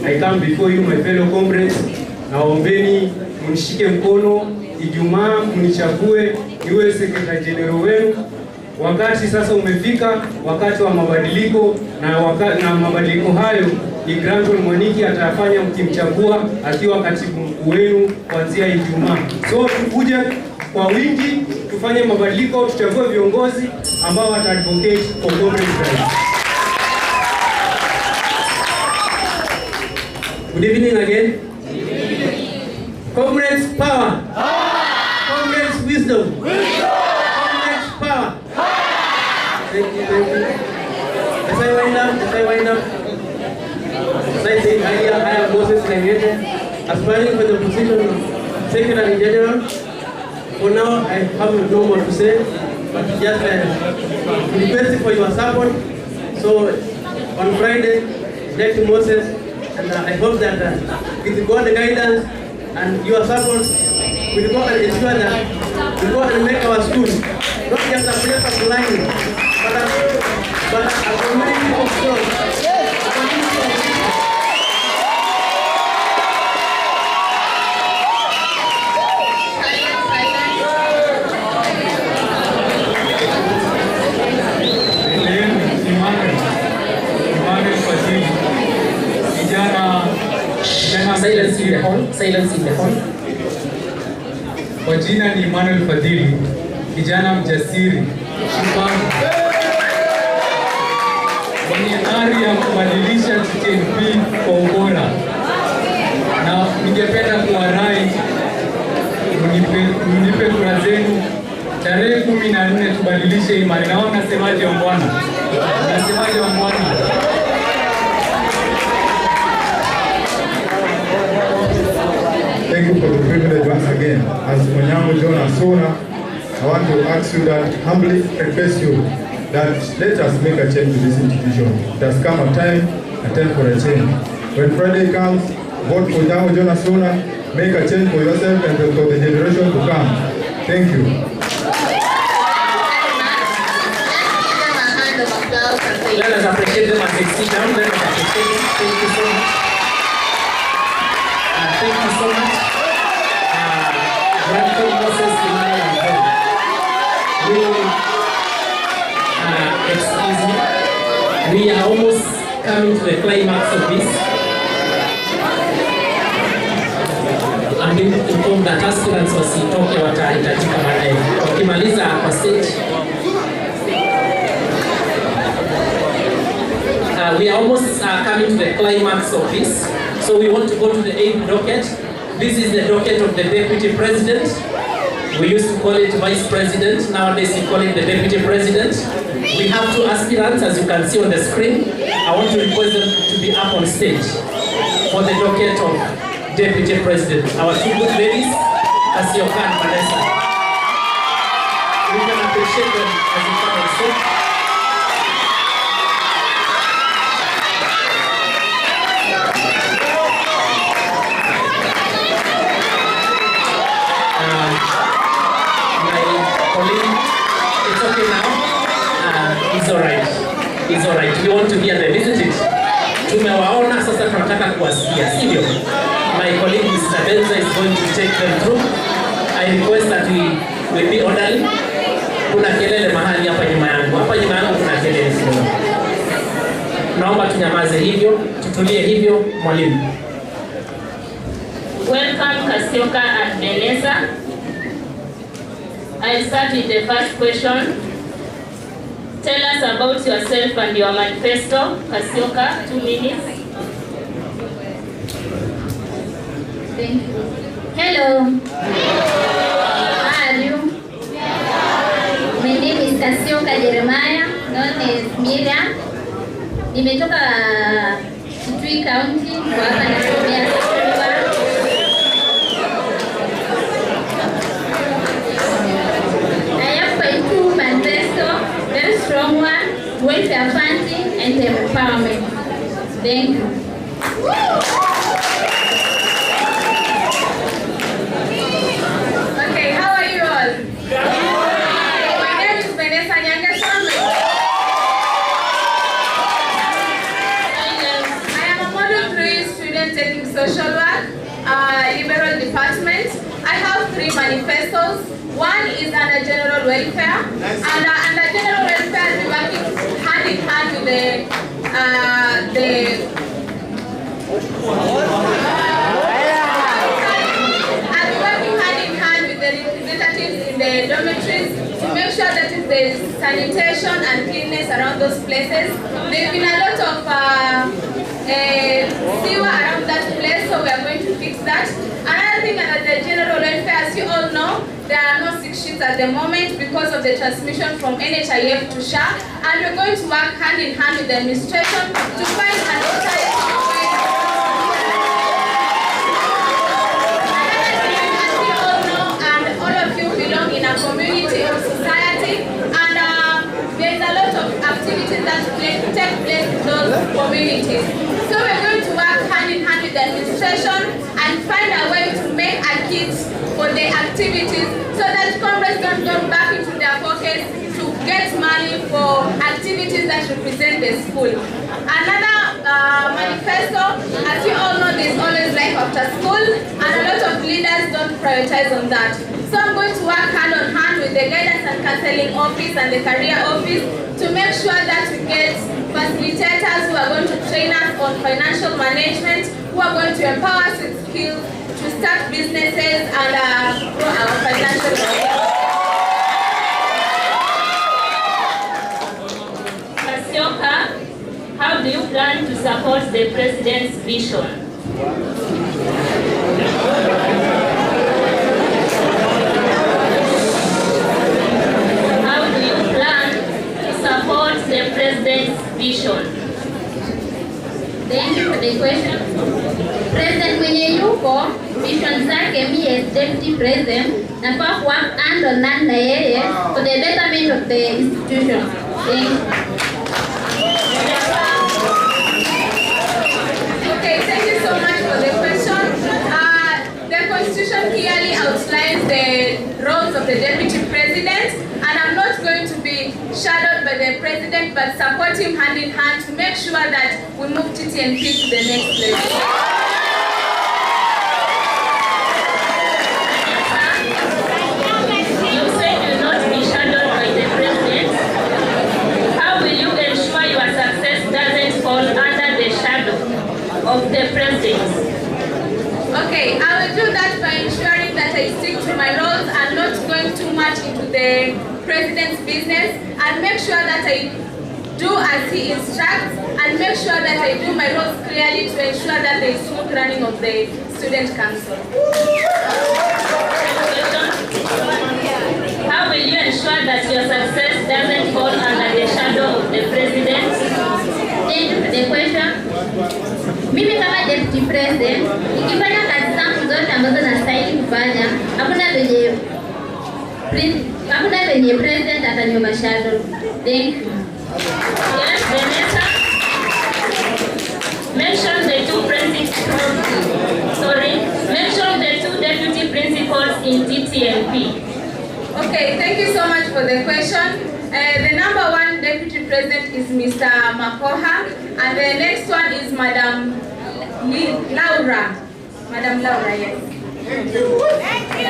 I come before you, my fellow comrades. Naombeni mnishike mkono, Ijumaa mnichague niwe Secretary General wenu. Wakati sasa umefika, wakati wa mabadiliko, na mabadiliko hayo ni Granton Mwaniki atafanya mkimchagua akiwa katibu mkuu wenu kuanzia Ijumaa. So tukuje kwa wingi, tufanye mabadiliko, tuchague viongozi ambao wata advocate for comrades rights. Good evening again. Comrades power. Comrades wisdom. Comrades power. Thank you, thank you. As I wind up, as I said earlier, I am Moses Lengete, aspiring for the position of Secretary General. For now, I have no more to say, but just request for your support. So on Friday, elect Moses, and I hope that with God's guidance and your support, we'll go and ensure that we'll go and make our school not just a place of learning, but a community of growth. Silence in the hall. Silence in the hall. Kwa jina ni Emmanuel Fadhili, kijana mjasiri, shupavu, mwenye ari ya kubadilisha TTNP kwa ubora, na ningependa kuwarai mnipe kura zenu tarehe 14 tubadilishe imani. Naona nasemaje wa Bwana? Nasemaje wa Bwana? Thank you for the privilege once again. As Onyango John Asona, I want to ask you that, humbly request you, that let us make a change to this institution. It has come a time for a change. When Friday comes, vote for Onyango John Asona, make a change for yourself and for the generation to come. Thank you. Let us appreciate them as they sit down. Let us appreciate them. Thank you so much. Thank you so much. Granton Moses, Emmanuel, we will excuse coming to the climax of this. I'm being informed that aspirants wasitoke watahitajika baadaye. Wakimaliza kwa stage. We are almost coming to the climax of this. So we want to go to the 8th docket. This is the docket of the Deputy President. We used to call it Vice President. Nowadays we call it the Deputy President. We have 2 aspirants, as you can see on the screen. I want to request them to be up on stage for the docket of Deputy President. Our 2 good ladies, Kasioka and Vanessa. We can appreciate them as you come on stage. It's okay now. It's alright. It's alright. We want to hear them, isn't it? Tumewaona sasa tunataka kuwasikia, sivyo? My colleague Mr. Benza is going to take them through. I request that we be orderly. Kuna kelele mahali hapa nyuma yangu. Hapa nyuma yangu kuna kelele kidogo. Naomba tunyamaze hivyo, tutulie hivyo, mwalimu. Welcome Kasioka and Vanessa. I'll start with the first question. Tell us about yourself and your manifesto. Kasioka, 2 minutes. Thank you. Hello. How are you? My name is Kasioka Jeremiah, known as Miriam. Nimetoka Kitui County, kwa hapa nasomea sekondari. Very strong one, welfare funding and empowerment. Thank you. Okay, how are you all? My name is Vanessa Nyangasome. I am a model 3 student taking social work, liberal department. I have 3 manifestos. One is under general welfare, and under general welfare we working hand in hand with the representatives in the dormitories to make sure that there is sanitation and cleanliness around those places. There's been a lot of sewer around that place, so we are going to fix that. Another thing under the general welfare, as you all know, there are no 6 shifts at the moment because of the transmission from NHIF to SHA, and we're going to work hand in hand with the administration to find an alternative way. As you all know, and all of you belong in a community or society, and there's a lot of activities that take place in those communities. So we're going to work hand in hand with the administration and find a way to make a kit for the activities so that comrades don't go back into their pockets to get money for activities that represent the school. Another manifesto, as you all know, there's always life after school, and a lot of leaders don't prioritize on that. So I'm going to work hand on hand with the guidance and counseling office and the career office to make sure that we get facilitators who are going to train us on financial management, who are going to empower us with skills to start businesses and grow our financial career. Kasioka, how do you plan to support the President's vision? How do you plan to support the President's vision? Thank you for the question. President mwenye yuko vision zake mi as deputy president nafaa work hand on hand na yeye for the betterment of the institution. Thank you. Okay, thank you so much for the question. The Constitution clearly outlines the roles of the Deputy President, and I'm not going to be shadowed by the President, but support him hand in hand to make sure that we move TTNP to the next level. Under the president. Okay, I will do that by ensuring that I stick to my roles and not going too much into the president's business, and make sure that I do as he instructs, and make sure that I do my roles clearly to ensure that there is smooth running of the student council. How will you ensure that your success doesn't fall under the shadow of the president? Thank you for the question. Mimi kama deputy president, nikifanya kazi zangu zote ambazo nastahili kufanya, hakuna venye president ataniomba shadow. Thank you. Yes, Vanessa. Mention the two mention the two deputy principals in TTMP. Okay, thank you so much for the question. The number one deputy president is Mr. Makoha, and the next one is Madam Laura. Madam Laura, yes. Thank you.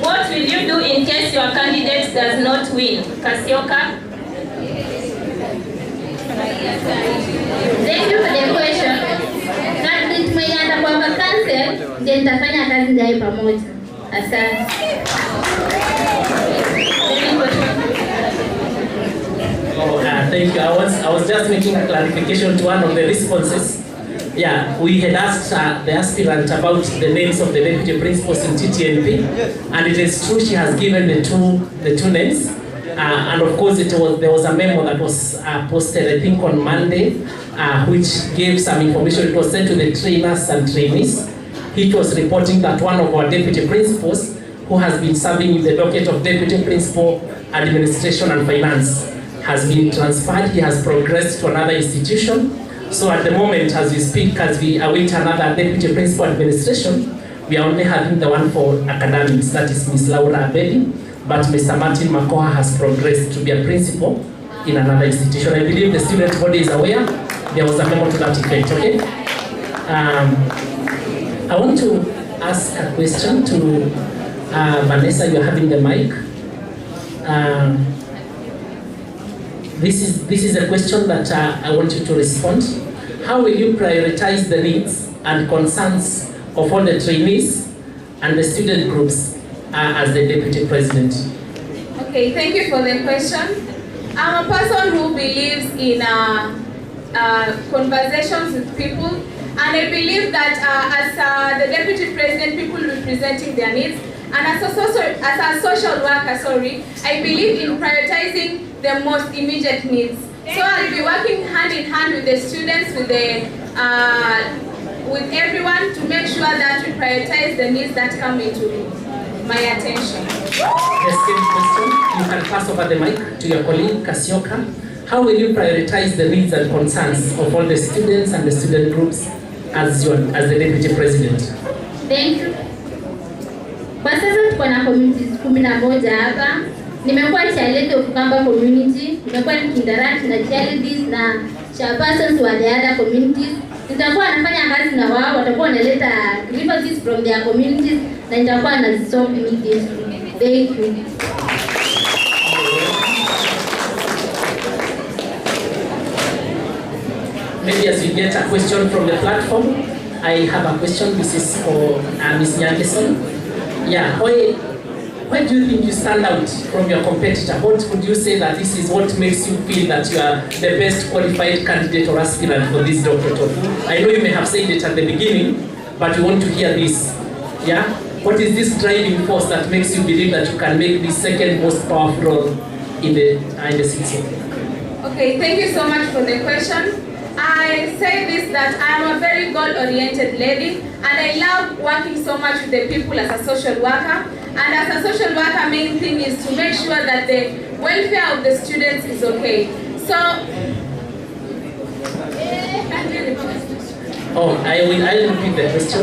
What will you do in case your candidate does not win? Kasioka? Thank you for the question. Kadri tumeanza kwa vacancy, ndio nitafanya kazi naye pamoja. Asante. Thank you. I was just making a clarification to one of the responses. Yeah, we had asked the aspirant about the names of the deputy principals in TTNP, and it is true she has given the two names. And of course, there was a memo that was posted, I think, on Monday, which gave some information. It was sent to the trainers and trainees. It was reporting that one of our deputy principals, who has been serving in the docket of deputy principal, administration and finance, has been transferred. He has progressed to another institution. So at the moment, as we speak, as we await another deputy principal administration, we are only having the one for academics, that is Ms. Laura Abedi, but Mr. Martin Makoha has progressed to be a principal in another institution. I believe the student body is aware. There was a memo to that effect, okay? I want to ask a question to Vanessa. You're having the mic. This is a question that I want you to respond. How will you prioritize the needs and concerns of all the trainees and the student groups as the deputy president? Okay, thank you for the question. I'm a person who believes in conversations with people, and I believe that as the deputy president, people will be presenting their needs, and as a social worker, I believe in prioritizing the most immediate needs. So I'll be working hand in hand with the students, with everyone, to make sure that we prioritize the needs that come into my attention. The same question, you can pass over the mic to your colleague, Kasioka. How will you prioritize the needs and concerns of all the students and the student groups as the deputy president? Thank you. Kwa sasa tuko na communities 11 hapa. Nimekuwa chairlady of Kamba community, nimekuwa nikinteract na charities na chairpersons wa the other communities. Nitakuwa nafanya kazi na wao, watakuwa wanaleta grievances from their communities na nitakuwa nazisolve immediately. Thank you. Maybe as we get a question from the platform, I have a question. This is for Ms. Nyangeson. Yeah, why do you think you stand out from your competitor? What would you say that this is what makes you feel that you are the best qualified candidate or aspirant for this doctorate? I know you may have said it at the beginning, but we want to hear this. Yeah? What is this driving force that makes you believe that you can make the second most powerful role in the city? Okay, thank you so much for the question. I say this, that I am a very goal-oriented lady, and I love working so much with the people as a social worker. And as a social worker, main thing is to make sure that the welfare of the students is okay. So, I will repeat the question.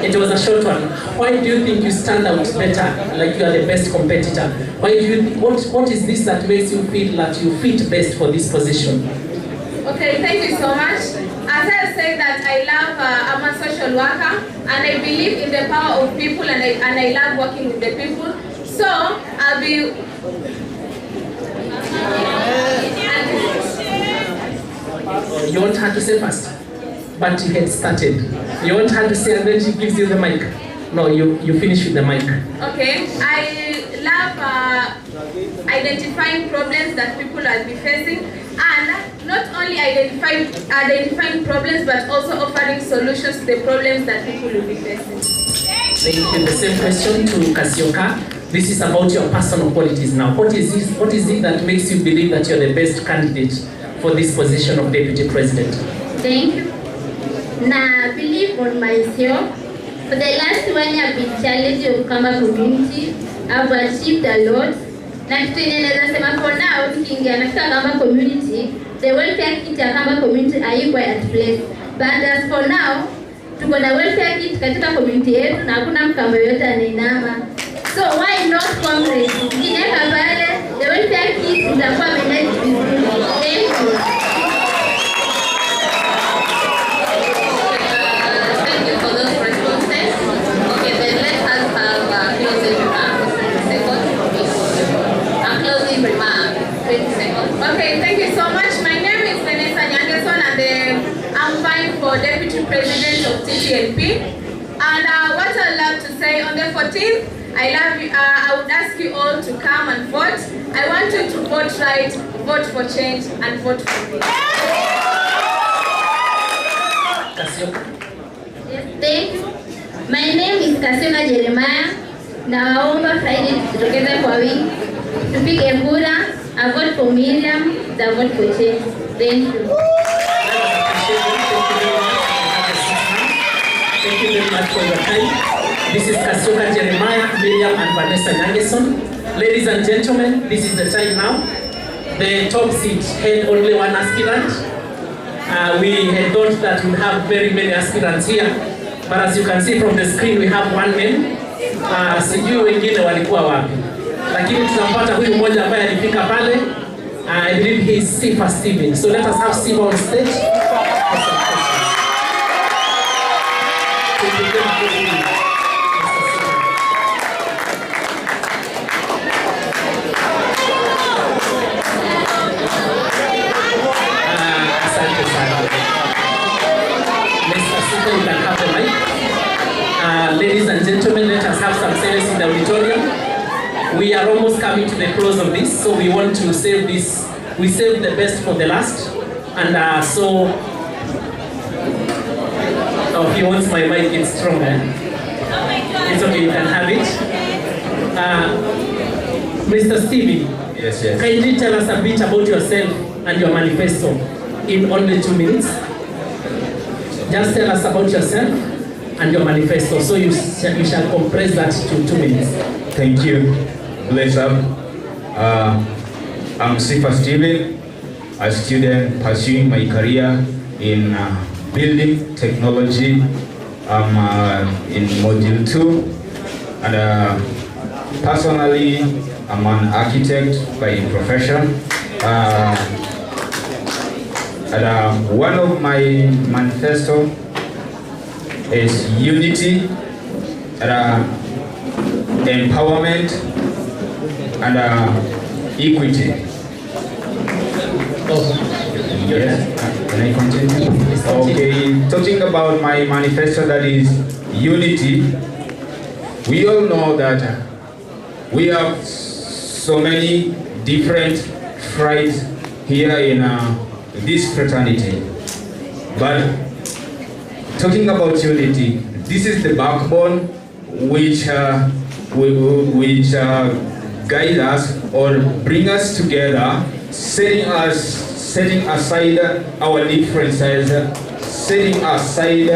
It was a short one. Why do you think you stand out better, like you are the best competitor? Why do you? What is this that makes you feel that you fit best for this position? Okay, thank you so much. As I say that I'm a social worker, and I believe in the power of people, and I love working with the people. So I'll be. you want her to say first? But you had started. You want her to say and then she gives you the mic. No, you finish with the mic. Okay, I love identifying problems that people will be facing, and not only identifying problems but also offering solutions to the problems that people will be facing. Thank you. The same question to Kasioka. This is about your personal qualities now. What is it that makes you believe that you're the best candidate for this position of Deputy President? Thank you. Now, I believe on myself. For the last 1 year, I've been challenging of Kamba community. I've achieved a lot. Na kitu yenye naweza sema for now, tukiingia katika Kamba community, the welfare kit ya Kamba community haiko at place. But as for now, tuko na welfare kit katika community yetu na hakuna Mkamba yote anainama. So why not comrades? Tukiweka pale, the welfare kit itakuwa managed vizuri. Thank you. Okay, thank you so much. My name is and I'm vying for Deputy President of TTNP. And what I'd love to say on the 14th, I would ask you all to come and vote. I want you to vote right, vote for change, and vote for me. Yes, thank you. My name is Kasema Jeremiah. Nawaomba Friday tutokeze kwa wingi. Tupige kura. I vote for Miriam, I vote for change. Thank you. Thank you very much for your time. This is Kasioka Jeremiah, Miriam and Vanessa Nyangeson. Ladies and gentlemen, this is the time now. The top seat had only one aspirant. We had thought that we have very many aspirants here, but as you can see from the screen, we have one man. Sijui wengine walikuwa wapi. Lakini tunampata huyu mmoja ambaye alifika pale. I believe he is Sifa Steven. So let us have Sifa on stage. Ladies and gentlemen, let us have some silence in the auditorium. We are almost coming to the close of this, so we want to save this. We save the best for the last. And so, oh, he wants my mic, it's stronger. It's okay, you can have it. Mr. Stevie, yes. Kindly tell us a bit about yourself and your manifesto in only 2 minutes. Just tell us about yourself and your manifesto, so you shall compress that to 2 minutes. Thank you. Bless up. I'm Sifa Steven, a student pursuing my career in building technology. I'm in module 2, and personally, I'm an architect by profession. And one of my manifesto is unity, empowerment, and equity. Yes, can I continue? Okay, talking about my manifesto, that is unity. We all know that we have so many different tribes here in this fraternity. But talking about unity, this is the backbone which guide us or bring us together, setting aside our differences, setting aside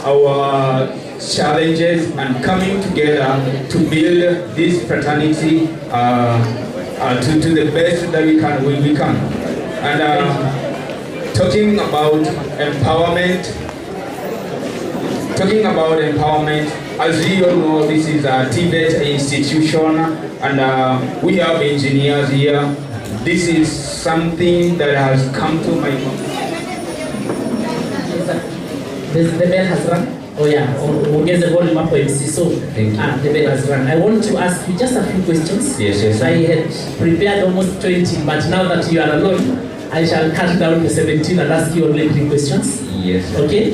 our challenges, and coming together to build this fraternity to the best that we can. And talking about empowerment, as you all know, this is a TVET institution, and we have engineers here. This is something that has come to my mind. The bell has rung. Oh yeah, ongeze volume hapo MC. So the bell has rung. I want to ask you just a few questions. Yes. I had prepared almost 20, but now that you are alone, I shall cut down the 17 and ask you only 3 questions. Yes. Okay?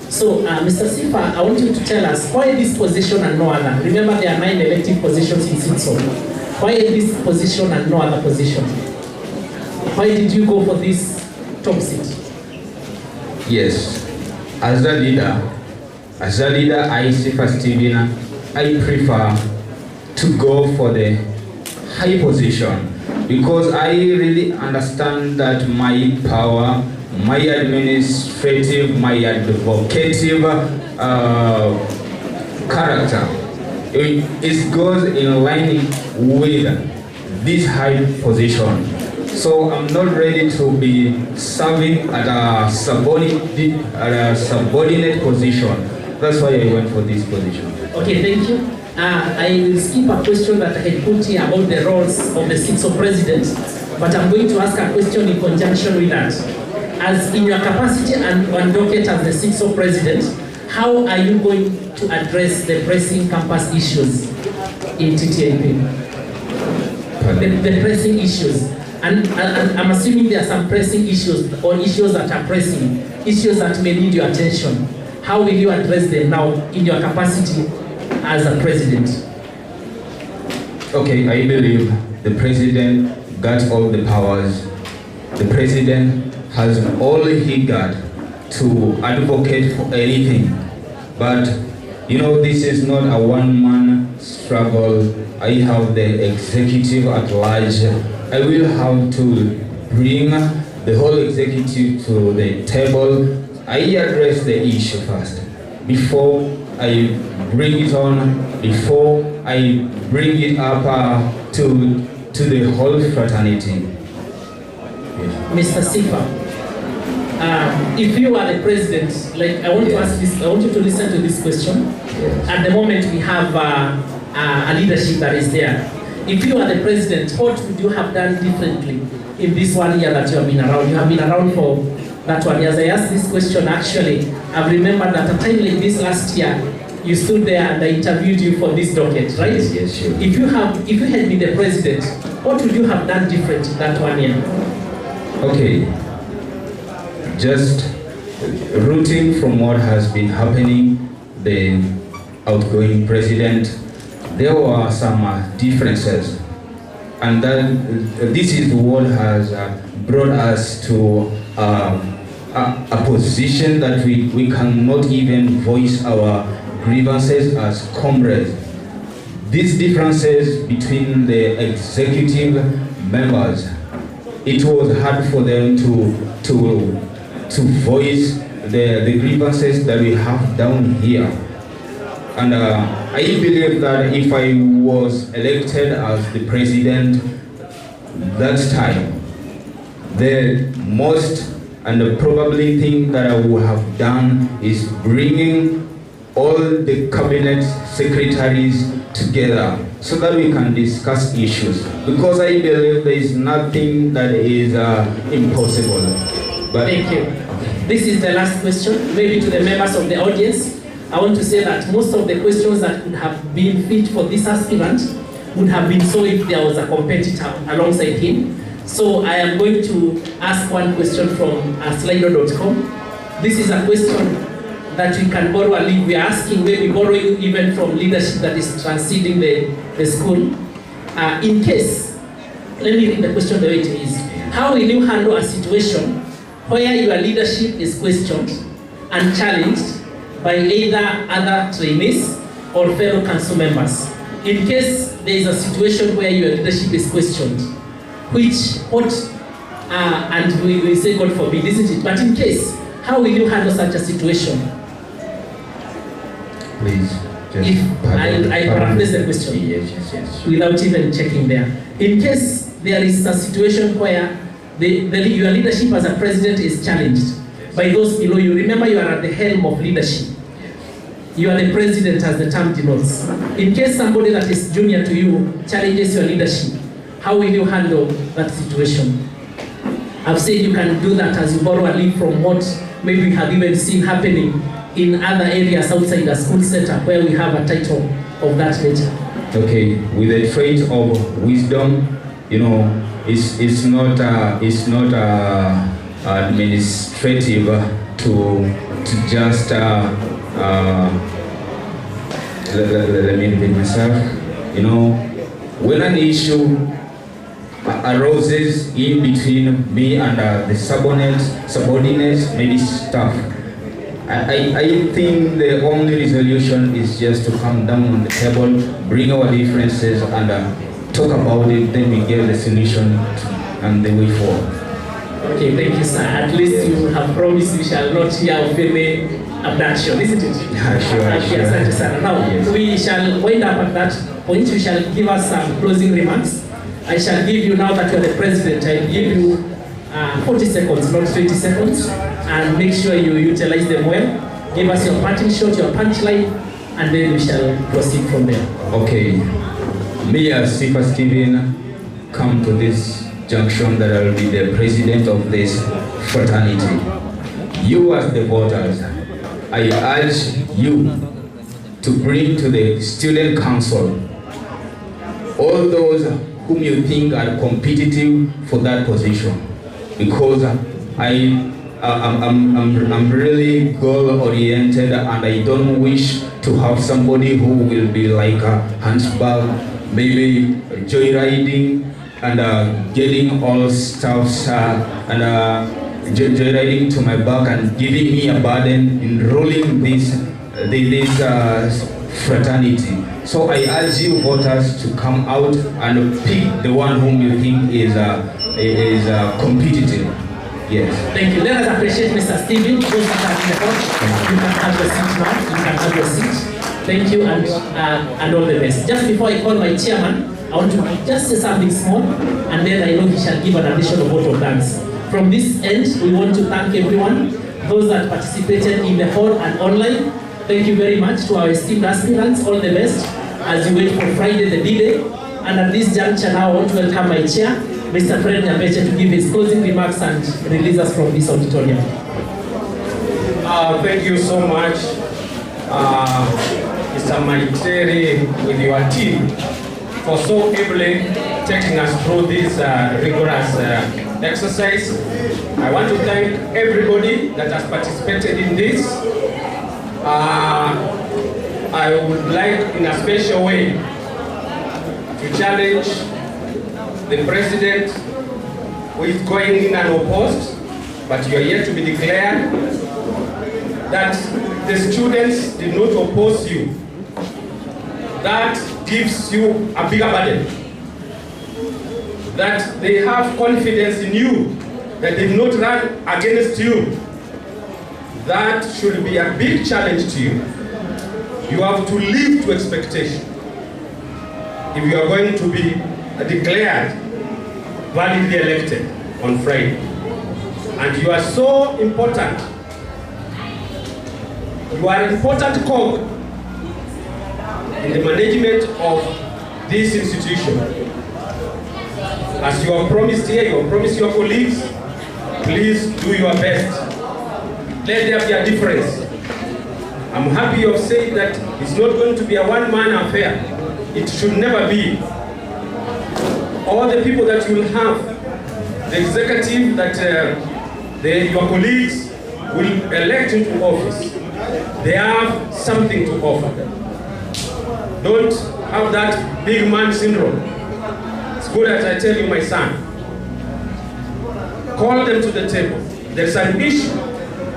So, Mr. Sifa, I want you to tell us why this position and no other. Remember, there are 9 elective positions in SITSO. Why this position and no other position? Why did you go for this top seat? Yes. As a leader, I, Sifa Steven, I prefer to go for the high position because I really understand that my power, my administrative, my advocative character, it goes in line with this high position. So I'm not ready to be serving at a subordinate position. That's why I went for this position. Okay, thank you. I will skip a question that I had put here about the roles of the SITSO president, but I'm going to ask a question in conjunction with that. As in your capacity and on docket as the SITSO president, how are you going to address the pressing campus issues in TTIP? The pressing issues. And I'm assuming there are some pressing issues or issues that are pressing, issues that may need your attention. How will you address them now in your capacity as a president? Okay, I believe the president got all the powers. The president has all he got to advocate for anything. But, you know, this is not a one-man struggle. I have the executive at large. I will have to bring the whole executive to the table. I address the issue first before I bring it on, before I bring it up to the whole fraternity. Mr. Sifa, if you are the president, like I want to ask this, I want you to listen to this question. Yes. At the moment we have a leadership that is there. If you are the president, what would you have done differently in this 1 year that you have been around? You have been around for that 1 year. As I asked this question, actually, I've remembered that a time like this last year, you stood there and I interviewed you for this docket, right? Yes, sure. If you had been the president, what would you have done different that 1 year? Okay, just rooting from what has been happening, the outgoing president, there were some differences, and this is what has brought us to a position that we cannot even voice our grievances as comrades. These differences between the executive members, it was hard for them to voice the grievances that we have down here. And I believe that if I was elected as the president that time, the most and the probably thing that I would have done is bringing all the cabinet secretaries together so that we can discuss issues. Because I believe there is nothing that is impossible. But thank you. This is the last question, maybe to the members of the audience. I want to say that most of the questions that could have been fit for this aspirant would have been so if there was a competitor alongside him. So I am going to ask one question from slido.com. This is a question that we can borrow and leave. We are asking, maybe borrowing even from leadership that is transcending the school. In case, let me read the question the way it is. How will you handle a situation where your leadership is questioned and challenged by either other trainees or fellow council members? In case there is a situation where your leadership is questioned, and we say God forbid, isn't it? But in case, how will you handle such a situation? Please, I paraphrase the question. Yes. Without even checking there. In case there is a situation where your leadership as a president is challenged by those below you. Remember, you are at the helm of leadership. You are the president, as the term denotes. In case somebody that is junior to you challenges your leadership, how will you handle that situation? I've said you can do that as you borrow a leaf from what maybe we have even seen happening in other areas outside the school setup where we have a title of that nature. Okay, with a trait of wisdom, you know, it's not administrative to just let me repeat myself. You know, when an issue arises in between me and the subordinates, maybe staff, I think the only resolution is just to come down on the table, bring our differences, and talk about it. Then we get the solution and the way forward. Okay, thank you, sir. At least you have promised we shall not hear of any abduction, isn't it? Yeah, sure. Yes, sir. Now, yes. We shall wind up at that point. You shall give us some closing remarks. I shall give you, now that you are the president, I give you 40 seconds, not 20 seconds, and make sure you utilize them well. Give us your parting shot, your punchline, and then we shall proceed from there. Okay. Me as Sifa Stephen come to this junction that I will be the president of this fraternity. You as the voters, I urge you to bring to the student council all those whom you think are competitive for that position, because I'm really goal-oriented, and I don't wish to have somebody who will be like a hunchback, maybe joyriding and getting all stuffs and joyriding to my back and giving me a burden in rolling this fraternity. So I urge you voters to come out and pick the one whom you think is competitive. Yes. Thank you. Let us appreciate Mr. Stephen. Those that are in the front, you can have your seat now. You can have your seat. Thank you, and all the best. Just before I call my chairman, I want to just say something small, and then I know he shall give an additional vote of thanks. From this end, we want to thank everyone, those that participated in the hall and online. Thank you very much to our esteemed aspirants. All the best as you wait for Friday, the D-Day. And at this juncture now, I want to welcome my chair, Mr. Fred Nyabeche, to give his closing remarks and release us from this auditorium. Thank you so much, Mr. Maiteri, with your team, for so ably taking us through this rigorous exercise. I want to thank everybody that has participated in this. I would like, in a special way, to challenge the president, who is going in unopposed, but you are yet to be declared, that the students did not oppose you. That gives you a bigger burden. That they have confidence in you, that they did not run against you. That should be a big challenge to you. You have to live to expectation if you are going to be declared validly elected on Friday. And you are so important. You are an important cog in the management of this institution. As you have promised here, you have promised your colleagues, please do your best. Let there be a difference. I'm happy you have said that it's not going to be a one-man affair. It should never be. All the people that you will have, the executive that your colleagues will elect into office, they have something to offer. Don't have that big man syndrome. It's good that I tell you, my son, call them to the table. There's an issue.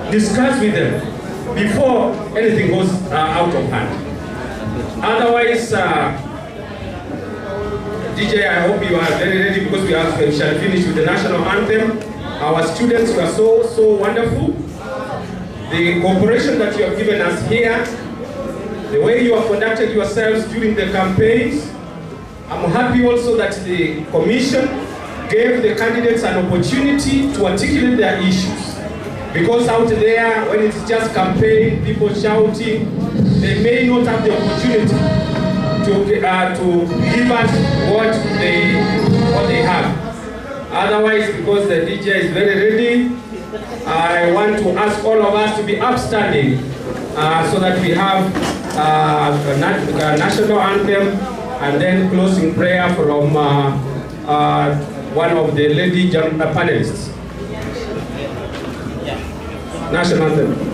Discuss with them before anything goes out of hand. Otherwise, DJ, I hope you are very ready, because we shall finish with the national anthem. Our students were so wonderful. The cooperation that you have given us here, the way you have conducted yourselves during the campaigns. I'm happy also that the commission gave the candidates an opportunity to articulate their issues. Because out there, when it's just campaign, people shouting, they may not have the opportunity to give us what they have. Otherwise, because the DJ is very ready, I want to ask all of us to be upstanding so that we have a national anthem and then closing prayer from one of the lady panelists. National anthem.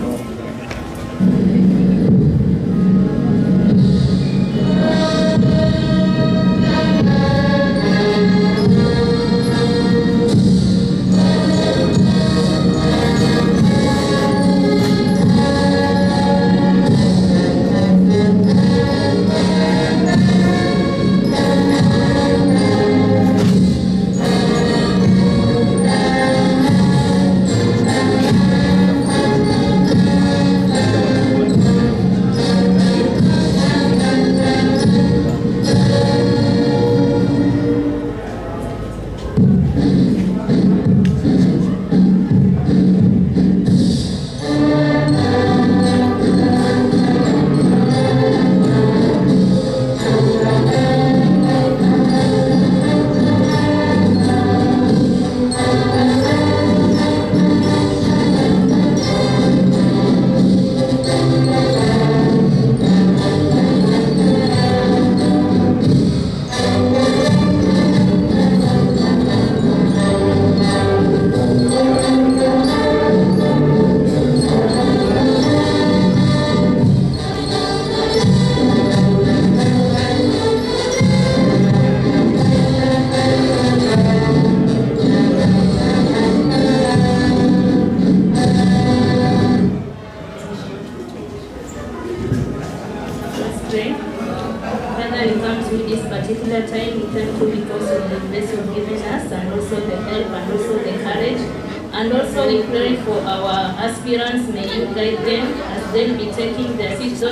And also we pray for our aspirants, may you guide them as they'll be taking their seats.